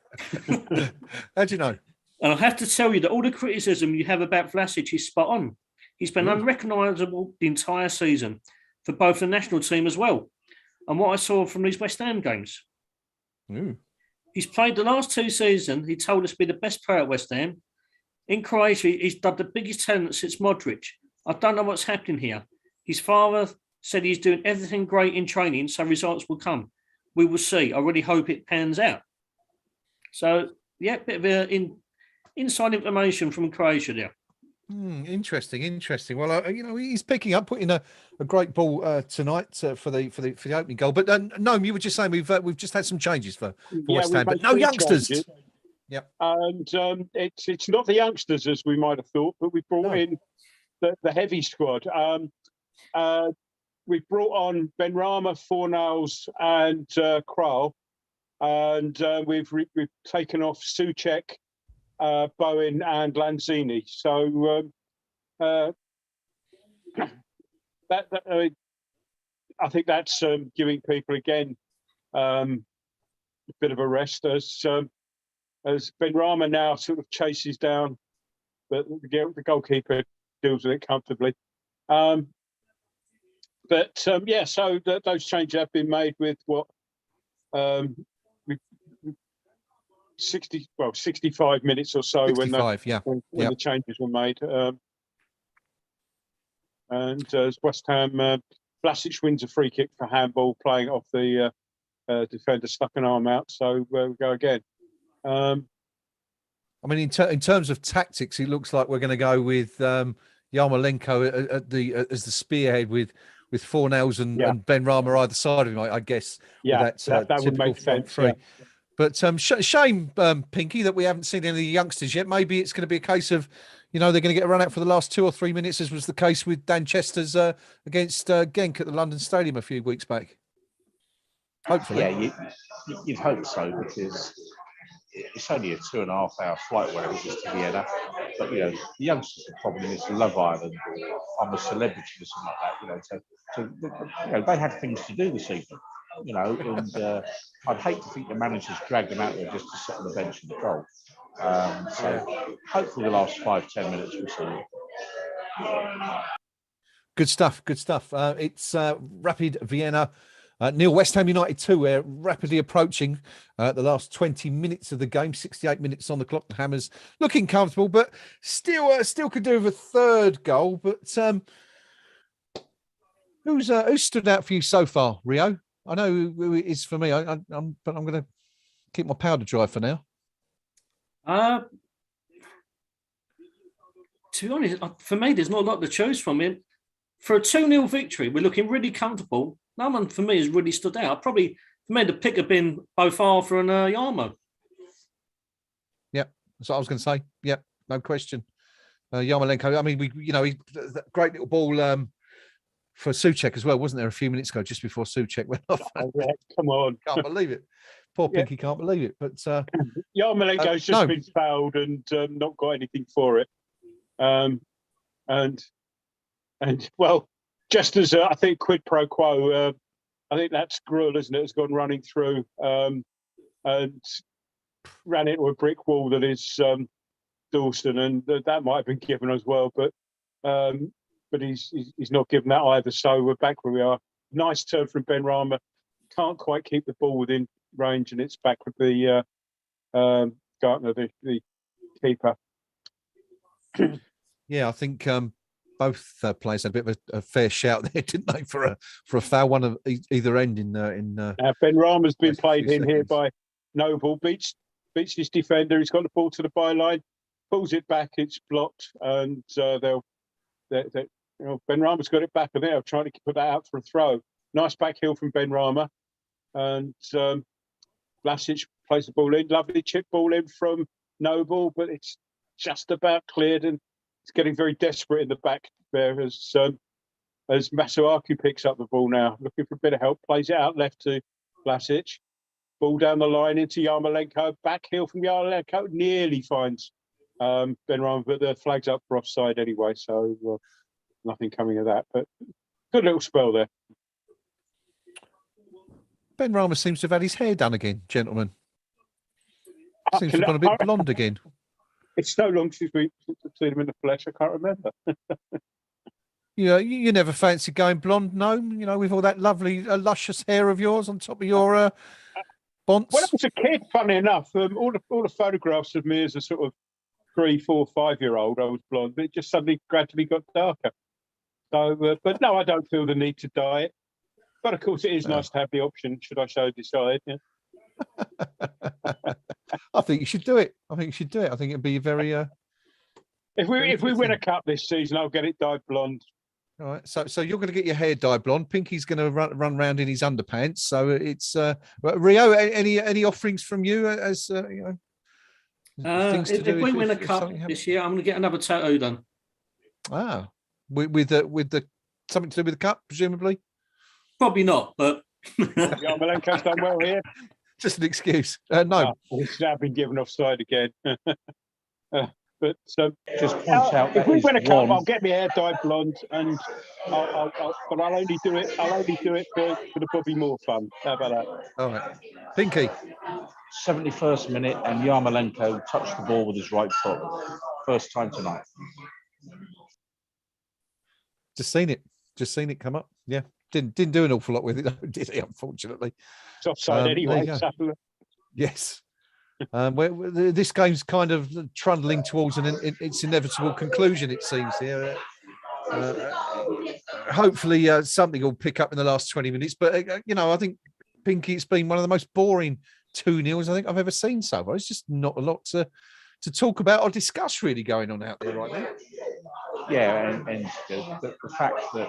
How do you know? And I have to tell you that all the criticism you have about Vlasic is spot on. He's been unrecognisable the entire season for both the national team as well. And what I saw from these West Ham games, he's played the last 2 seasons. He told us to be the best player at West Ham. In Croatia, he's dubbed the biggest talent since Modric. I don't know what's happening here. His father said he's doing everything great in training, so results will come. We will see. I really hope it pans out. So, yeah, bit of inside information from Croatia there. Interesting. Well, he's picking up, putting a great ball tonight for the opening goal. But Noam, you were just saying we've just had some changes for West Ham, but no youngsters. Changes. Yep. And it's not the youngsters as we might have thought, but we brought in the heavy squad. We brought on Benrahma, Fornals, and Král, and we've taken off Souček, Bowen, and Lanzini. So I think that's giving people again a bit of a rest as Benrahma now sort of chases down, but the goalkeeper deals with it comfortably. So those changes have been made with 65 minutes or so 65, when the changes were made. And as West Ham, Vlasic wins a free kick for handball, playing off the defender, stuck an arm out. So we go again. I mean, in terms of tactics, it looks like we're going to go with Yarmolenko as the spearhead with Fornals and Benrahma either side of him, I guess. Yeah, that would make sense. Yeah. But shame, Pinky, that we haven't seen any of the youngsters yet. Maybe it's going to be a case of, they're going to get a run out for the last 2 or 3 minutes, as was the case with Dan Chester's against Genk at the London Stadium a few weeks back. Hopefully. Yeah, you'd hope so, because it's only a 2.5 hour flight, whatever it is, to Vienna. But the youngsters are probably this Love Island or I'm a Celebrity or something like that. So they had things to do this evening. And I'd hate to think the managers dragged them out there just to sit on the bench and the goal. So hopefully the last 5-10 minutes we'll see. Good stuff. It's Rapid Vienna. Neil, West Ham United 2, we're rapidly approaching the last 20 minutes of the game, 68 minutes on the clock. The Hammers looking comfortable, but still could do with a third goal. But who's stood out for you so far, Rio? I know who it is for me, but I'm going to keep my powder dry for now. To be honest, for me, there's not a lot to choose from. For a 2-0 victory, we're looking really comfortable. No one for me has really stood out. Probably for me, the pick have been both Arthur and Yarmo. Yeah, that's what I was going to say. Yeah, no question. Yarmolenko. I mean, he great little ball for Souček as well, wasn't there? A few minutes ago, just before Souček went off. Oh, yeah, come on, can't believe it. Poor Pinky can't believe it. But Yarmolenko's just been fouled and not got anything for it. And well. Just as I think quid pro quo, I think that's Gruel, isn't it? Has gone running through and ran into a brick wall that is Dawson, and that might have been given as well. But he's not given that either. So we're back where we are. Nice turn from Benrahma. Can't quite keep the ball within range, and it's back with the Gartner, the keeper. Yeah, I think. Both players had a bit of a fair shout there, didn't they, for a foul, one of either end in. Benrahma's been played in here by Noble, beats his defender. He's got the ball to the byline, pulls it back, it's blocked, and Benrahma's got it back, and they're trying to put that out for a throw. Nice back heel from Benrahma, and Vlasic plays the ball in. Lovely chip ball in from Noble, but it's just about cleared, and it's getting very desperate in the back there as Masuaku picks up the ball now, looking for a bit of help, plays it out left to Vlasic. Ball down the line into Yarmolenko, back heel from Yarmolenko, nearly finds Benrahma, but the flag's up for offside anyway, so nothing coming of that. But good little spell there. Benrahma seems to have had his hair done again, gentlemen. Seems to have gone a bit blonde again. It's so long since we've seen him in the flesh, I can't remember. You never fancy going blonde, no? With all that lovely, luscious hair of yours on top of your When I bonce. was a kid, funny enough, all the photographs of me as a sort of 3, 4, 5-year-old, I was blonde, but it just suddenly gradually got darker. So, but no, I don't feel the need to dye it. But of course, it is nice to have the option, should I so decide. Yeah. I think you should do it. I think it'd be very. If we win fitting. a cup this season, I'll get it dyed blonde. All right. So you're going to get your hair dyed blonde. Pinky's going to run around in his underpants. So it's Rio. Any offerings from you as things to do? If we win a if cup something happens? this year, I'm going to get another tattoo done. Ah, with the something to do with the cup, presumably. Probably not, but Yarmolenko's done well here. Just an excuse. No. He's now been given offside again. But Just point out if that we is win a cup, one. I'll get my hair dyed blonde, and but I'll only do it. I'll only do it for the Bobby Moore fun. How about that? All right, Pinky. 71st minute, and Yarmolenko touched the ball with his right foot. First time tonight. Just seen it come up. Yeah, didn't do an awful lot with it, though, did he? Unfortunately, It's offside anyway. there you go. Yes. This game's kind of trundling towards its inevitable conclusion, it seems here. Hopefully something will pick up in the last 20 minutes. But, I think, Pinky, it's been one of the most boring 2-0s I think I've ever seen so far. It's just not a lot to talk about or discuss really going on out there right now. Yeah, and the fact that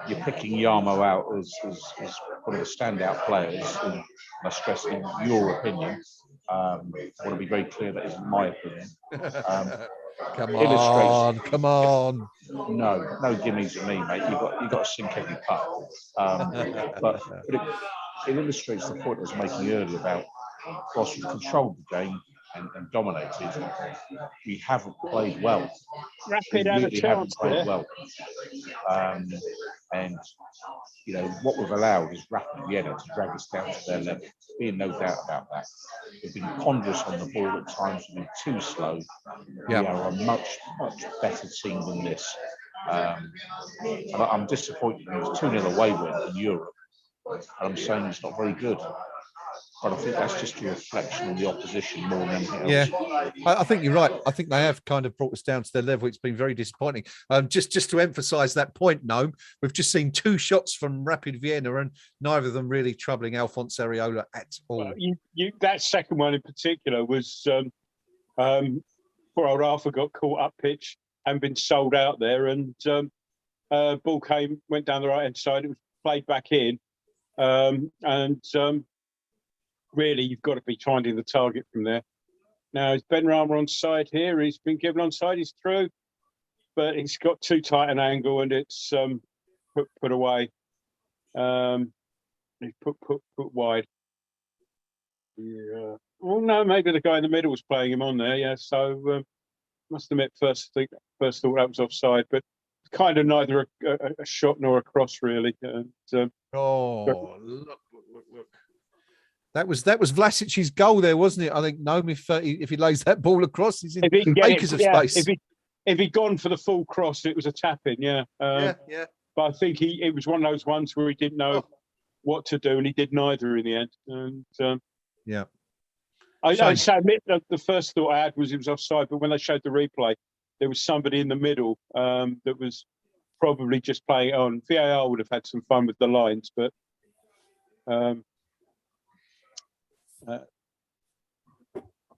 you're picking Yarmo out as one of the standout players, and I stress in your opinion, I want to be very clear that isn't my opinion. Come on. No gimmies for me, mate. You've got to sink every putt. But it illustrates the point I was making earlier about whilst we've controlled the game and dominated, we haven't played well. Rapid had a chance there. Well. And what we've allowed is Rapid Vienna to drag us down to their level. Being no doubt about that. We've been ponderous on the ball at times. We've been too slow. We are a much better team than this. And I'm disappointed. It was 2-0 away win in Europe, and I'm saying it's not very good. But I think that's just a reflection on the opposition more than anything else. Yeah, I think you're right. I think they have kind of brought us down to their level. It's been very disappointing. Just to emphasise that point, Noam, we've just seen 2 shots from Rapid Vienna, and neither of them really troubling Alphonse Areola at all. That second one in particular was poor old Arthur got caught up pitch and been sold out there, and ball went down the right hand side. It was played back in, really, you've got to be finding the target from there. Now, is Ben Rama on side here? He's been given on side. He's through, but he's got too tight an angle, and it's put away. He's put wide. Yeah. Well, no, maybe the guy in the middle was playing him on there. Yeah. So must admit, first thought that was offside, but kind of neither a shot nor a cross really. Look. That was Vlasic's goal there, wasn't it? I think, Noam, if he lays that ball across, he's in acres of space. If he'd gone for the full cross, it was a tap-in, yeah. Yeah. But I think it was one of those ones where he didn't know what to do, and he did neither in the end. And yeah. I admit that the first thought I had was it was offside, but when they showed the replay, there was somebody in the middle that was probably just playing it on. VAR would have had some fun with the lines, but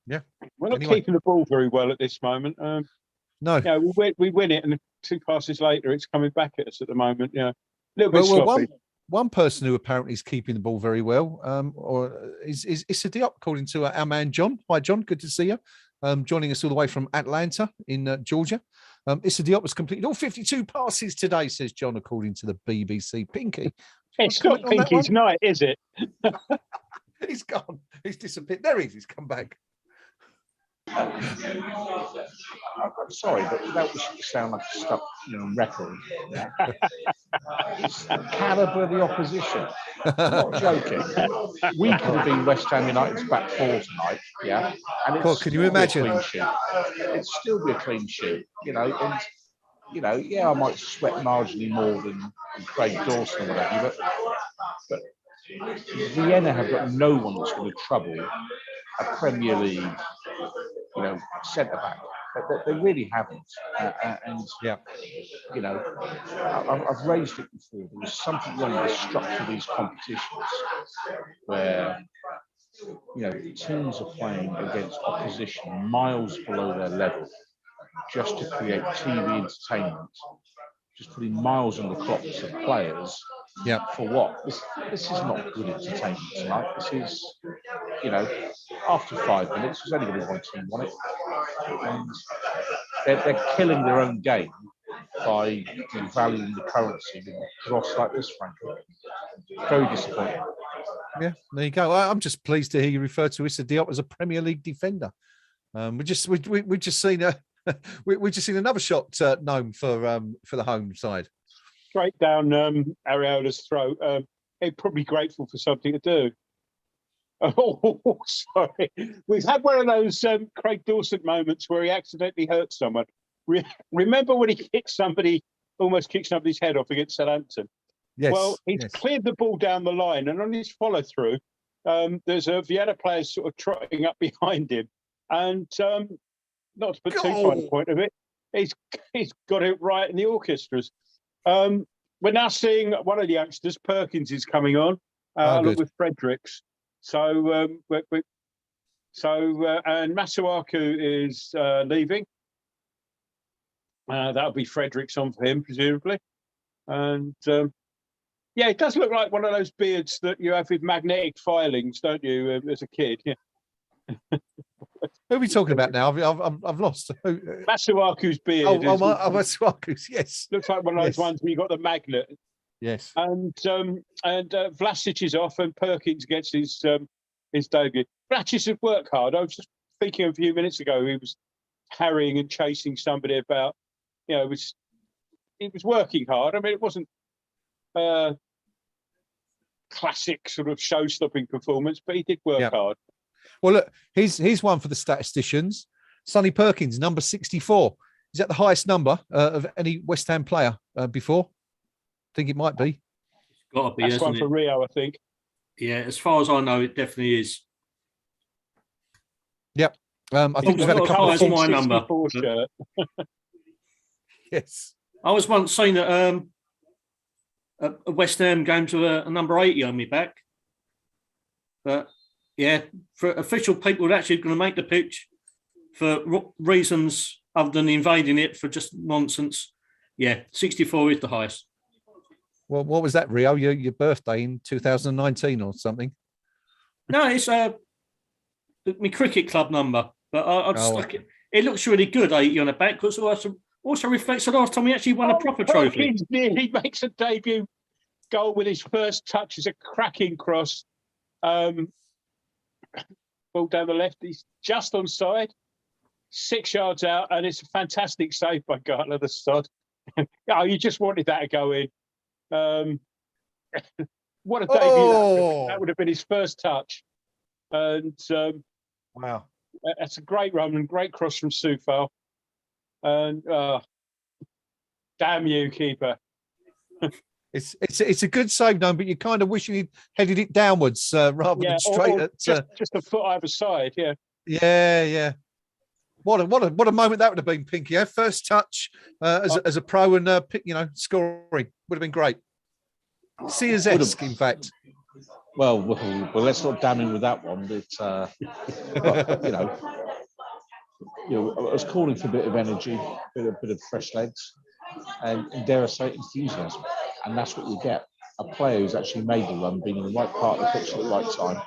yeah, we're not keeping the ball very well at this moment. No, yeah, we win it, and 2 passes later, it's coming back at us at the moment. Yeah, a little bit sloppy. One person who apparently is keeping the ball very well, is Issa Diop, according to our man John. Hi, John. Good to see you. Joining us all the way from Atlanta in Georgia. Issa Diop has completed all 52 passes today, says John, according to the BBC. Pinky. It's not Pinky's night, is it? He's gone. He's disappeared. There he is. He's come back. I'm sorry, but that was sound like a stuck record. It's the calibre of the opposition. I'm not joking. We could have been West Ham United's back 4 tonight, and can you imagine? It'd still be a clean sheet, and yeah, I might sweat marginally more than Craig Dawson or whatever, but Vienna have got no one that's going to trouble a Premier League, centre back. They really haven't. And Yeah. I've raised it before. There was something wrong with the structure of these competitions where, teams are playing against opposition miles below their level just to create TV entertainment, just putting miles on the clocks of players. Yeah. For what? This is not good entertainment tonight. This is, after 5 minutes, there's only going to be one team on it. And they're killing their own game by devaluing the currency with dross like this, frankly. Very disappointing. Yeah, there you go. I'm just pleased to hear you refer to Issa Diop as a Premier League defender. We just seen another shot known for the home side. Straight down Areola's throat. He's probably grateful for something to do. Oh, sorry. We've had one of those Craig Dawson moments where he accidentally hurt someone. Remember when he almost kicked somebody's head off against Southampton? Yes. Well, he's cleared the ball down the line, and on his follow-through, there's a Vienna player sort of trotting up behind him. And not to put too fine a point of it, he's got it right in the orchestras. We're now seeing one of the youngsters, Perkins, is coming on, along with Fredericks. So, and Masuaku is leaving. That'll be Fredericks on for him, presumably. And yeah, it does look like one of those beards that you have with magnetic filings, don't you, as a kid? Yeah. Who are we talking about now? I've lost. Masuaku's beard. Masuaku's, yes. Looks like one of those ones where you got the magnet. Yes. And Vlasic is off, and Perkins gets his debut. Vlasic should work hard. I was just thinking a few minutes ago, he was harrying and chasing somebody about. He was working hard. I mean, it wasn't classic sort of show-stopping performance, but he did work hard. Well, look, here's one for the statisticians. Sonny Perkins, number 64. Is that the highest number of any West Ham player before? I think it might be. It's got to be, That's one for Rio, I think. Yeah, as far as I know, it definitely is. Yep. I think we've had a couple of my number. Shirt. Yes. I was once saying that a West Ham game to a number 80 on me back. But yeah, for official people that actually going to make the pitch for reasons other than invading it for just nonsense. Yeah, 64 is the highest. Well, what was that, Rio? Your birthday in 2019 or something? No, it's my cricket club number. But I just like it. It looks really good, 80 on the back, because also reflects the last time he actually won a proper trophy. He makes a debut goal with his first touch as a cracking cross. Ball down the left. He's just onside, 6 yards out, and it's a fantastic save by Gartner, the sod. You just wanted that to go in. What a debut that would have been his first touch. And wow, that's a great run and great cross from Soufal. And damn you, keeper. It's a good save, no, but you're kind of wishing he'd headed it downwards rather than straight at just a foot either side. Yeah. Yeah. What a moment that would have been, Pinky. Yeah? First touch as a pro and scoring would have been great. Sears-esque, in fact. Well, let's not damn him with that one. But I was calling for a bit of energy, a bit of fresh legs, and dare I say, enthusiasm. And that's what you get. A player who's actually made the run, being in the right part of the pitch at the right time.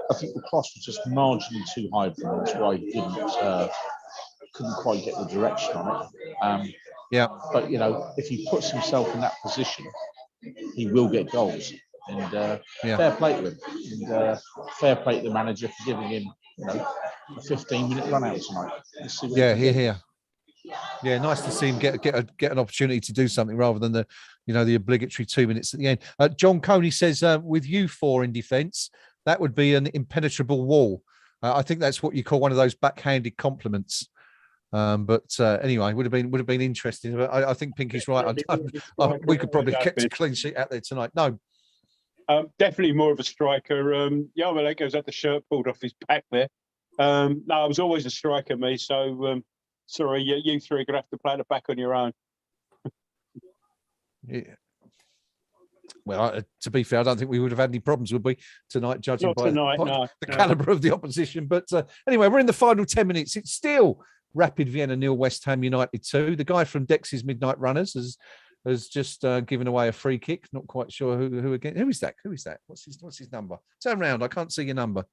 I think the cross was just marginally too high for him. That's why he couldn't quite get the direction on it. But if he puts himself in that position, he will get goals. And fair play to him. And fair play to the manager for giving him, a 15-minute run out tonight. Here. Yeah, nice to see him get an opportunity to do something rather than the obligatory 2 minutes at the end. John Coney says, with you four in defence, that would be an impenetrable wall. I think that's what you call one of those backhanded compliments. But anyway, would have been interesting. But I think Pinky's right. We could probably have kept a clean sheet out there tonight. No, definitely more of a striker. Yarmolenko's had the shirt pulled off his back there. No, I was always a striker, me. So sorry, you three are gonna have to play the back on your own. yeah. Well, to be fair, I don't think we would have had any problems, would we, tonight, judging by the calibre of the opposition. But anyway, we're in the final 10 minutes. It's still Rapid Vienna 0, West Ham United 2. The guy from Dex's Midnight Runners has just given away a free kick. Not quite sure who again. Who is that? What's his number? Turn round. I can't see your number.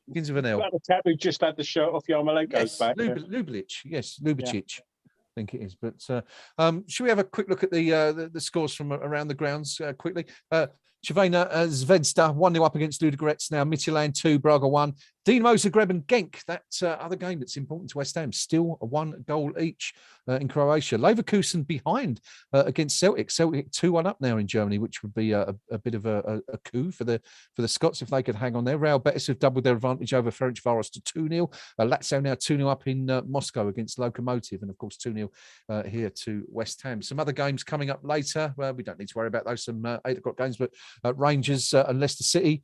Begins with an L. The chap who just had the shirt off Yarmolenko's back. Lublic. Yes, Lubicic. I think it is. But should we have a quick look at the scores from around the grounds quickly? Cervena Zvezda 1-0 up against Ludogorets now. Midtjylland 2, Braga 1. Dinamo Zagreb and Genk, that other game that's important to West Ham, still a 1 goal each in Croatia. Leverkusen behind against Celtic. Celtic 2-1 up now in Germany, which would be a bit of a coup for the Scots if they could hang on there. Real Betis have doubled their advantage over Ferencvaros to 2-0. Lazio now 2-0 up in Moscow against Lokomotiv, and of course 2-0 here to West Ham. Some other games coming up later. Well, we don't need to worry about those, some 8 o'clock games, but Rangers and Leicester City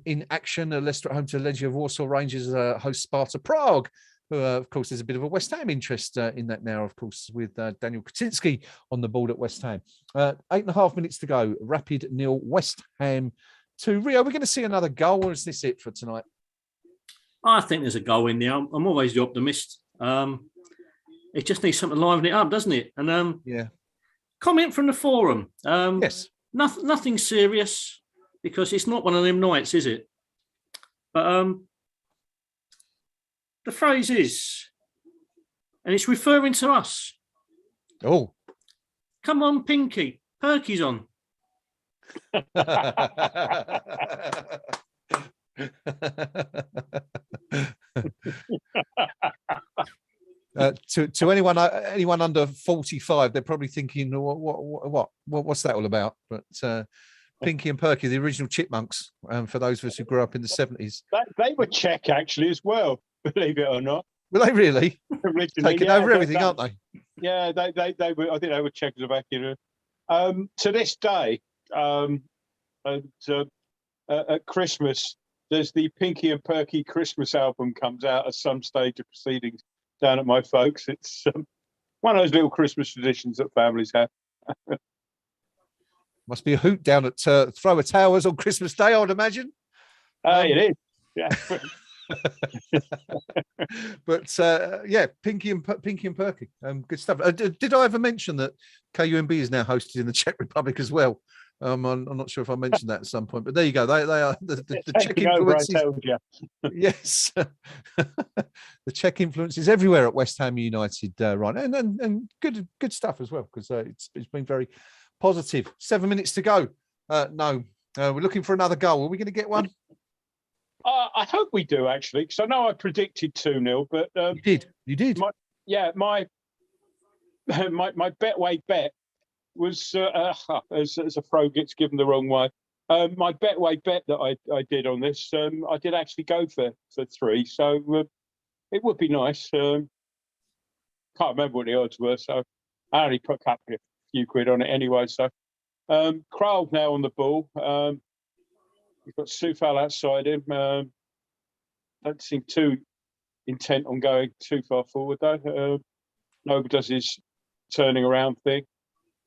in action. Leicester at home to Legia Warsaw. Rangers host Sparta Prague. Of course, there's a bit of a West Ham interest in that now, of course, with Daniel Krasinski on the board at West Ham. 8.5 minutes to go. Rapid 0, West Ham 2. Rio, we're going to see another goal, or is this it for tonight? I think there's a goal in there. I'm always the optimist. It just needs something to liven it up, doesn't it? And yeah. Comment from the forum. Yes. Nothing serious, because it's not one of them nights, is it? But the phrase is, and it's referring to us. Oh. Come on, Pinky. Perky's on. To anyone under 45, they're probably thinking, what's that all about? But Pinky and Perky, the original Chipmunks, for those of us who grew up in the 70s. They were Czech actually as well, believe it or not. Were they really? Taking over everything, aren't they? Yeah, they were. I think they were Czechoslovakian. To this day, at Christmas, there's the Pinky and Perky Christmas album comes out at some stage of proceedings down at my folks. It's one of those little Christmas traditions that families have. Must be a hoot down at Thrower Towers on Christmas Day, I would imagine. It is, yeah. But yeah, Pinky and Perky, good stuff. Did I ever mention that KUMB is now hosted in the Czech Republic as well? I'm not sure if I mentioned that at some point, but there you go. They are the Czech influences. Yes, the Czech influences everywhere at West Ham United, right? And good stuff as well, because it's been very positive. 7 minutes to go. No, we're looking for another goal. Are we going to get one? I hope we do, actually, because I know I predicted 2-0, but you did. My Betway bet was as a throw gets given the wrong way. My Betway bet that I did on this, I did actually go for 3, so it would be nice. Can't remember what the odds were, so I only put a few quid on it anyway. So Kral now on the ball. We've got Soufal outside him. Don't seem too intent on going too far forward though. Noble does his turning around thing.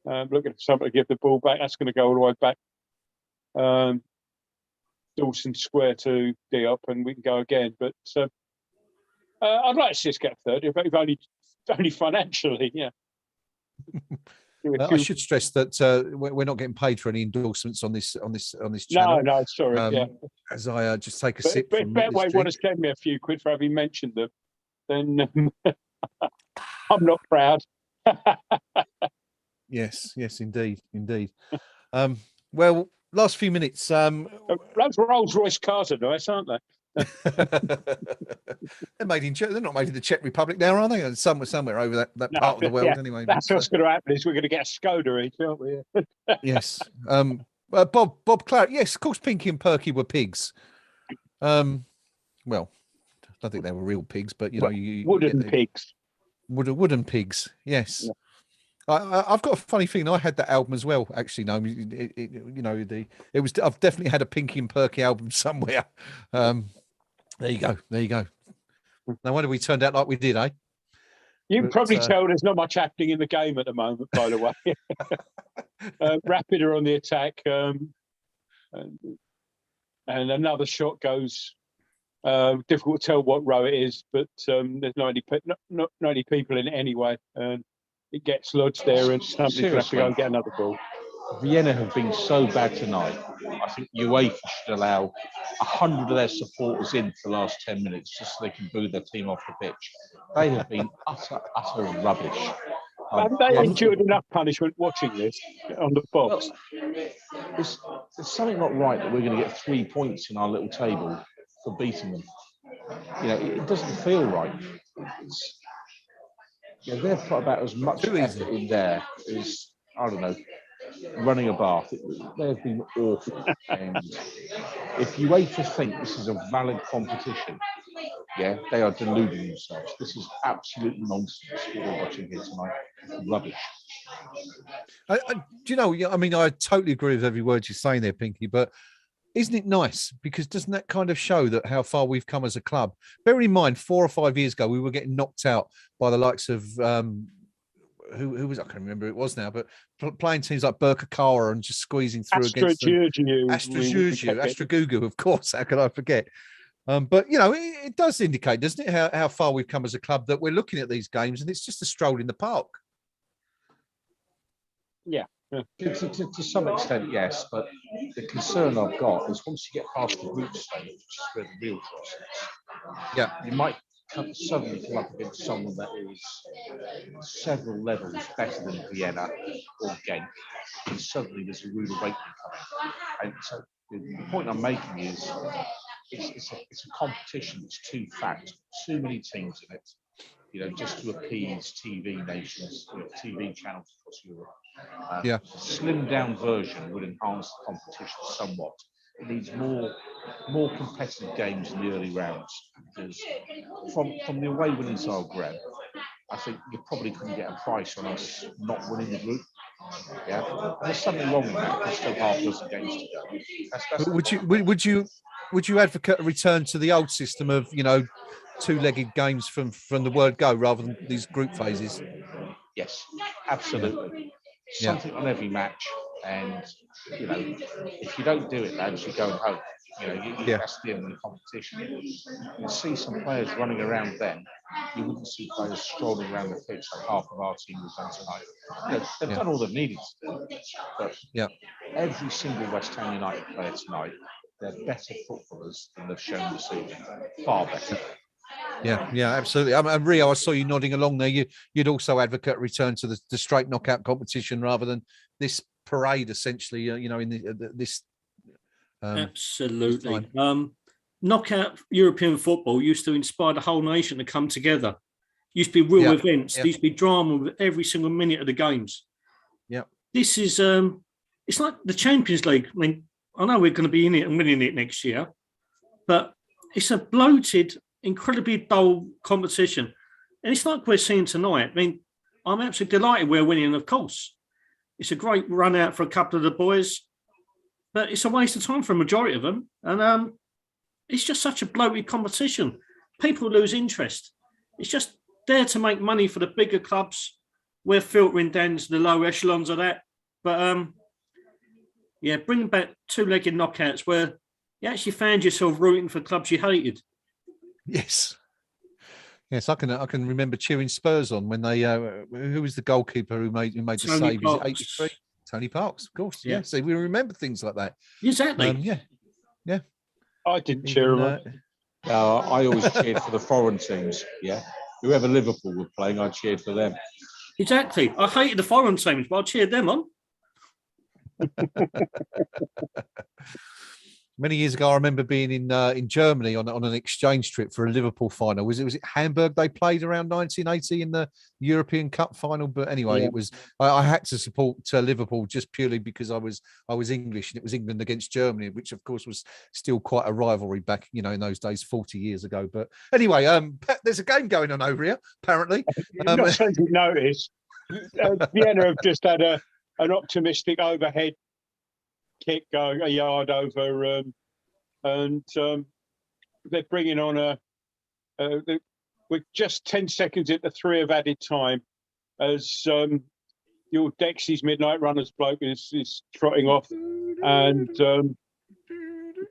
Looking for somebody to give the ball back. That's going to go all the way back. Dawson square to Diop, and we can go again. But I'd like to see us get a third, if only financially, yeah. I should stress that we're not getting paid for any endorsements on this channel. No, sorry. Yeah. As I just take a sip. But if Betway want to send me a few quid for having mentioned them, then I'm not proud. Yes, indeed. Well, last few minutes. Those Rolls-Royce cars are nice, aren't they? They're not made in the Czech Republic now, are they? Somewhere over that part of the world, anyway. That's what's going to happen. Is we're going to get a Skoda each, aren't we? Yes. Bob Claret. Yes, of course. Pinky and Perky were pigs. Well, I don't think they were real pigs, but you know, wooden pigs. Wooden Pigs. Yes. Yeah. I've got a funny thing. I had that album as well. Actually, no, it was. I've definitely had a Pinky and Perky album somewhere. There you go. There you go. No wonder we turned out like we did, eh? You can But, probably tell there's not much happening in the game at the moment, by the way. Rapid are on the attack, and another shot goes. Difficult to tell what row it is, but there's not 90 people in it anyway. And it gets lodged there, and somebody's going to have to go and get another ball. Vienna have been so bad tonight. I think UEFA should allow 100 of their supporters in for the last 10 minutes just so they can boo their team off the pitch. They have been utter rubbish. Haven't they endured enough punishment watching this on the box? Well, there's something not right that we're going to get 3 points in our little table for beating them. You know, it doesn't feel right. They've put about as much effort in there as, I don't know, running a bath. They've been awful. And if UEFA think this is a valid competition, they are deluding themselves. This is absolute nonsense what we're watching here tonight. Rubbish. do you know? I mean, I totally agree with every word you're saying there, Pinky. But isn't it nice? Because doesn't that kind of show that how far we've come as a club? Bear in mind, 4 or 5 years ago, we were getting knocked out by the likes of who was, I can't remember who it was now, but playing teams like Birkirkara and just squeezing through against them. Astragugu, of course. How could I forget? But you know, it does indicate, doesn't it, how far we've come as a club, that we're looking at these games and it's just a stroll in the park. Yeah. To some extent, yes, but the concern I've got is once you get past the group stage, which is where the real cross is, you might suddenly come up against someone that is several levels better than Vienna or Ghent, and suddenly there's a rude awakening coming. And so the point I'm making is it's a competition that's too fat, too many teams in it, you know, just to appease TV nations, TV channels across Europe. A slimmed down version would enhance the competition somewhat. It needs more competitive games in the early rounds, because from the away winning Zagreb, I think you probably couldn't get a price on us not winning the group. There's something wrong with that. There's still half a dozen games to go. Would you advocate a return to the old system of, you know, two-legged games from the word go rather than these group phases? Yes, absolutely. Something on every match, and you know, if you don't do it, lads, you're going home. You know, that's the end of the competition. You see some players running around then. You wouldn't see players strolling around the pitch like half of our team was done tonight. You know, they've done all they've needed to do, but every single West Ham United player tonight, they're better footballers than they've shown this evening. Far better. Yeah, absolutely. Rio, I saw you nodding along there. You'd also advocate a return to the straight knockout competition rather than this parade, essentially. You know, in this. Absolutely. Knockout European football used to inspire the whole nation to come together. Used to be real events. There used to be drama with every single minute of the games. Yeah. This is it's like the Champions League. I mean, I know we're going to be in it and winning it next year, but it's a bloated, incredibly dull competition. And it's like we're seeing tonight. I mean, I'm absolutely delighted we're winning, of course. It's a great run out for a couple of the boys, but it's a waste of time for a majority of them. And it's just such a bloated competition. People lose interest. It's just there to make money for the bigger clubs. We're filtering down to the low echelons of that. But bring back two-legged knockouts where you actually found yourself rooting for clubs you hated. Yes, I can remember cheering Spurs on when they. Who was the goalkeeper who made the save? Is it 83? Tony Parks, of course. Yeah. So we remember things like that. Exactly. Yeah. I didn't cheer them. I always cheered for the foreign teams. Yeah. Whoever Liverpool were playing, I cheered for them. Exactly. I hated the foreign teams, but I cheered them on. Many years ago, I remember being in Germany on an exchange trip for a Liverpool final. Was it Hamburg they played around 1980 in the European Cup final? But anyway, Yeah. it was I had to support Liverpool just purely because I was English, and it was England against Germany, which of course was still quite a rivalry back in those days 40 years ago. But anyway, there's a game going on over here apparently. Not something you notice. Vienna have just had an optimistic overhead kick going a yard over, and they're bringing on we're just 10 seconds into 3 of added time as your Dexy's Midnight Runners bloke is trotting off, and you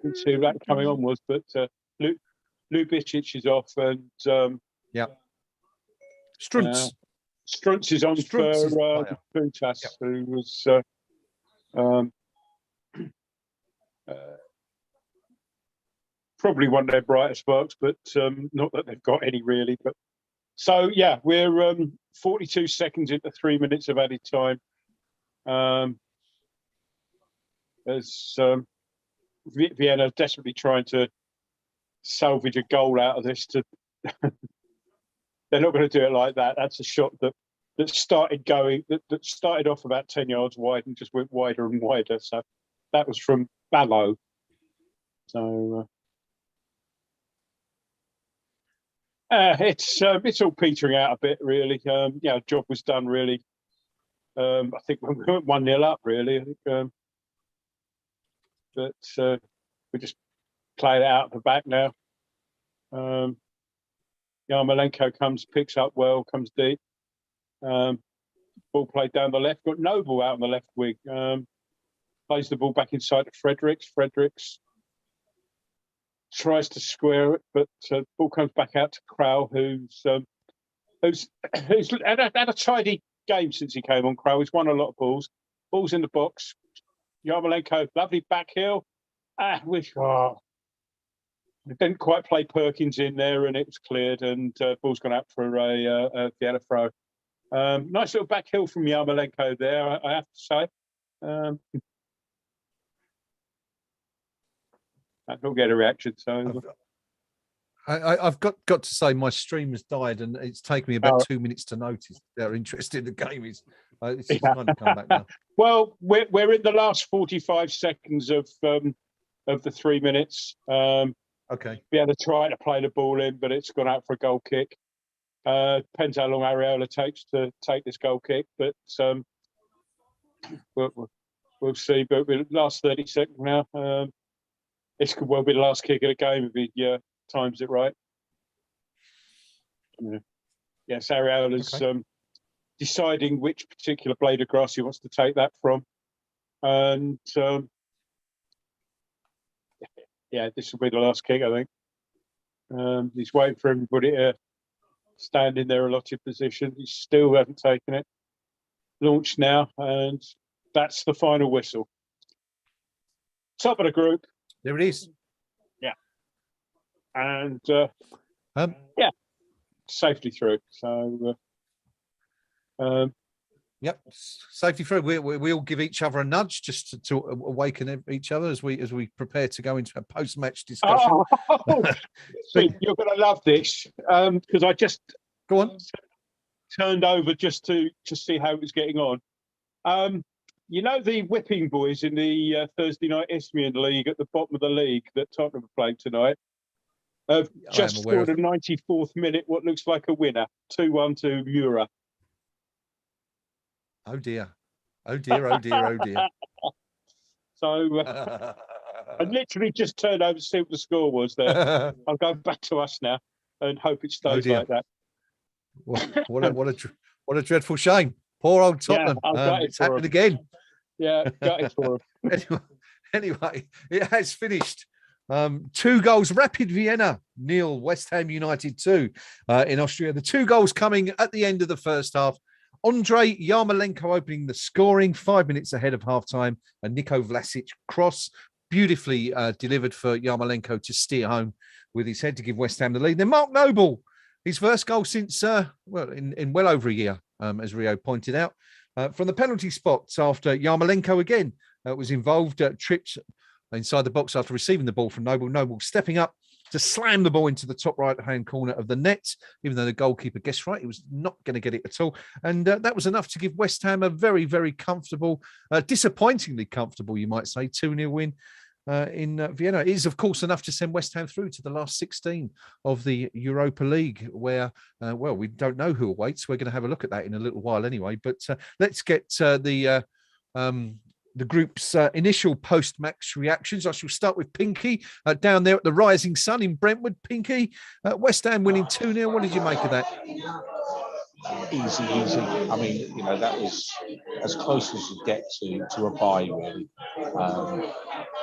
can see who that coming on was, but Lubicic is off, and Struntz. Struntz is on for Putas, who was probably one of their brightest sparks, but not that they've got any really. But so yeah, we're 42 seconds into 3 minutes of added time. As Vienna desperately trying to salvage a goal out of this. They're not going to do it like that. That's a shot that started going, that started off about 10 yards wide and just went wider and wider. So that was from Ballo. So it's all petering out a bit, really. Job was done, really. I think we went 1-0 up, really. I think, but we just played it out at the back now. Yarmolenko picks up well, comes deep. Ball played down the left. Got Noble out on the left wing. Plays the ball back inside to Fredericks. Fredericks tries to square it, but ball comes back out to Krau, who's had a tidy game since he came on. Krau, he's won a lot of balls. Balls in the box. Yarmolenko, lovely back heel. They didn't quite play Perkins in there, and it was cleared, and ball's gone out for a Vienna throw. Nice little back heel from Yarmolenko there, I have to say. He'll get a reaction. So I've got to say my stream has died, and it's taken me about 2 minutes to notice they're interested in the game. It's kind of come back now. Well, we're in the last 45 seconds of the 3 minutes. Okay. We had to try to play the ball in, but it's gone out for a goal kick. Depends how long Areola takes to take this goal kick, but we'll see. But the last 30 seconds now. This could well be the last kick of the game if he times it right. Yes, Areola's deciding which particular blade of grass he wants to take that from, and this will be the last kick, I think. He's waiting for everybody to stand in their allotted position. He still hasn't taken it. Launched now, and that's the final whistle. Top of the group. There it is. Yeah. And safety through. So yep, safety through. We all give each other a nudge just to awaken each other as we prepare to go into a post-match discussion. So you're going to love this because I just go on turned over just to see how it was getting on. You know the whipping boys in the Thursday night Isthmian League at the bottom of the league that Tottenham are playing tonight have just scored a 94th minute what looks like a winner, 2-1 to Mura. Oh dear. Oh dear, oh dear, oh dear. So I literally just turned over to see what the score was there. I'll go back to us now and hope it stays like that. What a dreadful shame. Poor old Tottenham. It's happened again. Yeah, got it for him. Anyway, it has finished. 2 goals. Rapid Vienna 0, West Ham United 2 in Austria. The 2 goals coming at the end of the first half. Andrei Yarmolenko opening the scoring 5 minutes ahead of halftime, and Nico Vlasic cross beautifully delivered for Yarmolenko to steer home with his head to give West Ham the lead. Then Mark Noble, his first goal since in well over a year, as Rio pointed out, from the penalty spot after Yarmolenko again was involved, tripped inside the box after receiving the ball from Noble. Noble stepping up to slam the ball into the top right-hand corner of the net, even though the goalkeeper guessed right, he was not going to get it at all. And that was enough to give West Ham a very, very comfortable, disappointingly comfortable, you might say, 2-0 win in Vienna. It is, of course, enough to send West Ham through to the last 16 of the Europa League, where, well, we don't know who awaits. We're going to have a look at that in a little while anyway. But let's get the group's initial post-match reactions. I shall start with Pinky down there at the Rising Sun in Brentwood. Pinky, West Ham winning 2-0. What did you make of that? Easy. I mean, you know, that was as close as you get to a bye, really.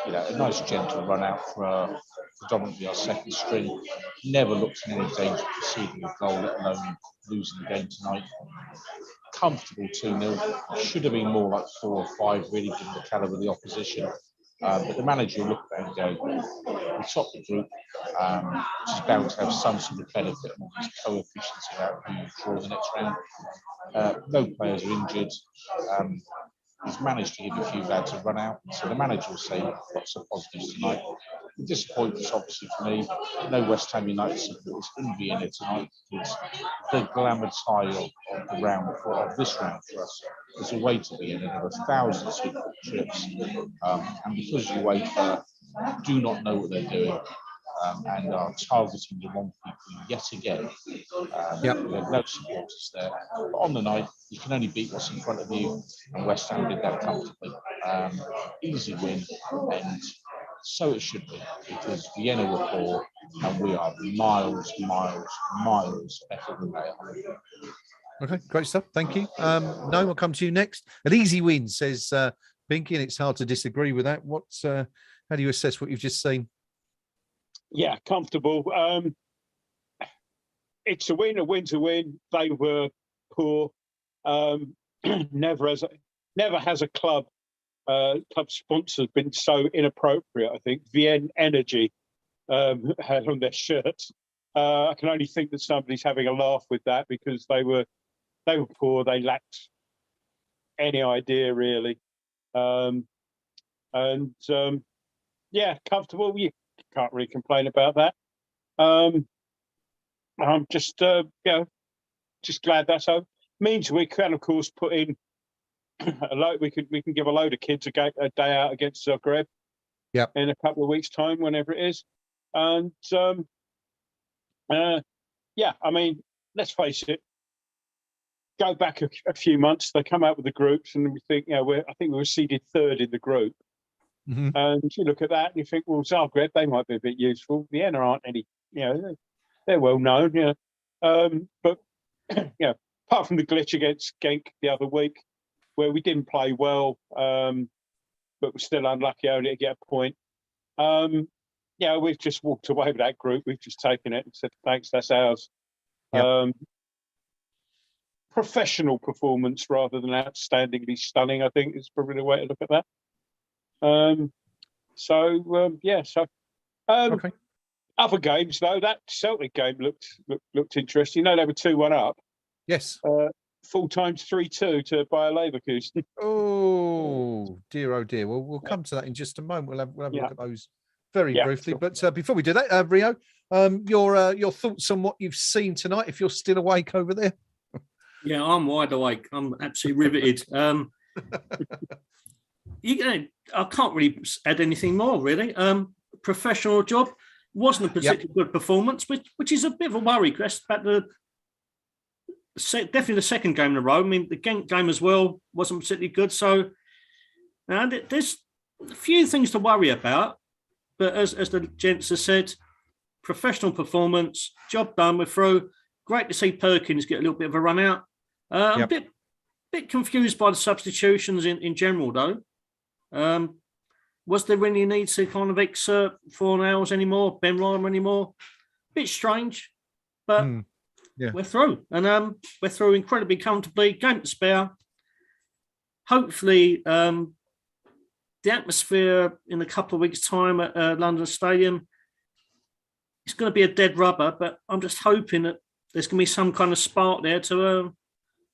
You know, a nice gentle run out for predominantly our second string. Never looked in any danger of conceding a goal, let alone losing the game tonight. Comfortable 2-0. Should have been more like 4 or 5, really, given the calibre of the opposition. But the manager will look at that and go, we top the group, which is bound to have some sort of benefit on these coefficients about who you draw the next round. No players are injured. He's managed to give a few lads a run out. So the manager will say lots of positives tonight. The disappointment, obviously, for me, no West Ham United supporters in Vienna tonight, because the glamour tie of the round, of this round for us, is away to Vienna. There are thousands of trips. And because UEFA do not know what they're doing, and are targeting the wrong people yet again. We have no supporters there. But on the night, you can only beat what's in front of you, and West Ham did that comfortably. Easy win, and so it should be, because Vienna were poor, and we are miles better than they are. Okay, great stuff. Thank you. No, I'll come to you next. An easy win, says Pinky, and it's hard to disagree with that. How do you assess what you've just seen? Yeah, comfortable. It's a win's a win. They were poor. Never has a club sponsor been so inappropriate. I think Vienna Energy had on their shirts. I can only think that somebody's having a laugh with that, because they were poor. They lacked any idea, really. Yeah, comfortable. You can't really complain about that. I'm just glad that's over. Means we can, of course, put in a load. We can give a load of kids a day out against Zagreb. Yeah. In a couple of weeks' time, whenever it is, and yeah, I mean, let's face it. Go back a few months. They come out with the groups, and we think, I think we were seeded 3rd in the group. Mm-hmm. And you look at that and you think, well, Zagreb, they might be a bit useful. Vienna aren't any, they're well known, but apart from the glitch against Genk the other week, where we didn't play well, but we're still unlucky only to get a point. We've just walked away with that group. We've just taken it and said, thanks, that's ours. Yep. Professional performance rather than outstandingly stunning, I think, is probably the way to look at that. Okay. Other games though, that Celtic game looked interesting. They were 2-1 up. Yes. Full times 3-2 to Bayer Leverkusen. Oh dear. Well, we'll come to that in just a moment. We'll have a look at those very briefly. Sure. But before we do that, Rio, your thoughts on what you've seen tonight, if you're still awake over there. Yeah, I'm wide awake. I'm absolutely riveted. I can't really add anything more, really. Professional job. Wasn't a particularly good performance, which is a bit of a worry, Chris. But definitely the second game in a row. I mean, the Genk game as well wasn't particularly good. So, and there's a few things to worry about. But as the gents have said, professional performance, job done, we're through. Great to see Perkins get a little bit of a run out. A bit confused by the substitutions in general, though. Was there really need to kind of exert Fornals anymore, Ben Ryan anymore? Bit strange, but we're through. And we're through incredibly comfortably. Game to spare. Hopefully, the atmosphere in a couple of weeks' time at London Stadium, it's going to be a dead rubber, but I'm just hoping that there's going to be some kind of spark there to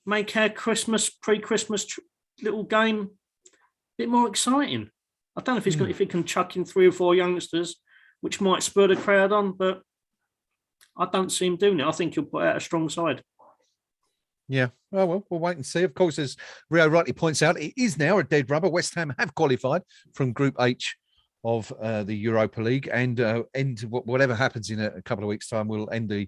make our pre-Christmas little game a bit more exciting. I don't know if he can chuck in 3 or 4 youngsters, which might spur the crowd on, but I don't see him doing it. I think he'll put out a strong side. Yeah, well, we'll wait and see. Of course, as Rio rightly points out, it is now a dead rubber. West Ham have qualified from Group H of the Europa League, and whatever happens in a couple of weeks' time, we'll end the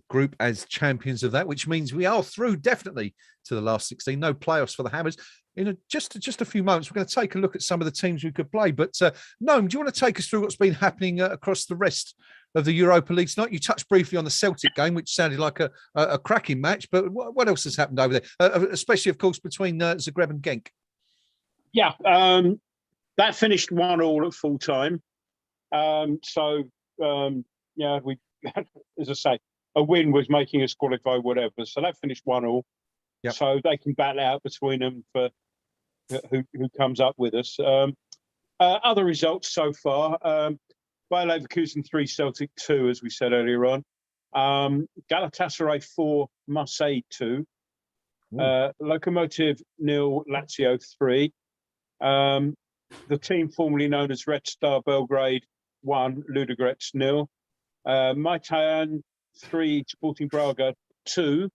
group as champions of that, which means we are through definitely to the last 16. No playoffs for the Hammers. In just a few moments, we're going to take a look at some of the teams we could play. But Noam, do you want to take us through what's been happening across the rest of the Europa League tonight? You touched briefly on the Celtic game, which sounded like a cracking match. But what else has happened over there, especially, of course, between Zagreb and Genk? Yeah, that finished 1-1 at full time. Yeah, we, as I say, a win was making us qualify, whatever. So that finished 1-1. Yep. So they can battle out between them for who comes up with us. Other results so far: Bayer Leverkusen 3, Celtic 2, as we said earlier on. Galatasaray 4, Marseille 2. Lokomotiv 0, Lazio 3. The team formerly known as Red Star Belgrade 1, Ludogorets 0. Maitan 3, Sporting Braga 2.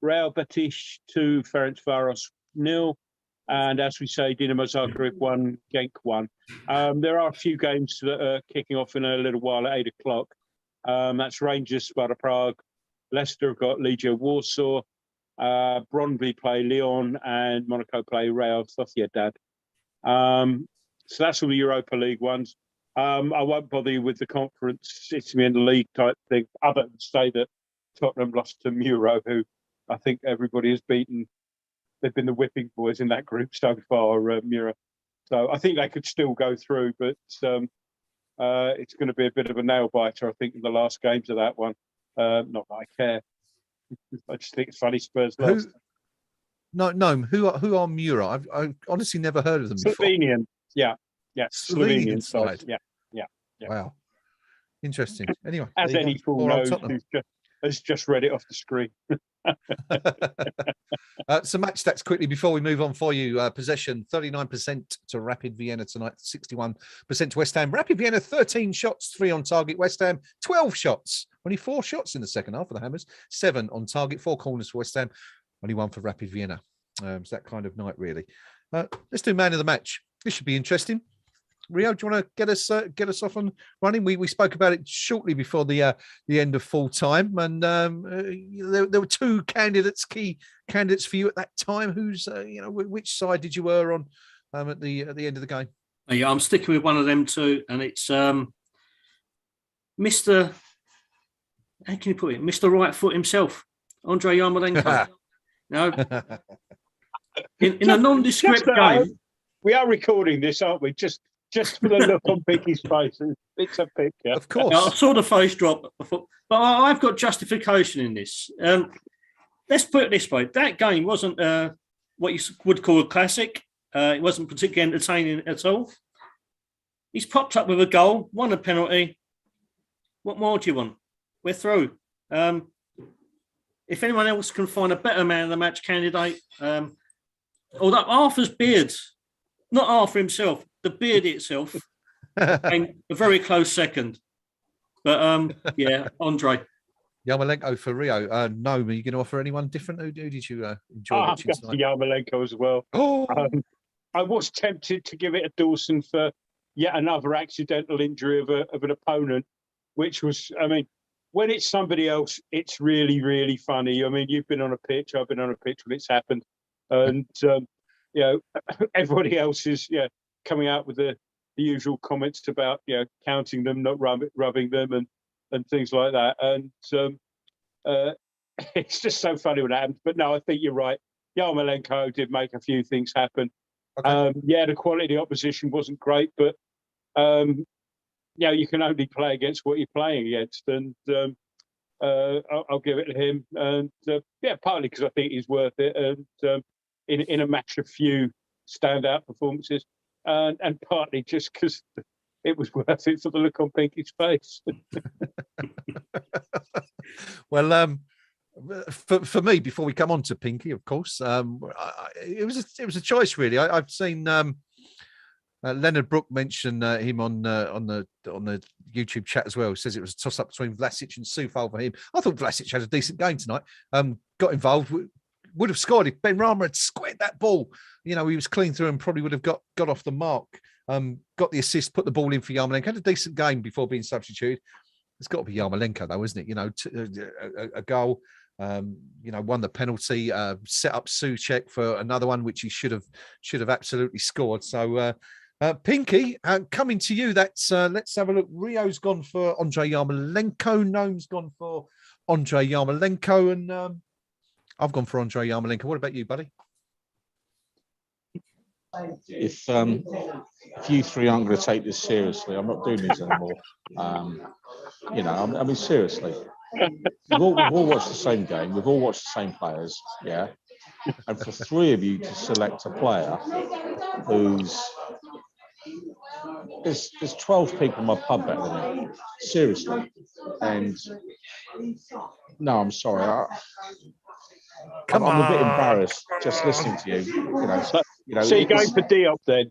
Real Betis 2, Ferencváros 0. And as we say, Dinamo Zagreb 1, Genk 1. There are a few games that are kicking off in a little while at 8 o'clock. That's Rangers, Sparta Prague. Leicester have got Legia Warsaw. Brøndby play Lyon, and Monaco play Real Sociedad. So that's all the Europa League ones. I won't bother you with the conference. It's in the league type thing, other than say that Tottenham lost to Muro, who I think everybody has beaten. They've been the whipping boys in that group so far, Muro. So I think they could still go through, but it's going to be a bit of a nail biter, I think, in the last games of that one. Not that I care. I just think it's funny Spurs lost. No. Who are Muro? I've honestly never heard of them before. Slovenian, yeah. Slovenian side. Yeah. Wow, interesting. Anyway, as any fool knows, has just read it off the screen. Some match stats quickly before we move on for you. Possession 39% to Rapid Vienna tonight, 61% to West Ham. Rapid Vienna 13 shots, 3 on target. West Ham 12 shots, only 4 shots in the second half for the Hammers, 7 on target, 4 corners for West Ham, only 1 for Rapid Vienna. It's that kind of night, really. Let's do man of the match. This should be interesting. Rio, do you want to get us off and running? We spoke about it shortly before the end of full time, and there were 2 key candidates for you at that time. Who's which side did you err on at the end of the game? Yeah, I'm sticking with one of them too, and it's Mr. How can you put it? Mr. Right Foot himself, Andrei Yarmolenko. No, in a nondescript game. We are recording this, aren't we? Just for the look on Picky's face. It's a picture. Of course. I saw the face drop. But I've got justification in this. Let's put it this way. That game wasn't what you would call a classic. It wasn't particularly entertaining at all. He's popped up with a goal, won a penalty. What more do you want? We're through. If anyone else can find a better man of the match candidate, although Arthur's beard, not Arthur himself, the beard itself, came a very close second. But yeah, Andre. Yarmolenko for Rio. Noam, are you going to offer anyone different? Who did you enjoy watching tonight? Yarmolenko as well. Oh, I was tempted to give it a Dawson for yet another accidental injury of an opponent, which was, I mean, when it's somebody else, it's really, really funny. I mean, you've been on a pitch, I've been on a pitch when it's happened, and everybody else is coming out with the usual comments about counting them, not rubbing them, and things like that. And it's just so funny when it happens. But no, I think you're right. Yarmolenko did make a few things happen. Okay. The quality of the opposition wasn't great, but you can only play against what you're playing against, and I'll give it to him. And partly because I think he's worth it, and in a match of few standout performances, and partly just because it was worth it for the look on Pinky's face. Well, for me, before we come on to Pinky, of course, it was a choice really. I've seen Leonard Brook mentioned him on the YouTube chat as well. Says it was a toss up between Vlasic and Soufal for him. I thought Vlasic had a decent game tonight. Got involved, would have scored if Ben Rama had squared that ball. He was clean through and probably would have got off the mark. Got the assist, put the ball in for Yarmolenko. Had a decent game before being substituted. It's got to be Yarmolenko though, isn't it? A goal. Won the penalty. Set up Souček for another one, which he should have absolutely scored. So. Pinky, coming to you. Let's have a look. Rio's gone for Andrei Yarmolenko. Noam's gone for Andrei Yarmolenko, and I've gone for Andrei Yarmolenko. What about you, buddy? If you three aren't going to take this seriously, I'm not doing this anymore. I mean, seriously. We've all watched the same game. We've all watched the same players, yeah. And for three of you to select a player who's there's 12 people in my pub better than him. Seriously. And no, I'm sorry. I'm a bit embarrassed just listening to you. So you're going for Diop then?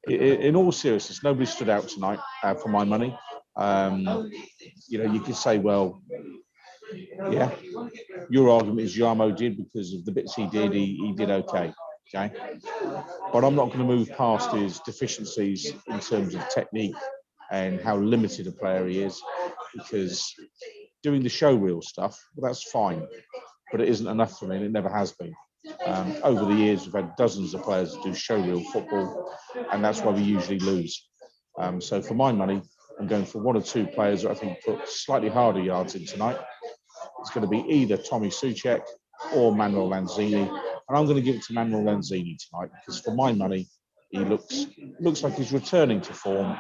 In all seriousness, nobody stood out tonight for my money. You could say, well, yeah, your argument is Yarmo did because of the bits he did. He did okay. Okay, but I'm not going to move past his deficiencies in terms of technique and how limited a player he is, because doing the show reel stuff, well, that's fine, but it isn't enough for me, and it never has been. Over the years, we've had dozens of players that do show reel football, and that's why we usually lose. So for my money, I'm going for one or two players that I think put slightly harder yards in tonight. It's going to be either Tommy Souček or Manuel Lanzini. And I'm going to give it to Manuel Lanzini tonight because, for my money, he looks like he's returning to form.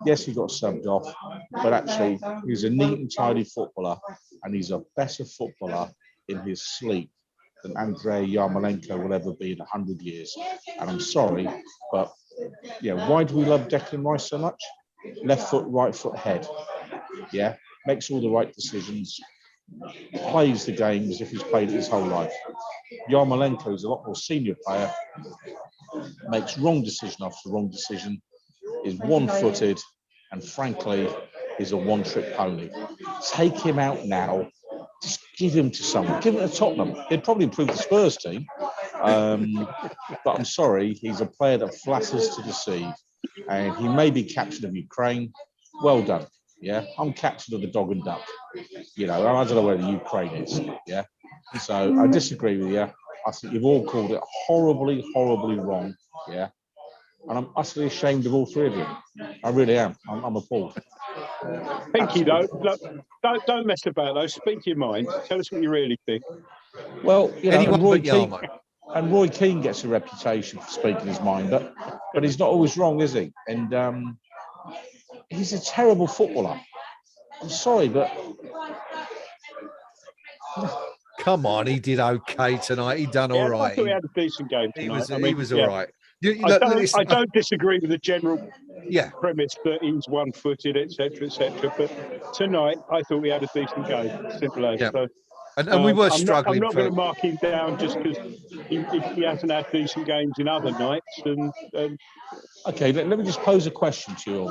Yes, he got subbed off, but actually, he's a neat and tidy footballer, and he's a better footballer in his sleep than Andrei Yarmolenko will ever be in 100 years. And I'm sorry, but why do we love Declan Rice so much? Left foot, right foot, head. Yeah, makes all the right decisions. Plays the game as if he's played it his whole life. Yarmolenko is a lot more senior player, makes wrong decision after wrong decision, is one-footed, and frankly, is a one-trick pony. Take him out now. Just give him to someone. Give him to Tottenham. He'd probably improve the Spurs team. But I'm sorry, he's a player that flatters to deceive. And he may be captain of Ukraine. Well done. Yeah, I'm captain of the dog and duck. I don't know where the Ukraine is. Yeah, so I disagree with you. I think you've all called it horribly, horribly wrong. Yeah, and I'm utterly ashamed of all three of you. I really am. I'm appalled. Pinky, though, look, don't mess about though. Speak your mind. Tell us what you really think. Well, and Roy Keane gets a reputation for speaking his mind, but he's not always wrong, is he? And he's a terrible footballer. I'm sorry, but come on, he did okay tonight. He done all right. I thought he had a decent game tonight. He was all right. I don't disagree with the general premise that he's one-footed, etc., etc. But tonight, I thought he had a decent game. Simple as. Yeah. So, and we were struggling. I'm not going to mark him down just because he hasn't had decent games in other nights. And okay, let me just pose a question to you all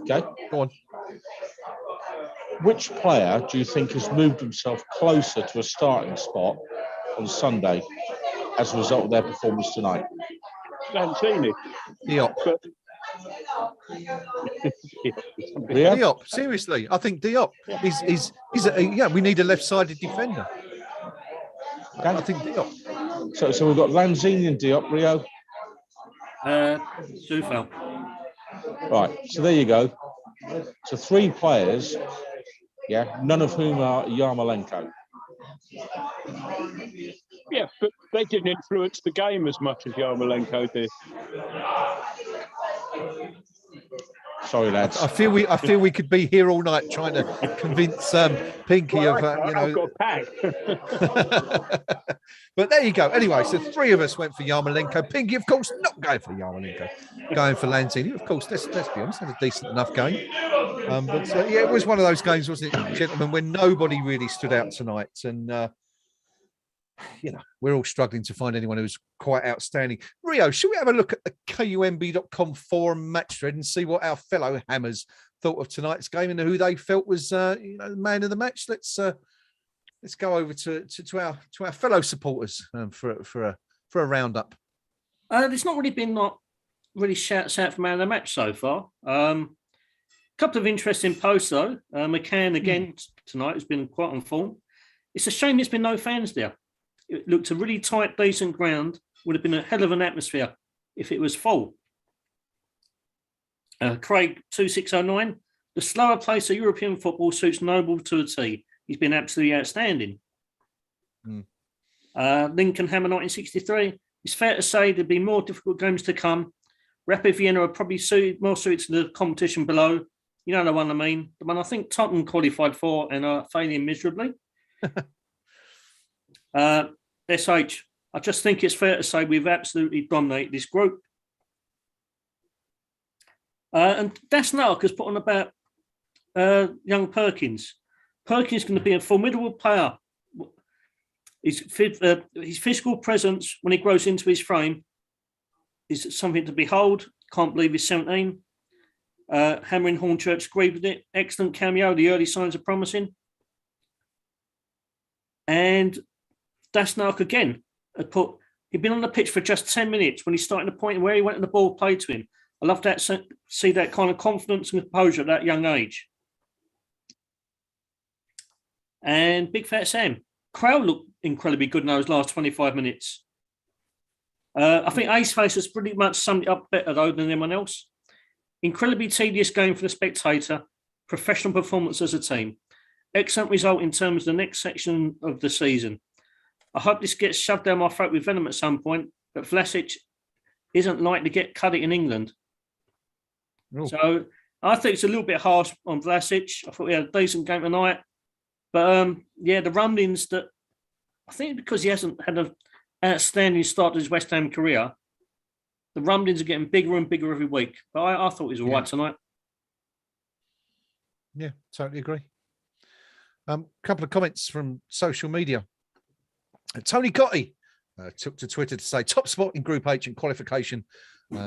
then. Okay, go on. Which player do you think has moved himself closer to a starting spot on Sunday as a result of their performance tonight? Lanzini. Diop. Diop. Seriously, I think Diop. We need a left-sided defender. Okay. I think Diop. So we've got Lanzini and Diop. Rio. Soufal. Right. So there you go. So three players. Yeah, none of whom are Yarmolenko. Yeah, but they didn't influence the game as much as Yarmolenko did. Sorry, lads. I feel we could be here all night trying to convince Pinky of I've got a pack. But there you go. Anyway, so three of us went for Yarmolenko. Pinky, of course, not going for Yarmolenko, going for Lanzini. Of course, let's be honest, had a decent enough game. But it was one of those games, wasn't it, gentlemen, when nobody really stood out tonight. And we're all struggling to find anyone who's quite outstanding. Rio, should we have a look at the KUMB.com forum match thread and see what our fellow Hammers thought of tonight's game and who they felt was, the man of the match? Let's go over to our fellow supporters for a roundup. There's not really been shouts out for man of the match so far. Couple of interesting posts though. McCann again tonight has been quite on form. It's a shame there's been no fans there. It looked a really tight, decent ground. Would have been a hell of an atmosphere if it was full. Craig 2609. The slower pace of European football suits Noble to a T. He's been absolutely outstanding. Lincoln Hammer 1963. It's fair to say there'll be more difficult games to come. Rapid Vienna are probably more suited to the competition below. You know the one I mean. The one I think Tottenham qualified for and are failing miserably. SH, I just think it's fair to say we've absolutely dominated this group. And Das Nark has put on about young Perkins. Perkins is going to be a formidable player. His physical presence when he grows into his frame is something to behold. Can't believe he's 17. Hammering Hornchurch agreed with it. Excellent cameo. The early signs are promising. And Dasnark again he'd been on the pitch for just 10 minutes when he started the point where he went and the ball played to him. I love that, see that kind of confidence and composure at that young age. And Big Fat Sam. Crowd looked incredibly good in those last 25 minutes. I think Ace Face has pretty much summed it up better though than anyone else. Incredibly tedious game for the spectator. Professional performance as a team. Excellent result in terms of the next section of the season. I hope this gets shoved down my throat with venom at some point, but Vlasic isn't likely to get cut it in England. Ooh. So I think it's a little bit harsh on Vlasic. I thought he had a decent game tonight. But the rumblings that I think because he hasn't had an outstanding start to his West Ham career, the rumblings are getting bigger and bigger every week. But I thought he was all right tonight. Yeah, totally agree. Couple of comments from social media. Tony Gotti took to Twitter to say top spot in Group H in qualification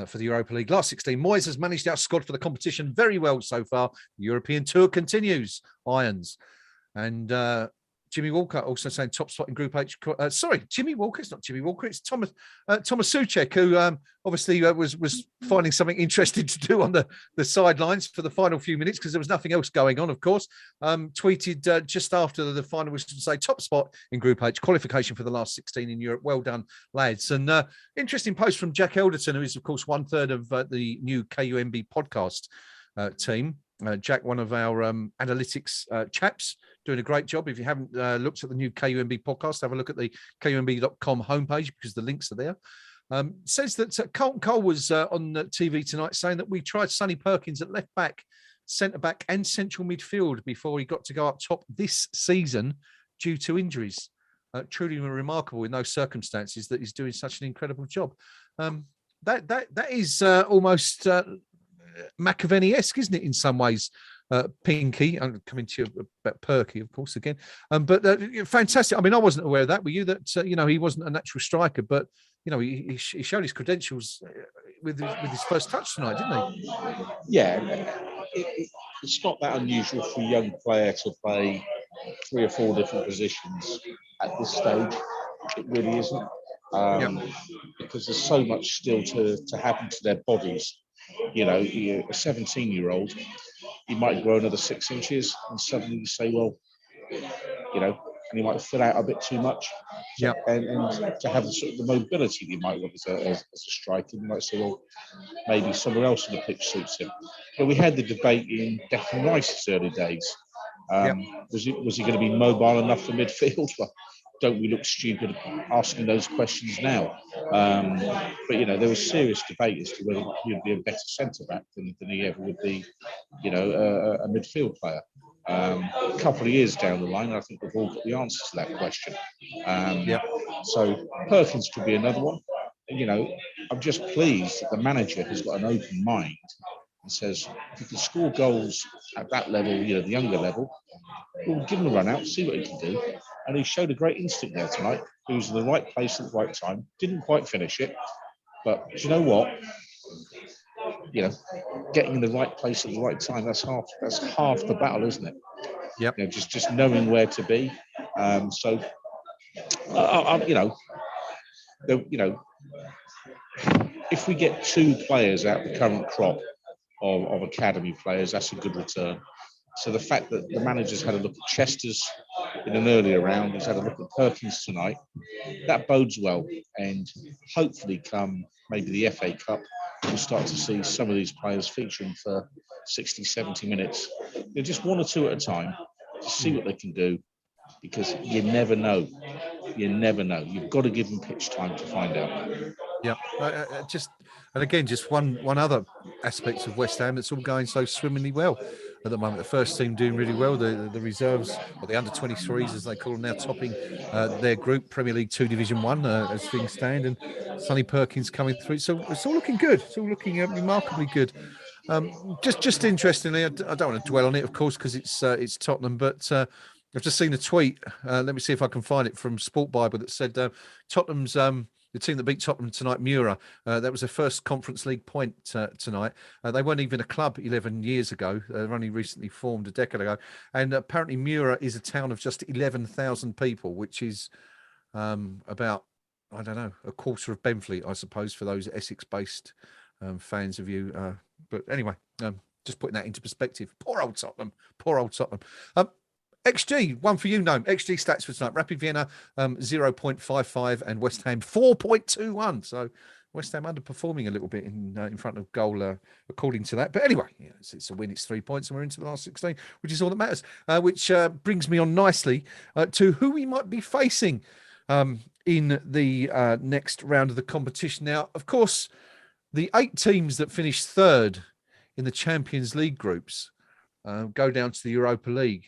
for the Europa League. Last 16, Moyes has managed our squad for the competition very well so far. The European tour continues. Irons. And Jimmy Walker also saying top spot in Group H. Jimmy Walker. It's not Jimmy Walker. It's Thomas Soucek, who obviously was finding something interesting to do on the sidelines for the final few minutes because there was nothing else going on, of course. Tweeted just after the final was to say top spot in Group H, qualification for the last 16 in Europe. Well done, lads. And interesting post from Jack Elderton, who is, of course, 1/3 of the new KUMB podcast team. Jack, one of our analytics chaps, doing a great job. If you haven't looked at the new KUMB podcast, have a look at the KUMB.com homepage because the links are there. Says that Carlton Cole was on TV tonight saying that we tried Sonny Perkins at left back, centre back and central midfield before he got to go up top this season due to injuries. Truly remarkable in those circumstances that he's doing such an incredible job. That is almost... Machiavelli-esque, isn't it, in some ways, Pinky? I'm coming to you about Perky, of course, again. But fantastic. I mean, I wasn't aware of that. Were you? That he wasn't a natural striker, but he showed his credentials with his first touch tonight, didn't he? Yeah, it's not that unusual for a young player to play 3 or 4 different positions at this stage. It really isn't, because there's so much still to happen to their bodies. A 17-year-old, he might grow another 6 inches, and suddenly you say, well, and he might fill out a bit too much. Yeah. And to have the mobility that he might want as a striker, you might say, well, maybe somewhere else on the pitch suits him. But we had the debate in Declan Rice's early days. Was he going to be mobile enough for midfield? Well, don't we look stupid asking those questions now? But there was serious debate as to whether he would be a better centre back than he ever would be, a midfield player. A couple of years down the line, I think we've all got the answer to that question. So Perkins could be another one. I'm just pleased that the manager has got an open mind and says, if you can score goals at that level, the younger level, we'll give him a run out, see what he can do. And he showed a great instinct there tonight. He was in the right place at the right time. Didn't quite finish it. But do you know what? You know, getting in the right place at the right time, that's half the battle, isn't it? Yep. You know, just knowing where to be. So, you know, if we get 2 players out of the current crop of academy players, that's a good return. So the fact that the manager's had a look at Chester's in an earlier round, he's had a look at Perkins tonight, that bodes well. And hopefully come maybe the FA Cup, we'll start to see some of these players featuring for 60, 70 minutes. They're just 1 or 2 at a time to see what they can do, because you never know. You never know. You've got to give them pitch time to find out. Yeah, just one other aspect of West Ham that's all going so swimmingly well at the moment. The first team doing really well. The reserves, or the under-23s as they call them now, topping their group, Premier League 2 Division 1 as things stand, and Sonny Perkins coming through. So it's all looking good. It's all looking remarkably good. Just interestingly, I don't want to dwell on it, of course, because it's Tottenham, but I've just seen a tweet. Let me see if I can find it from Sport Bible that said Tottenham's. The team that beat Tottenham tonight, Mura, that was their first Conference League point tonight. They weren't even a club 11 years ago. They're only recently formed a decade ago. And apparently Mura is a town of just 11,000 people, which is about, I don't know, a quarter of Benfleet, I suppose, for those Essex-based fans of you. But anyway, just putting that into perspective. Poor old Tottenham. Poor old Tottenham. XG, one for you, Noam. XG stats for tonight. Rapid Vienna 0.55 and West Ham 4.21. So West Ham underperforming a little bit in front of goal, according to that. But anyway, it's a win. It's 3 points, and we're into the last 16, which is all that matters. Which brings me on nicely to who we might be facing in the next round of the competition. Now, of course, the 8 teams that finished third in the Champions League groups go down to the Europa League.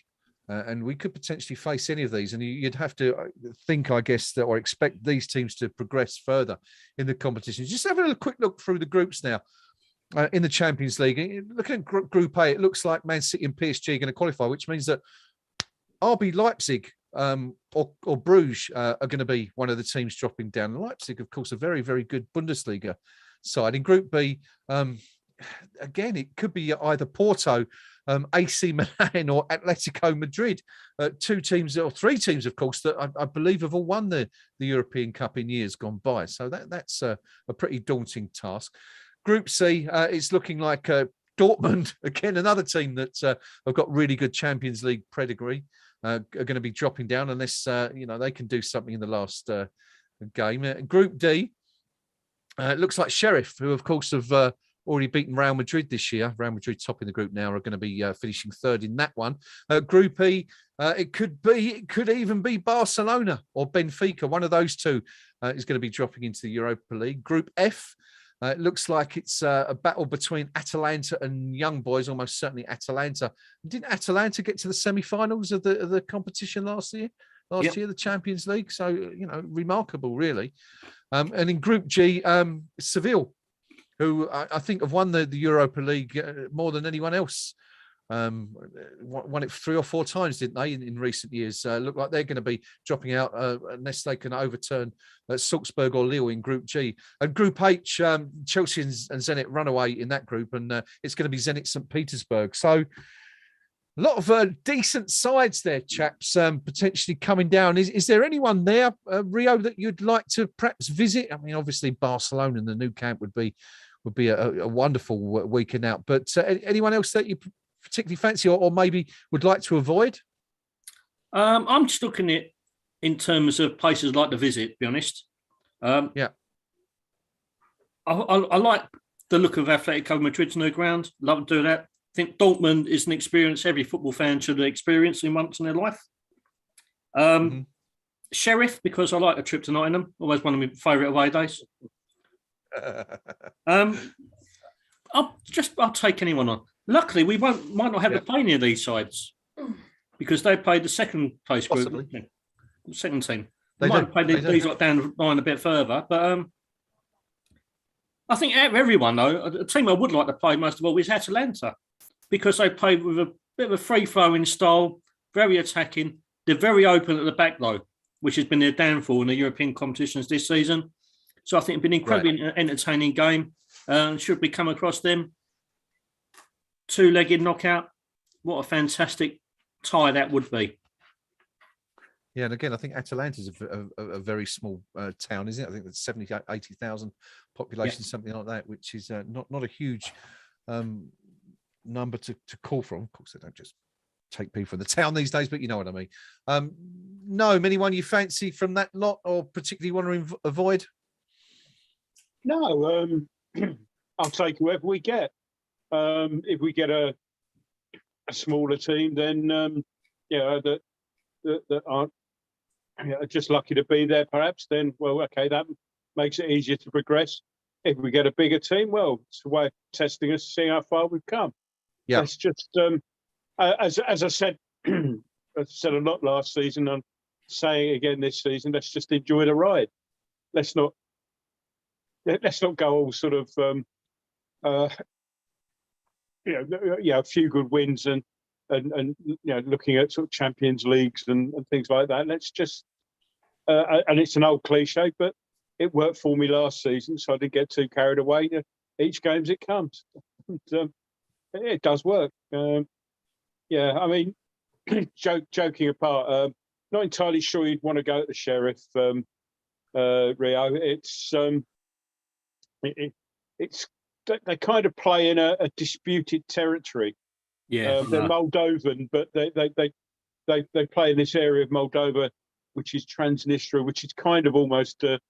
And we could potentially face any of these, and you'd have to think, I guess, or expect these teams to progress further in the competition. Just having a quick look through the groups now in the Champions League. Looking at Group A, it looks like Man City and PSG are going to qualify, which means that RB Leipzig or Bruges are going to be one of the teams dropping down. And Leipzig, of course, a very, very good Bundesliga side. In Group B, again, it could be either Porto, AC Milan or Atletico Madrid, 2 teams or 3 teams, of course, that I believe have all won the European Cup in years gone by. So that's a pretty daunting task. Group C, it's looking like Dortmund, again, another team that have got really good Champions League pedigree, are going to be dropping down unless they can do something in the last game. Group D, it looks like Sheriff, who of course have already beaten Real Madrid this year. Real Madrid topping the group now, are going to be finishing third in that one. Group E, it could even be Barcelona or Benfica. One of those 2 is going to be dropping into the Europa League. Group F, it looks like it's a battle between Atalanta and Young Boys, almost certainly Atalanta. Didn't Atalanta get to the semi-finals of the competition last year? Last year, the Champions League. So, remarkable, really. And in Group G, Seville, who I think have won the Europa League more than anyone else. Won it 3 or 4 times, didn't they, in recent years? Look like they're going to be dropping out unless they can overturn Salzburg or Lille in Group G. And Group H, Chelsea and Zenit run away in that group, and it's going to be Zenit St. Petersburg. So a lot of decent sides there, chaps, potentially coming down. Is there anyone there, Rio, that you'd like to perhaps visit? I mean, obviously Barcelona and the new camp would be a wonderful weekend out. But anyone else that you particularly fancy or maybe would like to avoid? I'm just looking at it in terms of places I'd like to visit, to be honest. Yeah. I like the look of Atletico Madrid's new ground. Love to do that. I think Dortmund is an experience every football fan should experience once in their life. Sheriff, because I like a trip to Nottingham. Always one of my favourite away days. I'll take anyone on. Luckily, we might not have to play any of these sides because they played the second place group, the second team. They might play these like down the line a bit further, but I think out of everyone though, a team I would like to play most of all is Atalanta because they played with a bit of a free-flowing style, very attacking. They're very open at the back, though, which has been their downfall in the European competitions this season. So I think it's been an incredibly entertaining game. Should we come across them? Two-legged knockout. What a fantastic tie that would be. Yeah, and again, I think Atalanta's a very small town, isn't it? I think that's 70, 80,000 population, something like that, which is not a huge number to call from. Of course, they don't just take people from the town these days, but you know what I mean. No, anyone you fancy from that lot or particularly want to avoid? No, I'll take whoever we get. If we get a smaller team, then that aren't just lucky to be there, perhaps. Then, well, okay, that makes it easier to progress. If we get a bigger team, well, it's a way of testing us, seeing how far we've come. Yeah, it's just as I said, I said a lot last season. I'm saying again this season. Let's just enjoy the ride. Let's not go all sort of a few good wins and looking at sort of Champions Leagues and things like that. Let's just and it's an old cliche, but it worked for me last season, so I didn't get too carried away. Each game as it comes, and, it does work. I mean, joking apart, not entirely sure you'd want to go at the Sheriff, Rio. It's they kind of play in a disputed territory. Yeah, they're Moldovan, but they play in this area of Moldova, which is Transnistria, which is kind of almost a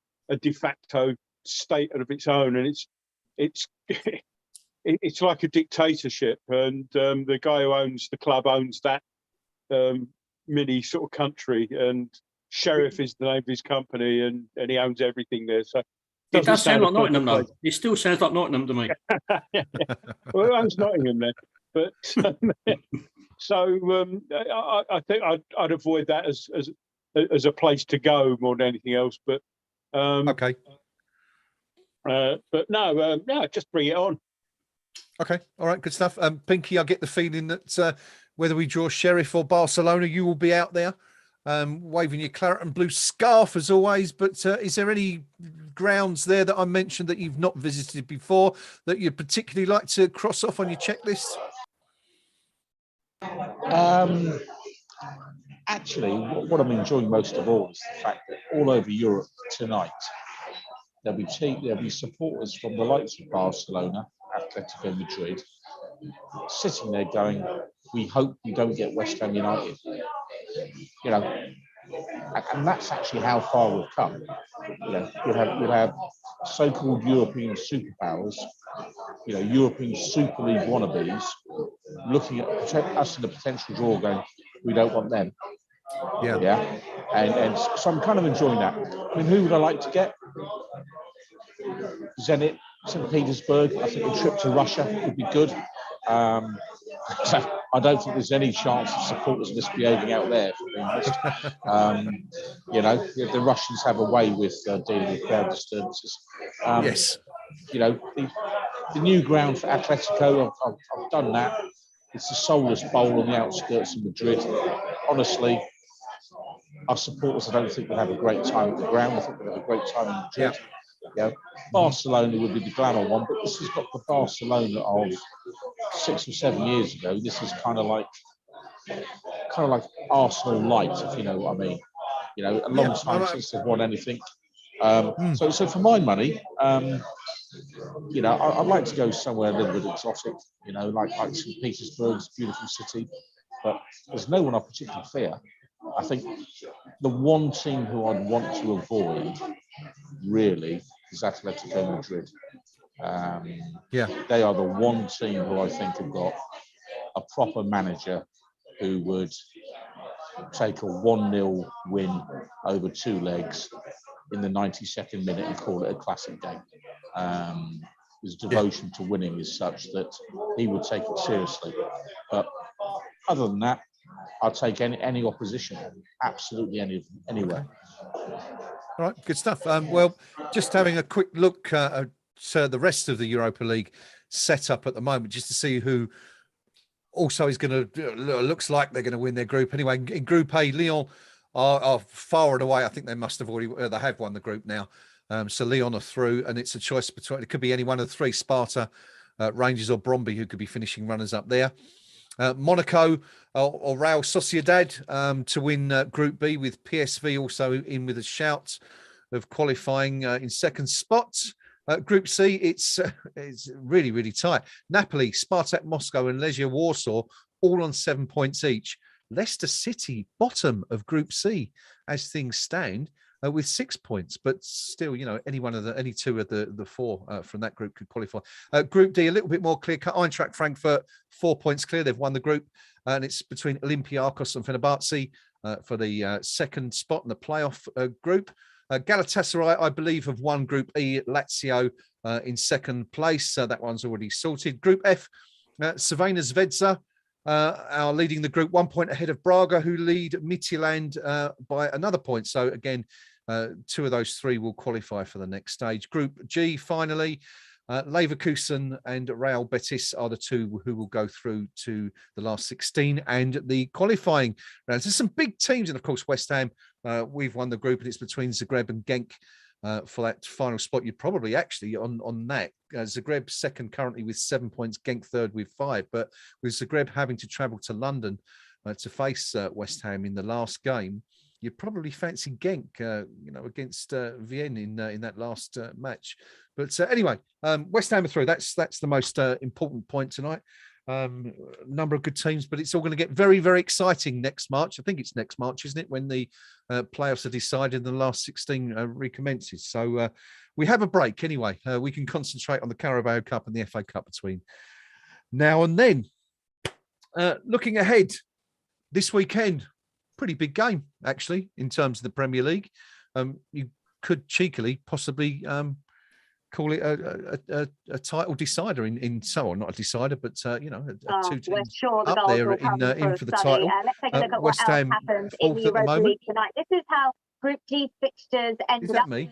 de facto state of its own, and it's like a dictatorship. And the guy who owns the club owns that mini sort of country, and Sheriff is the name of his company, and he owns everything there. So it does sound like Nottingham, though. It still sounds like Nottingham to me. Well, it owns Nottingham then. But I think I'd avoid that as a place to go more than anything else. But okay. But no, just bring it on. Okay, all right, good stuff. Pinky, I get the feeling that whether we draw Sheriff or Barcelona, you will be out there waving your claret and blue scarf as always. But is there any grounds there that I mentioned that you've not visited before that you'd particularly like to cross off on your checklist? Actually, what I'm enjoying most of all is the fact that all over Europe tonight there'll be supporters from the likes of Barcelona, Atletico Madrid, sitting there going, "We hope we don't get West Ham United." You know, and that's actually how far we've come. You know, you'll have so-called European superpowers, European Super League wannabes, looking at us in a potential draw, going, "We don't want them." Yeah, and so I'm kind of enjoying that. I mean, who would I like to get? Zenit, St. Petersburg. I think a trip to Russia would be good. So I don't think there's any chance of supporters misbehaving out there, for being honest. The Russians have a way with dealing with crowd disturbances. Yes. The new ground for Atletico, I've done that. It's the soulless bowl on the outskirts of Madrid. Honestly, our supporters, I don't think will have a great time at the ground. I think they'll have a great time in Madrid. Yeah. Barcelona would be the glamour one, but this has got the Barcelona of 6 or 7 years ago. This is kind of like Arsenal light, if you know what I mean. A long time since they've won anything. So for my money, I'd like to go somewhere a little bit exotic. Like St. Petersburg's a beautiful city, but there's no one I particularly fear. I think the one team who I'd want to avoid really is Atletico Madrid. They are the one team who I think have got a proper manager who would take a 1-0 win over 2 legs in the 92nd minute and call it a classic game. His devotion to winning is such that he would take it seriously. But other than that, I'll take any opposition, absolutely anywhere. All right, good stuff. Well, just having a quick look at the rest of the Europa League set up at the moment, just to see who also is going to, looks like they're going to win their group anyway. In Group A, Lyon are far and away. I think they must have already, they have won the group now. So Lyon are through, and it's a choice between, it could be any one of the three, Sparta, Rangers or Bromby, who could be finishing runners up there. Monaco or Real Sociedad to win Group B, with PSV also in with a shout of qualifying in second spot. Group C, it's really, really tight. Napoli, Spartak Moscow and Legia Warsaw all on 7 points each. Leicester City, bottom of Group C as things stand, with 6 points, but still, any two of the four from that group could qualify. Group D, a little bit more clear cut. Eintracht Frankfurt, 4 points clear. They've won the group, and it's between Olympiacos and Fenerbahce for the second spot in the playoff group. Galatasaray, I believe, have won Group E. Lazio in second place. That one's already sorted. Group F, Cervena Zvezda are leading the group, 1 point ahead of Braga, who lead Midtjylland by another point. So again, two of those three will qualify for the next stage. Group G, finally, Leverkusen and Real Betis are the two who will go through to the last 16 and the qualifying rounds. There's some big teams, and of course, West Ham, we've won the group, and it's between Zagreb and Genk for that final spot. You'd probably actually on that. Zagreb second currently with 7 points, Genk third with 5. But with Zagreb having to travel to London to face West Ham in the last game, you'd probably fancy Genk, against Vienna in that last match. But anyway, West Ham are through. That's the most important point tonight. Number of good teams, but it's all going to get very, very exciting next March. I think it's next March, isn't it, when the playoffs are decided and the last 16 recommences. So we have a break anyway. We can concentrate on the Carabao Cup and the FA Cup between now and then. Looking ahead, this weekend, pretty big game, actually, in terms of the Premier League. You could cheekily possibly call it a title decider in not a decider, but two teams sure up there in for the title. Let's take a look at West what else Ham happened in the fourth at the Europa moment. League tonight. This is how Group D fixtures ended Is that up. me?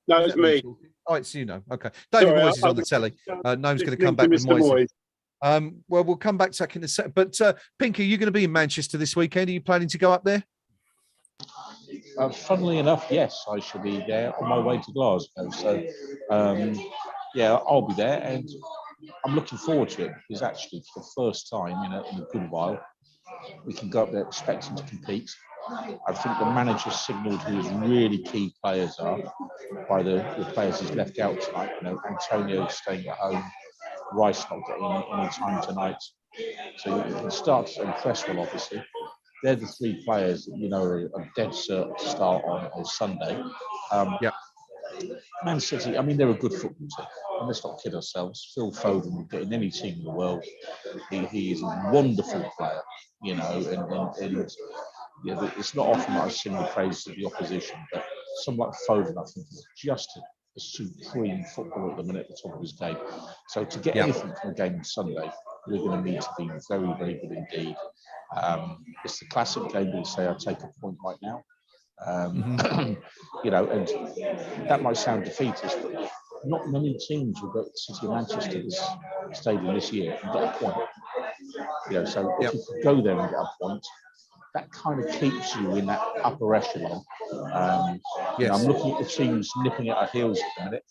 No, Is it's that me. talking? Oh, it's you know. Okay, David Sorry, Moyes is on the telly. Noam's going to come listening back to with Mr. Moyes. Well, we'll come back to that in a second. But Pinky, you're going to be in Manchester this weekend. Are you planning to go up there? Funnily enough, yes, I shall be there on my way to Glasgow. So, yeah, I'll be there, and I'm looking forward to it, because actually, for the first time in a good while, we can go up there expecting to compete. I think the manager signalled who his really key players are by the players he's left out tonight. Antonio staying at home, Rice not getting any time tonight. So you can start to impress well, obviously. They're the three players that are dead cert to start on Sunday. Man City, I mean, they're a good football team. And let's not kid ourselves. Phil Foden would get in any team in the world. He is a wonderful player, and it's not often that I sing the praises of the opposition, but someone like Foden, I think, is just a supreme footballer at the minute at the top of his game. So to get anything from a game on Sunday, we're going to need to be very, very good indeed. It's the classic game where you say, I'll take a point right now. And that might sound defeatist, but not many teams will go to City of Manchester stadium this year and get a point. So if you could go there and get a point, that kind of keeps you in that upper echelon. I'm looking at the teams nipping at our heels at the minute.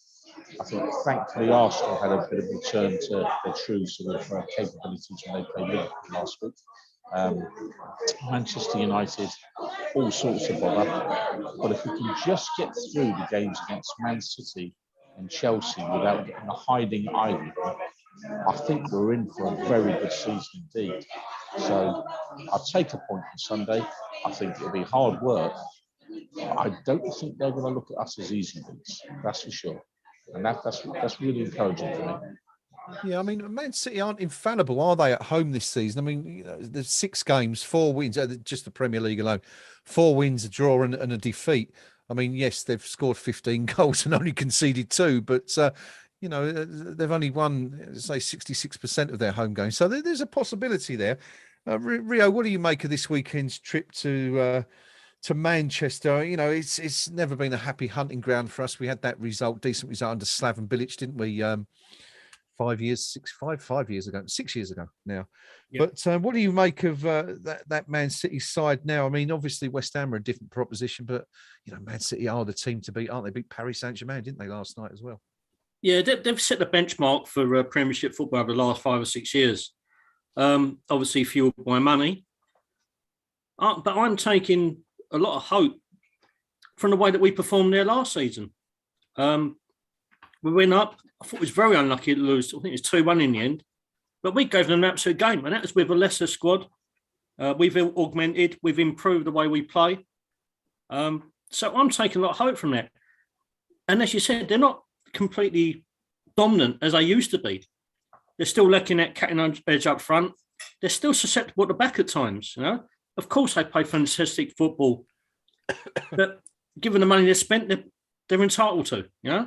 I think, thankfully, Arsenal had a bit of a return to their true sort of capabilities when they played Liverpool last week. Manchester United, all sorts of bother. But if we can just get through the games against Man City and Chelsea without getting a hiding eye, I think we're in for a very good season indeed. So I'll take a point on Sunday. I think it'll be hard work. But I don't think they're going to look at us as easy beats. That's for sure. And that's really encouraging for me. Yeah, I mean, Man City aren't infallible, are they, at home this season? I mean, there's 6 games, 4 wins, just the Premier League alone, 4 wins, a draw and a defeat. I mean, yes, they've scored 15 goals and only conceded 2, but, they've only won, say, 66% of their home games. So there's a possibility there. Rio, what do you make of this weekend's trip to Manchester? It's never been a happy hunting ground for us. We had that decent result under Slaven Bilic, didn't we? 5 years, 5 years ago, 6 years ago now. Yeah. But what do you make of that Man City side now? I mean, obviously West Ham are a different proposition, but Man City are the team to beat, aren't they? Beat Paris Saint-Germain, didn't they, last night as well? Yeah, they've set the benchmark for Premiership football over the last 5 or 6 years. Obviously fueled by money, but I'm taking a lot of hope from the way that we performed there last season. We went up. I thought it was very unlucky to lose. I think it was 2-1 in the end. But we gave them an absolute game, and that was with a lesser squad. We've augmented, we've improved the way we play. So I'm taking a lot of hope from that. And as you said, they're not completely dominant as they used to be. They're still lacking that cutting edge up front. They're still susceptible at the back at times. Of course, they play fantastic football, but given the money they spent, they're entitled to. Yeah.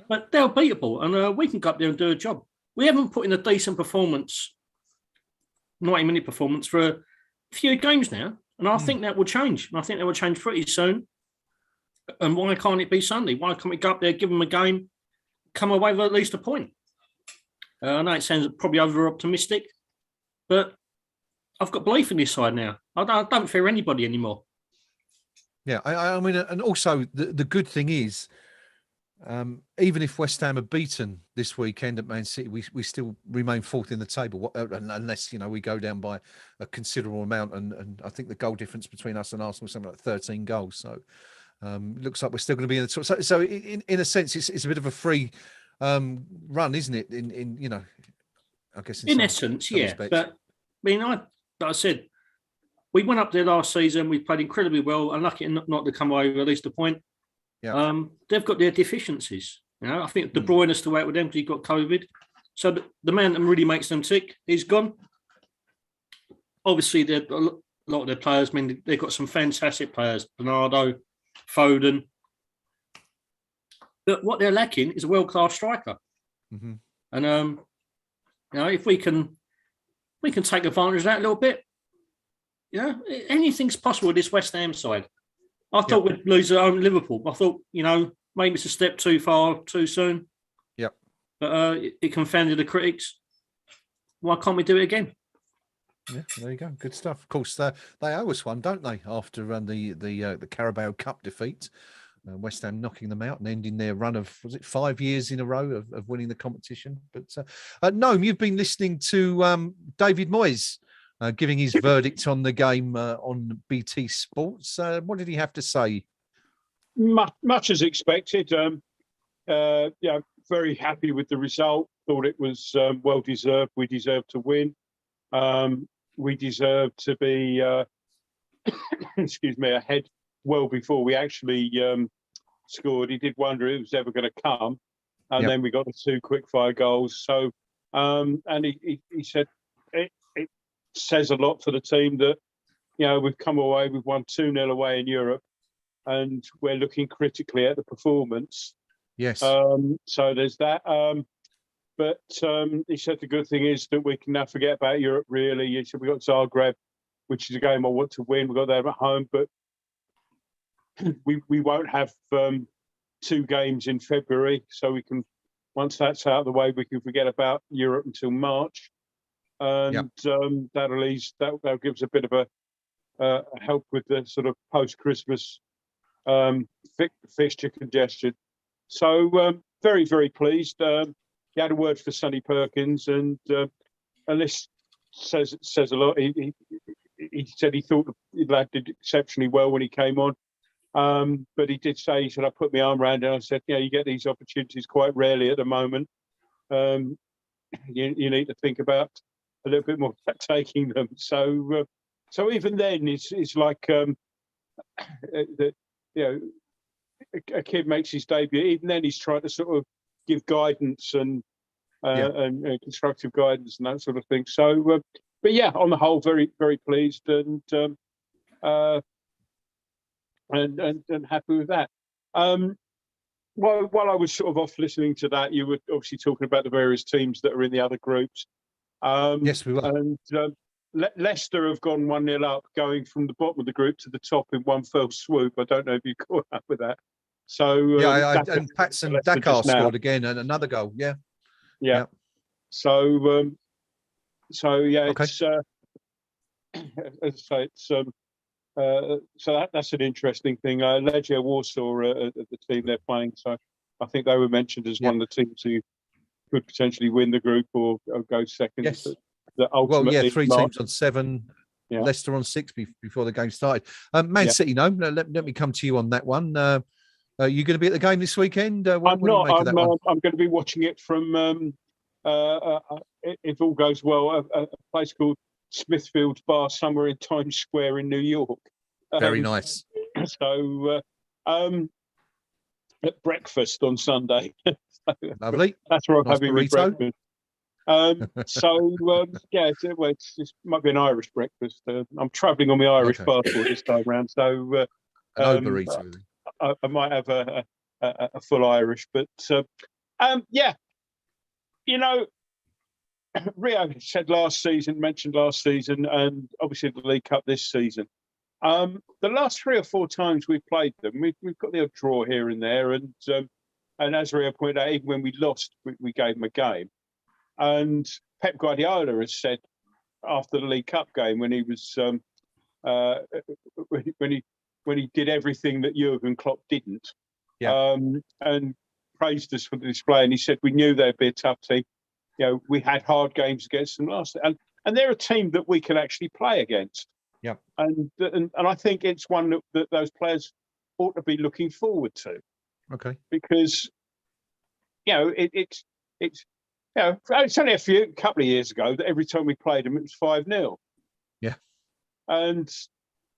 But they're beatable, and we can go up there and do a job. We haven't put in a decent performance, 90-minute performance for a few games now, and I think that will change. And I think that will change pretty soon. And why can't it be Sunday? Why can't we go up there, give them a game, come away with at least a point? I know it sounds probably over-optimistic, but I've got belief in this side now. I don't fear anybody anymore. Yeah, I mean, and also the good thing is, even if West Ham are beaten this weekend at Man City, we still remain fourth in the table, unless we go down by a considerable amount. And I think the goal difference between us and Arsenal is something like 13 goals. So looks like we're still going to be in the top. So in a sense, it's a bit of a free run, isn't it? In I guess in essence, yeah. Respects. But I mean, like I said, we went up there last season. We played incredibly well. Unlucky not to come away with at least a point. Yeah. They've got their deficiencies. I think De Bruyne is still out with them because he got COVID. So the man that really makes them tick, he's gone. Obviously, a lot of their players. I mean, they've got some fantastic players: Bernardo, Foden. But what they're lacking is a world-class striker. Mm-hmm. And if we can take advantage of that a little bit. Anything's possible with this West Ham side. I thought we'd lose at home at Liverpool. I thought, maybe it's a step too far, too soon. Yep. But it confounded the critics. Why can't we do it again? Yeah, there you go. Good stuff. Of course, they owe us one, don't they? After the Carabao Cup defeat, West Ham knocking them out and ending their run of 5 years in a row of winning the competition. But Noam, you've been listening to David Moyes. Giving his verdict on the game on BT Sports. What did he have to say? Much as expected. Very happy with the result. Thought it was well deserved. We deserved to win. We deserved to be, ahead well before we actually scored. He did wonder if it was ever going to come, and then we got the 2 quick-fire goals. So, and he said it says a lot for the team that, we've come away, we've won 2-0 away in Europe, and we're looking critically at the performance. Yes. So there's that. But he said the good thing is that we can now forget about Europe, really. He said we got Zagreb, which is a game I want to win. We got them at home, but we won't have 2 games in February. So we can, once that's out of the way, we can forget about Europe until March. And that'll give us a bit of a help with the sort of post-Christmas fixture congestion. So very, very pleased. He had a word for Sonny Perkins, and this says a lot. He said he thought the lad did exceptionally well when he came on, but he did say, he said, I put my arm around him and I said, you get these opportunities quite rarely at the moment. You need to think about a little bit more taking them. So even then, it's like a kid makes his debut. Even then, he's trying to sort of give guidance and constructive guidance and that sort of thing. So, but yeah, on the whole, very, very pleased and happy with that. While I was sort of off listening to that, you were obviously talking about the various teams that are in the other groups. Yes, we were. And Leicester have gone 1-0 up, going from the bottom of the group to the top in one fell swoop. I don't know if you caught up with that. So and Patson Dakar scored again and another goal. Yeah. So yeah, Okay. it's as I say, it's so that's an interesting thing. Legia Warsaw are the team they're playing, so I think they were mentioned as one of the teams who could potentially win the group or go second. Yes. That Well, ultimately, yeah, 3 teams on 7. Yeah. Leicester on 6 before the game started. Man City, no. Let me come to you on that one. Are you going to be at the game this weekend? What do you make of that one? I'm going to be watching it from, if all goes well, a place called Smithfield's Bar somewhere in Times Square in New York. Very nice. So at breakfast on Sunday. Lovely. That's where I'm Nice having my burrito. breakfast. Yeah, it might be an Irish breakfast. I'm travelling on my Irish passport this time round, so An burrito. I might have a full Irish, but yeah, you know, Rio mentioned last season, and obviously the League Cup this season. The last 3 or 4 times we've played them, we've got the odd draw here and there, and as Rio pointed out, even when we lost, we gave them a game. And Pep Guardiola has said after the League Cup game when he was when he did everything that Jurgen Klopp didn't, and praised us for the display. And he said we knew they'd be a tough team. You know, we had hard games against them last, and they're a team that we can actually play against. Yeah, and I think it's one that those players ought to be looking forward to. Okay, because you know it's you know, it's only a couple of years ago that every time we played them, it was 5-0. Yeah. And,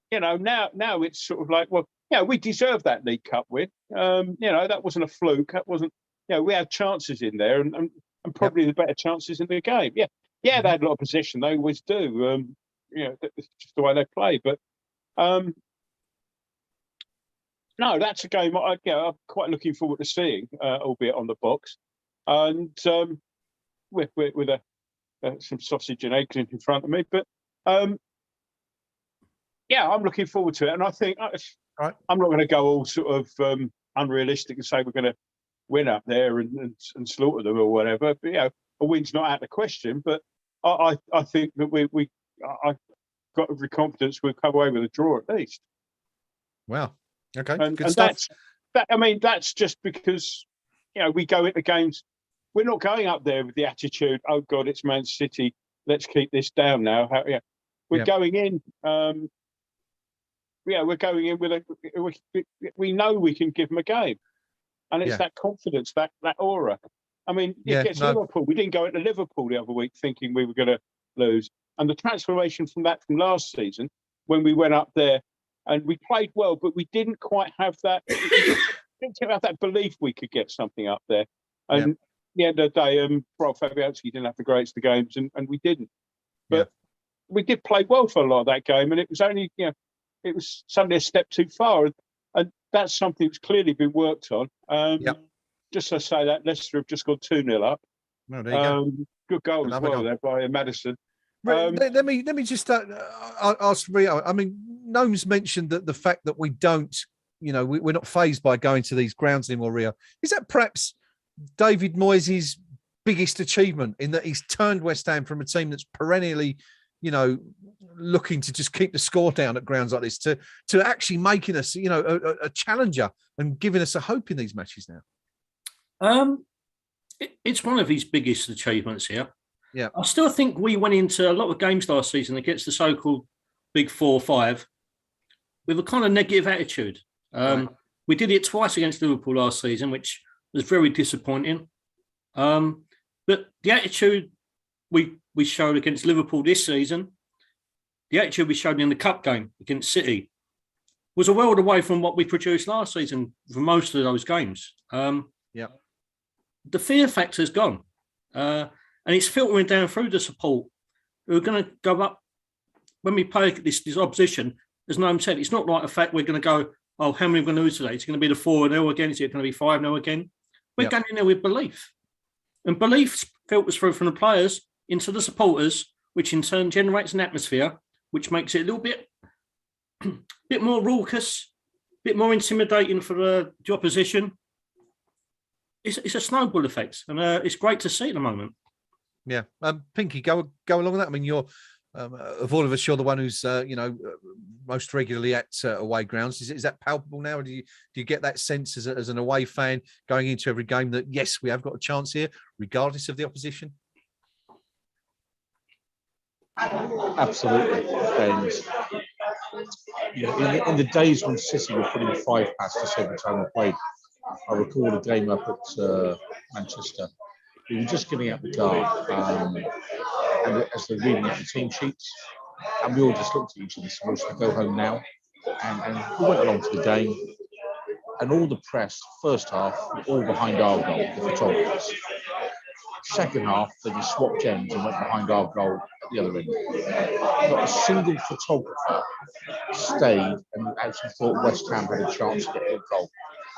you know, now it's sort of like, well, you know, we deserve that League Cup win. You know, that wasn't a fluke. That wasn't, you know, we had chances in there and probably the better chances in the game. Yeah. Yeah, they had a lot of possession. They always do. You know, it's just the way they play. But, no, that's a game I'm quite looking forward to seeing, albeit on the box. And, with some sausage and eggs in front of me, but yeah, I'm looking forward to it, and I think I'm not going to go all sort of unrealistic and say we're going to win up there and slaughter them or whatever. But you know, a win's not out of the question. But I think that I've got every confidence we'll come away with a draw at least. Wow. Okay. And Good stuff. I mean, that's just because you know we go into games. We're not going up there with the attitude, oh, God, it's Man City. Let's keep this down now. We're going in. We're going in with we know we can give them a game. And it's that confidence, that aura. I mean, Liverpool. We didn't go into Liverpool the other week thinking we were going to lose. And the transformation from last season, when we went up there and we played well, but we didn't quite have that, belief we could get something up there. And at the end of the day, Rolf Fabianski didn't have the greatest of games, and we didn't. But we did play well for a lot of that game, and it was only, you know, it was suddenly a step too far, and that's something that's clearly been worked on. Just to say that Leicester have just gone 2-0 up. No, there you go. Good goal as well there by Maddison. Let me just ask Rio. I mean, Gnomes mentioned that the fact that we don't, you know, we're not fazed by going to these grounds anymore. Rio, is that perhaps David Moyes' biggest achievement in that he's turned West Ham from a team that's perennially, you know, looking to just keep the score down at grounds like this to actually making us, you know, a challenger and giving us a hope in these matches now? It's one of his biggest achievements here. Yeah, I still think we went into a lot of games last season against the so-called Big 4 or 5 with a kind of negative attitude. We did it twice against Liverpool last season, which was very disappointing. But the attitude we showed against Liverpool this season, the attitude we showed in the Cup game against City, was a world away from what we produced last season for most of those games. The fear factor's gone. And it's filtering down through the support. We're going to go up when we play this opposition. As Noam said, it's not like the fact we're going to go, oh, how many are we going to lose today? It's going to be the 4-0 again. Is it going to be 5-0 again? We're going in there with belief. And belief filters through from the players into the supporters, which in turn generates an atmosphere, which makes it a little bit more raucous, a bit more intimidating for the opposition. It's a snowball effect, and it's great to see at the moment. Yeah. Pinky, go along with that. I mean, you're of all of us, you're the one who's most regularly at away grounds. Is that palpable now? Or do you get that sense as an away fan going into every game that yes, we have got a chance here, regardless of the opposition? Absolutely. And in the days when City were putting 5 past us every time we played, I recall a game up at Manchester. We were just giving out the guard, and as they're reading out the team sheets, and we all just looked at each other and said, "Well, should we go home now?" And we went along to the game, and all the press, first half, were all behind our goal, the photographers. Second half, they just swapped ends and went behind our goal at the other end. Not a single photographer stayed and actually thought West Ham had a chance to get a goal.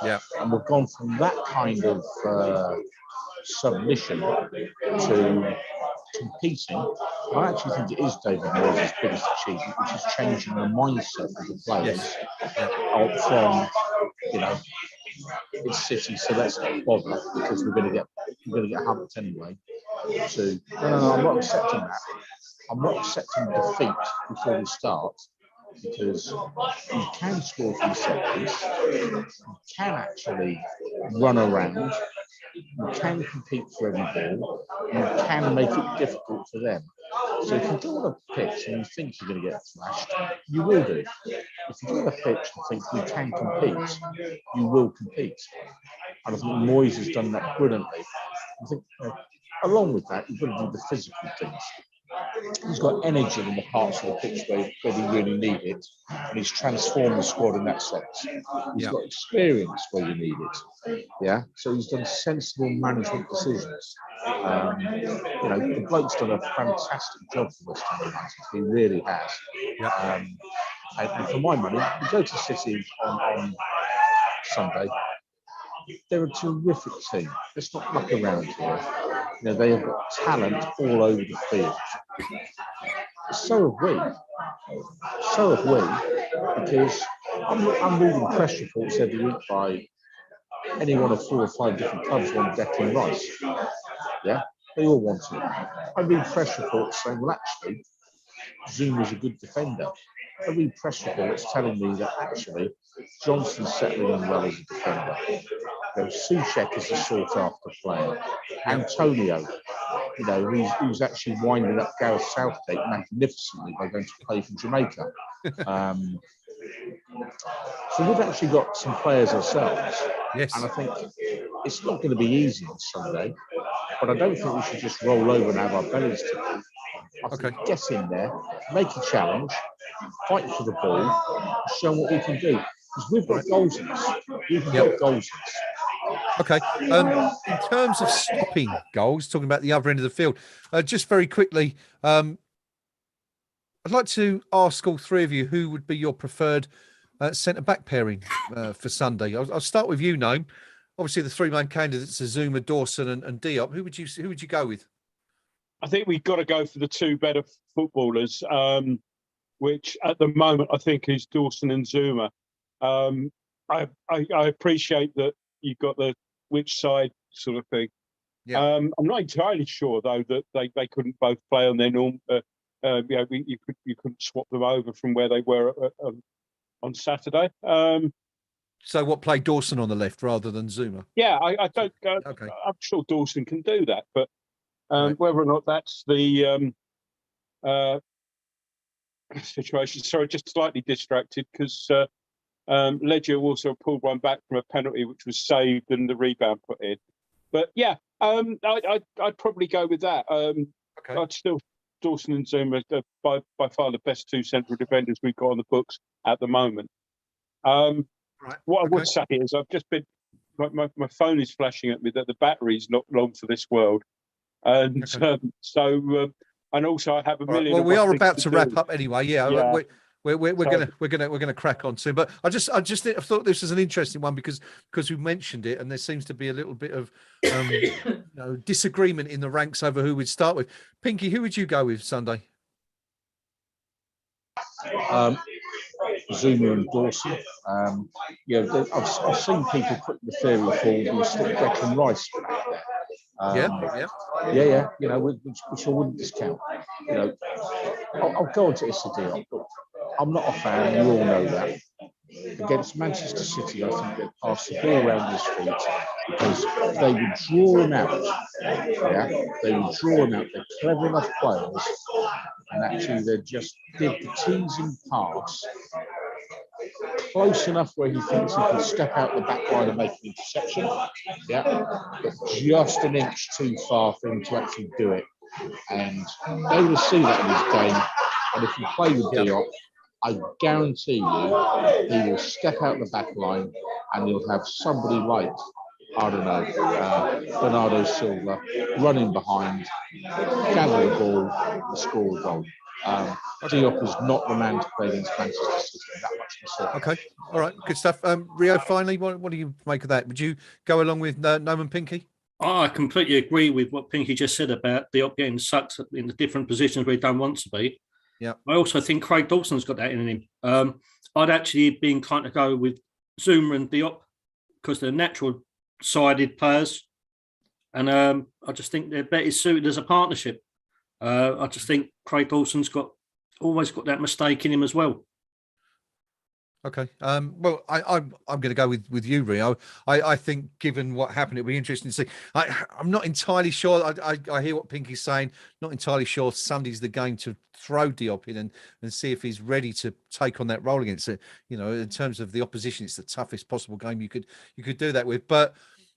Yeah. And we've gone from that kind of submission to competing. I actually think it is David Moyes' biggest achievement, which is changing the mindset of the players from, it's City, so let's not bother because we're going to get humped anyway. To no, I'm not accepting that. I'm not accepting defeat before we start, because you can score from set piece, you can actually run around, you can compete for every ball, you can make it difficult for them. So if you go on a pitch and you think you're going to get flashed, you will do. If you go on a pitch and think we can compete, you will compete. And I think Moyes has done that brilliantly. I think along with that, you've got to do the physical things. He's got energy in the parts of the pitch where he really need it, and he's transformed the squad in that sense. He's got experience where you need it. Yeah, so he's done sensible management decisions. The bloke's done a fantastic job for West Ham United. He really has. And for my money, you go to City on Sunday. They're a terrific team. Let's not muck around here. They have got talent all over the field. So have we, because I'm reading press reports every week by any one of 4 or 5 different clubs want Declan Rice. Yeah, they all want it. I read press reports saying, well, actually, Zuma's a good defender. I read press reports telling me that actually Johnson's settling in well as a defender. Souček is a sought-after player. Antonio, who's actually winding up Gareth Southgate magnificently by going to play for Jamaica. So we've actually got some players ourselves. Yes. And I think it's not going to be easy on Sunday, but I don't think we should just roll over and have our bellies to do. I think get in there, make a challenge, fight for the ball, show what we can do. Because we've got goals in us. We've got goals in us. Okay. In terms of stopping goals, talking about the other end of the field, just very quickly, I'd like to ask all 3 of you who would be your preferred centre-back pairing for Sunday. I'll start with you, Noam. Obviously, the 3 main candidates are Zuma, Dawson, and Diop. Who would you go with? I think we've got to go for the 2 better footballers, which at the moment I think is Dawson and Zuma. I appreciate that you've got the which side sort of thing. Yeah. I'm not entirely sure though that they couldn't both play on their norm. You couldn't swap them over from where they were on Saturday. So what, play Dawson on the left rather than Zuma? Yeah, I don't. Okay. I'm sure Dawson can do that, but whether or not that's the situation. Sorry, just slightly distracted because Ledger also pulled one back from a penalty, which was saved and the rebound put in. But yeah, I'd probably go with that. I'd still Dawson and Zuma are by far the best 2 central defenders we've got on the books at the moment. What I would say is I've just been my phone is flashing at me that the battery's not long for this world, and and also I have a million. Well, we are about to wrap up anyway. Yeah. We're gonna crack on soon, but I thought this was an interesting one because we mentioned it, and there seems to be a little bit of disagreement in the ranks over who we'd start with. Pinky, who would you go with Sunday? Zuma and Dawson. I've seen people put the theory forward and stick Declan Rice back there. Yeah. You know, which I wouldn't discount. You know, I'll go on to Issa Diop. I'm not a fan. You all know that. Against Manchester City, I think they passed the ball around his feet because they would draw him out. Yeah, they would draw him out. They're clever enough players, and actually they just did the teasing pass close enough where he thinks he can step out the back line and make an interception. Yeah, but just an inch too far for him to actually do it. And they will see that in his game. And if you play with Diop, I guarantee you he will step out the back line and you'll have somebody like, I don't know, Bernardo Silva running behind, gather the ball, and score a goal. Diop is not the man to play against Manchester City, that much for certain. Okay, all right, good stuff. Rio, finally, what do you make of that? Would you go along with Noman Pinky? I completely agree with what Pinky just said about Diop getting sucked in the different positions where he don't want to be. Yeah. I also think Craig Dawson's got that in him. I'd actually be inclined to go with Zuma and Diop because they're natural sided players. And I just think they're better suited as a partnership. I just think Craig Dawson's always got that mistake in him as well. Okay. Well, I'm going to go with you, Rio. I think, given what happened, it'll be interesting to see. I'm not entirely sure. I hear what Pinky's saying. Not entirely sure Sunday's the game to throw Diop in and see if he's ready to take on that role against it. You know, in terms of the opposition, it's the toughest possible game you could do that with. But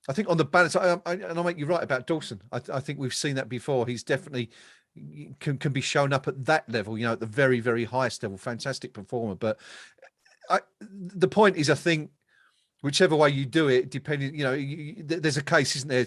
I think on the balance, and I'll make you right about Dawson. I think we've seen that before. He's definitely can be shown up at that level. You know, at the very, very highest level. Fantastic performer, but. The point is, I think, whichever way you do it, depending, you know, there's a case, isn't there,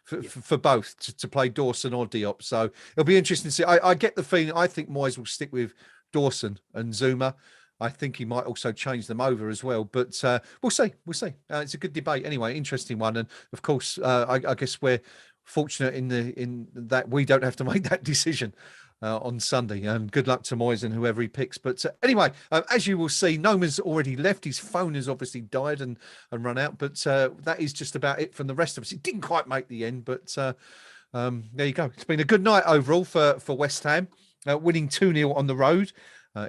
for both to play Dawson or Diop. So it'll be interesting to see. I get the feeling. I think Moyes will stick with Dawson and Zuma. I think he might also change them over as well. But we'll see. We'll see. It's a good debate anyway. Interesting one. And of course, I guess we're fortunate in that we don't have to make that decision. On Sunday, and good luck to Moyes and whoever he picks. But anyway, as you will see, Noman's already left. His phone has obviously died and run out. But that is just about it from the rest of us. It didn't quite make the end, but there you go. It's been a good night overall for West Ham, winning 2-0 on the road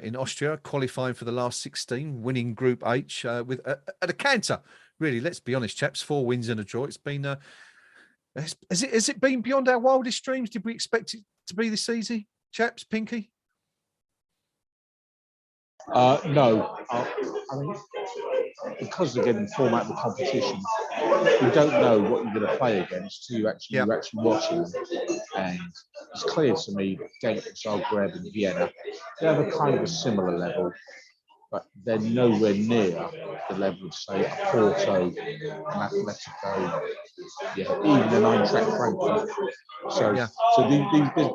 in Austria, qualifying for the last 16, winning Group H with at a canter. Really, let's be honest, chaps. 4 wins and a draw. It's been. Has it been beyond our wildest dreams? Did we expect it to be this easy? Chaps, Pinky? No. I mean, because again, the format of the competition, you don't know what you're going to play against till you're actually watching them. And it's clear to me that Genk, Zagreb, and Vienna, they have a kind of a similar level, but they're nowhere near the level of, say, a Porto, an Atletico, even an Eintracht Frankfurt. So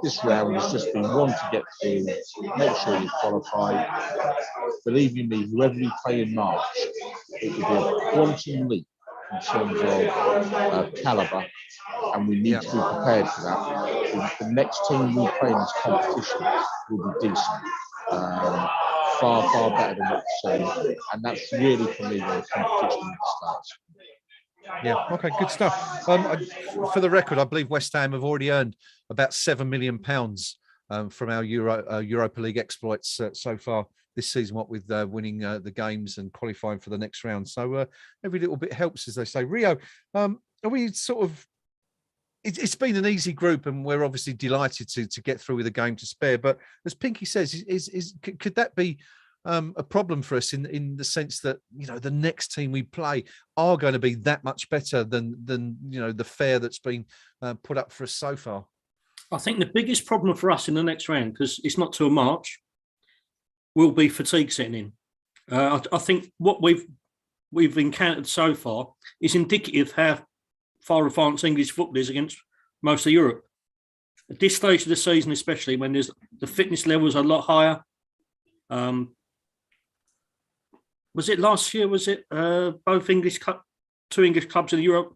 this round has just been one to get through, make sure you qualify. Believe you me, whoever we play in March, it will be a quantum leap in terms of calibre, and we need to be prepared for that. The next team we play in this competition will be decent. Far better than what we're seeing, and that's really for me where the competition starts. Yeah, okay, good stuff. For the record, I believe West Ham have already earned about £7 million from our Europa League exploits so far this season, what with winning the games and qualifying for the next round. So every little bit helps, as they say. Rio, are we sort of? It's been an easy group, and we're obviously delighted to get through with a game to spare. But as Pinky says, could that be a problem for us in the sense that, you know, the next team we play are going to be that much better than you know, the fare that's been put up for us so far? I think the biggest problem for us in the next round, because it's not till March, will be fatigue setting in. I think what we've encountered so far is indicative how far advanced English football is against most of Europe. At this stage of the season, especially when the fitness levels are a lot higher. Was it last year? Was it both two English clubs in Europe,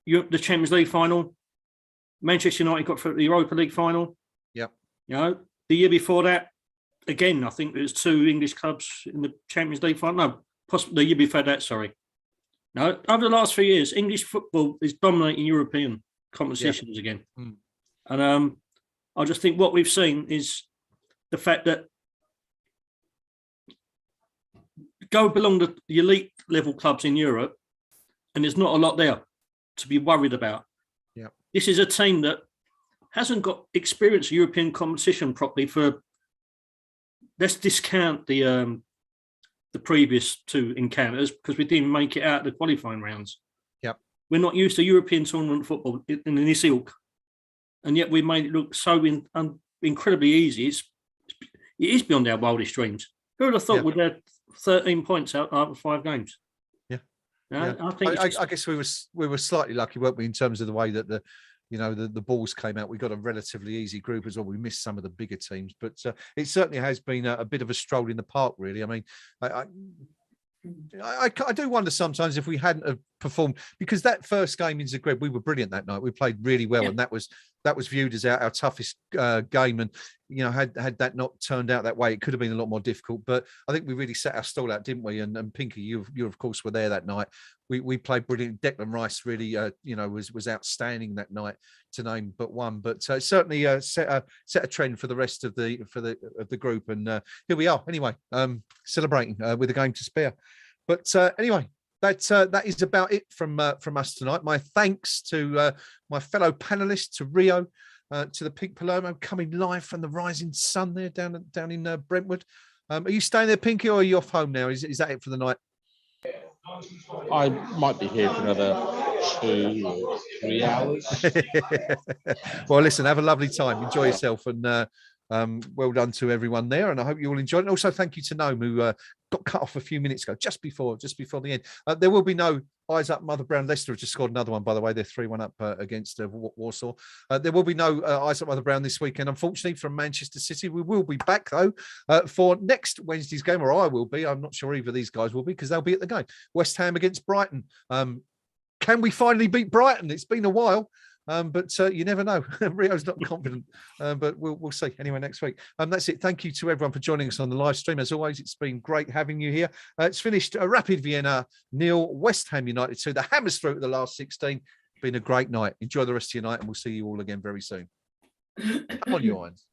the Champions League final? Manchester United got through the Europa League final. Yep. You know, the year before that, again, I think there's 2 English clubs in the Champions League final. No, possibly the year before that. Sorry. No, over the last 3 years, English football is dominating European. competitions again. Mm. And I just think what we've seen is the fact that go belong to the elite level clubs in Europe, and there's not a lot there to be worried about. Yeah. This is a team that hasn't got experience European competition properly for. Let's discount the previous two encounters because we didn't make it out of the qualifying rounds. Yep. We're not used to European tournament football in this ilk, and yet we made it look so incredibly easy. It is beyond our wildest dreams. Who would have thought we'd had 13 points out of 5 games? Yeah. I think I guess we were slightly lucky, weren't we, in terms of the way that the balls came out. We got a relatively easy group as well. We missed some of the bigger teams, but it certainly has been a bit of a stroll in the park, really. I mean, I do wonder sometimes if we hadn't have performed, because that first game in Zagreb, we were brilliant that night. We played really well, and that was viewed as our toughest game. And had that not turned out that way, it could have been a lot more difficult. But I think we really set our stall out, didn't we? And Pinky, you of course were there that night. We played brilliant. Declan Rice really, was outstanding that night, to name but one. But certainly set a trend for the rest of the group. And here we are, anyway, celebrating with a game to spare. But anyway, that is about it from us tonight. My thanks to my fellow panelists, to Rio, to the Pink Palomo, coming live from the rising sun there down in Brentwood. Are you staying there, Pinky, or are you off home now? Is that it for the night? I might be here for another 2 or 3 hours. Well, listen, have a lovely time. Enjoy yourself, and well done to everyone there. And I hope you all enjoyed it. And also, thank you to Noam, who got cut off a few minutes ago, just before the end. There will be no eyes up. Mother Brown. Leicester have just scored another one, by the way. They're 3-1 up against Warsaw. There will be no eyes up Mother Brown this weekend, unfortunately, from Manchester City. We will be back, though, for next Wednesday's game, or I will be. I'm not sure either of these guys will be, because they'll be at the game. West Ham against Brighton. Can we finally beat Brighton? It's been a while. But you never know. Rio's not confident, but we'll see. Anyway, next week. That's it. Thank you to everyone for joining us on the live stream. As always, it's been great having you here. It's finished. Rapid Vienna 0, West Ham United 2. The Hammers through at the last 16. Been a great night. Enjoy the rest of your night, and we'll see you all again very soon. Come on, you Irons.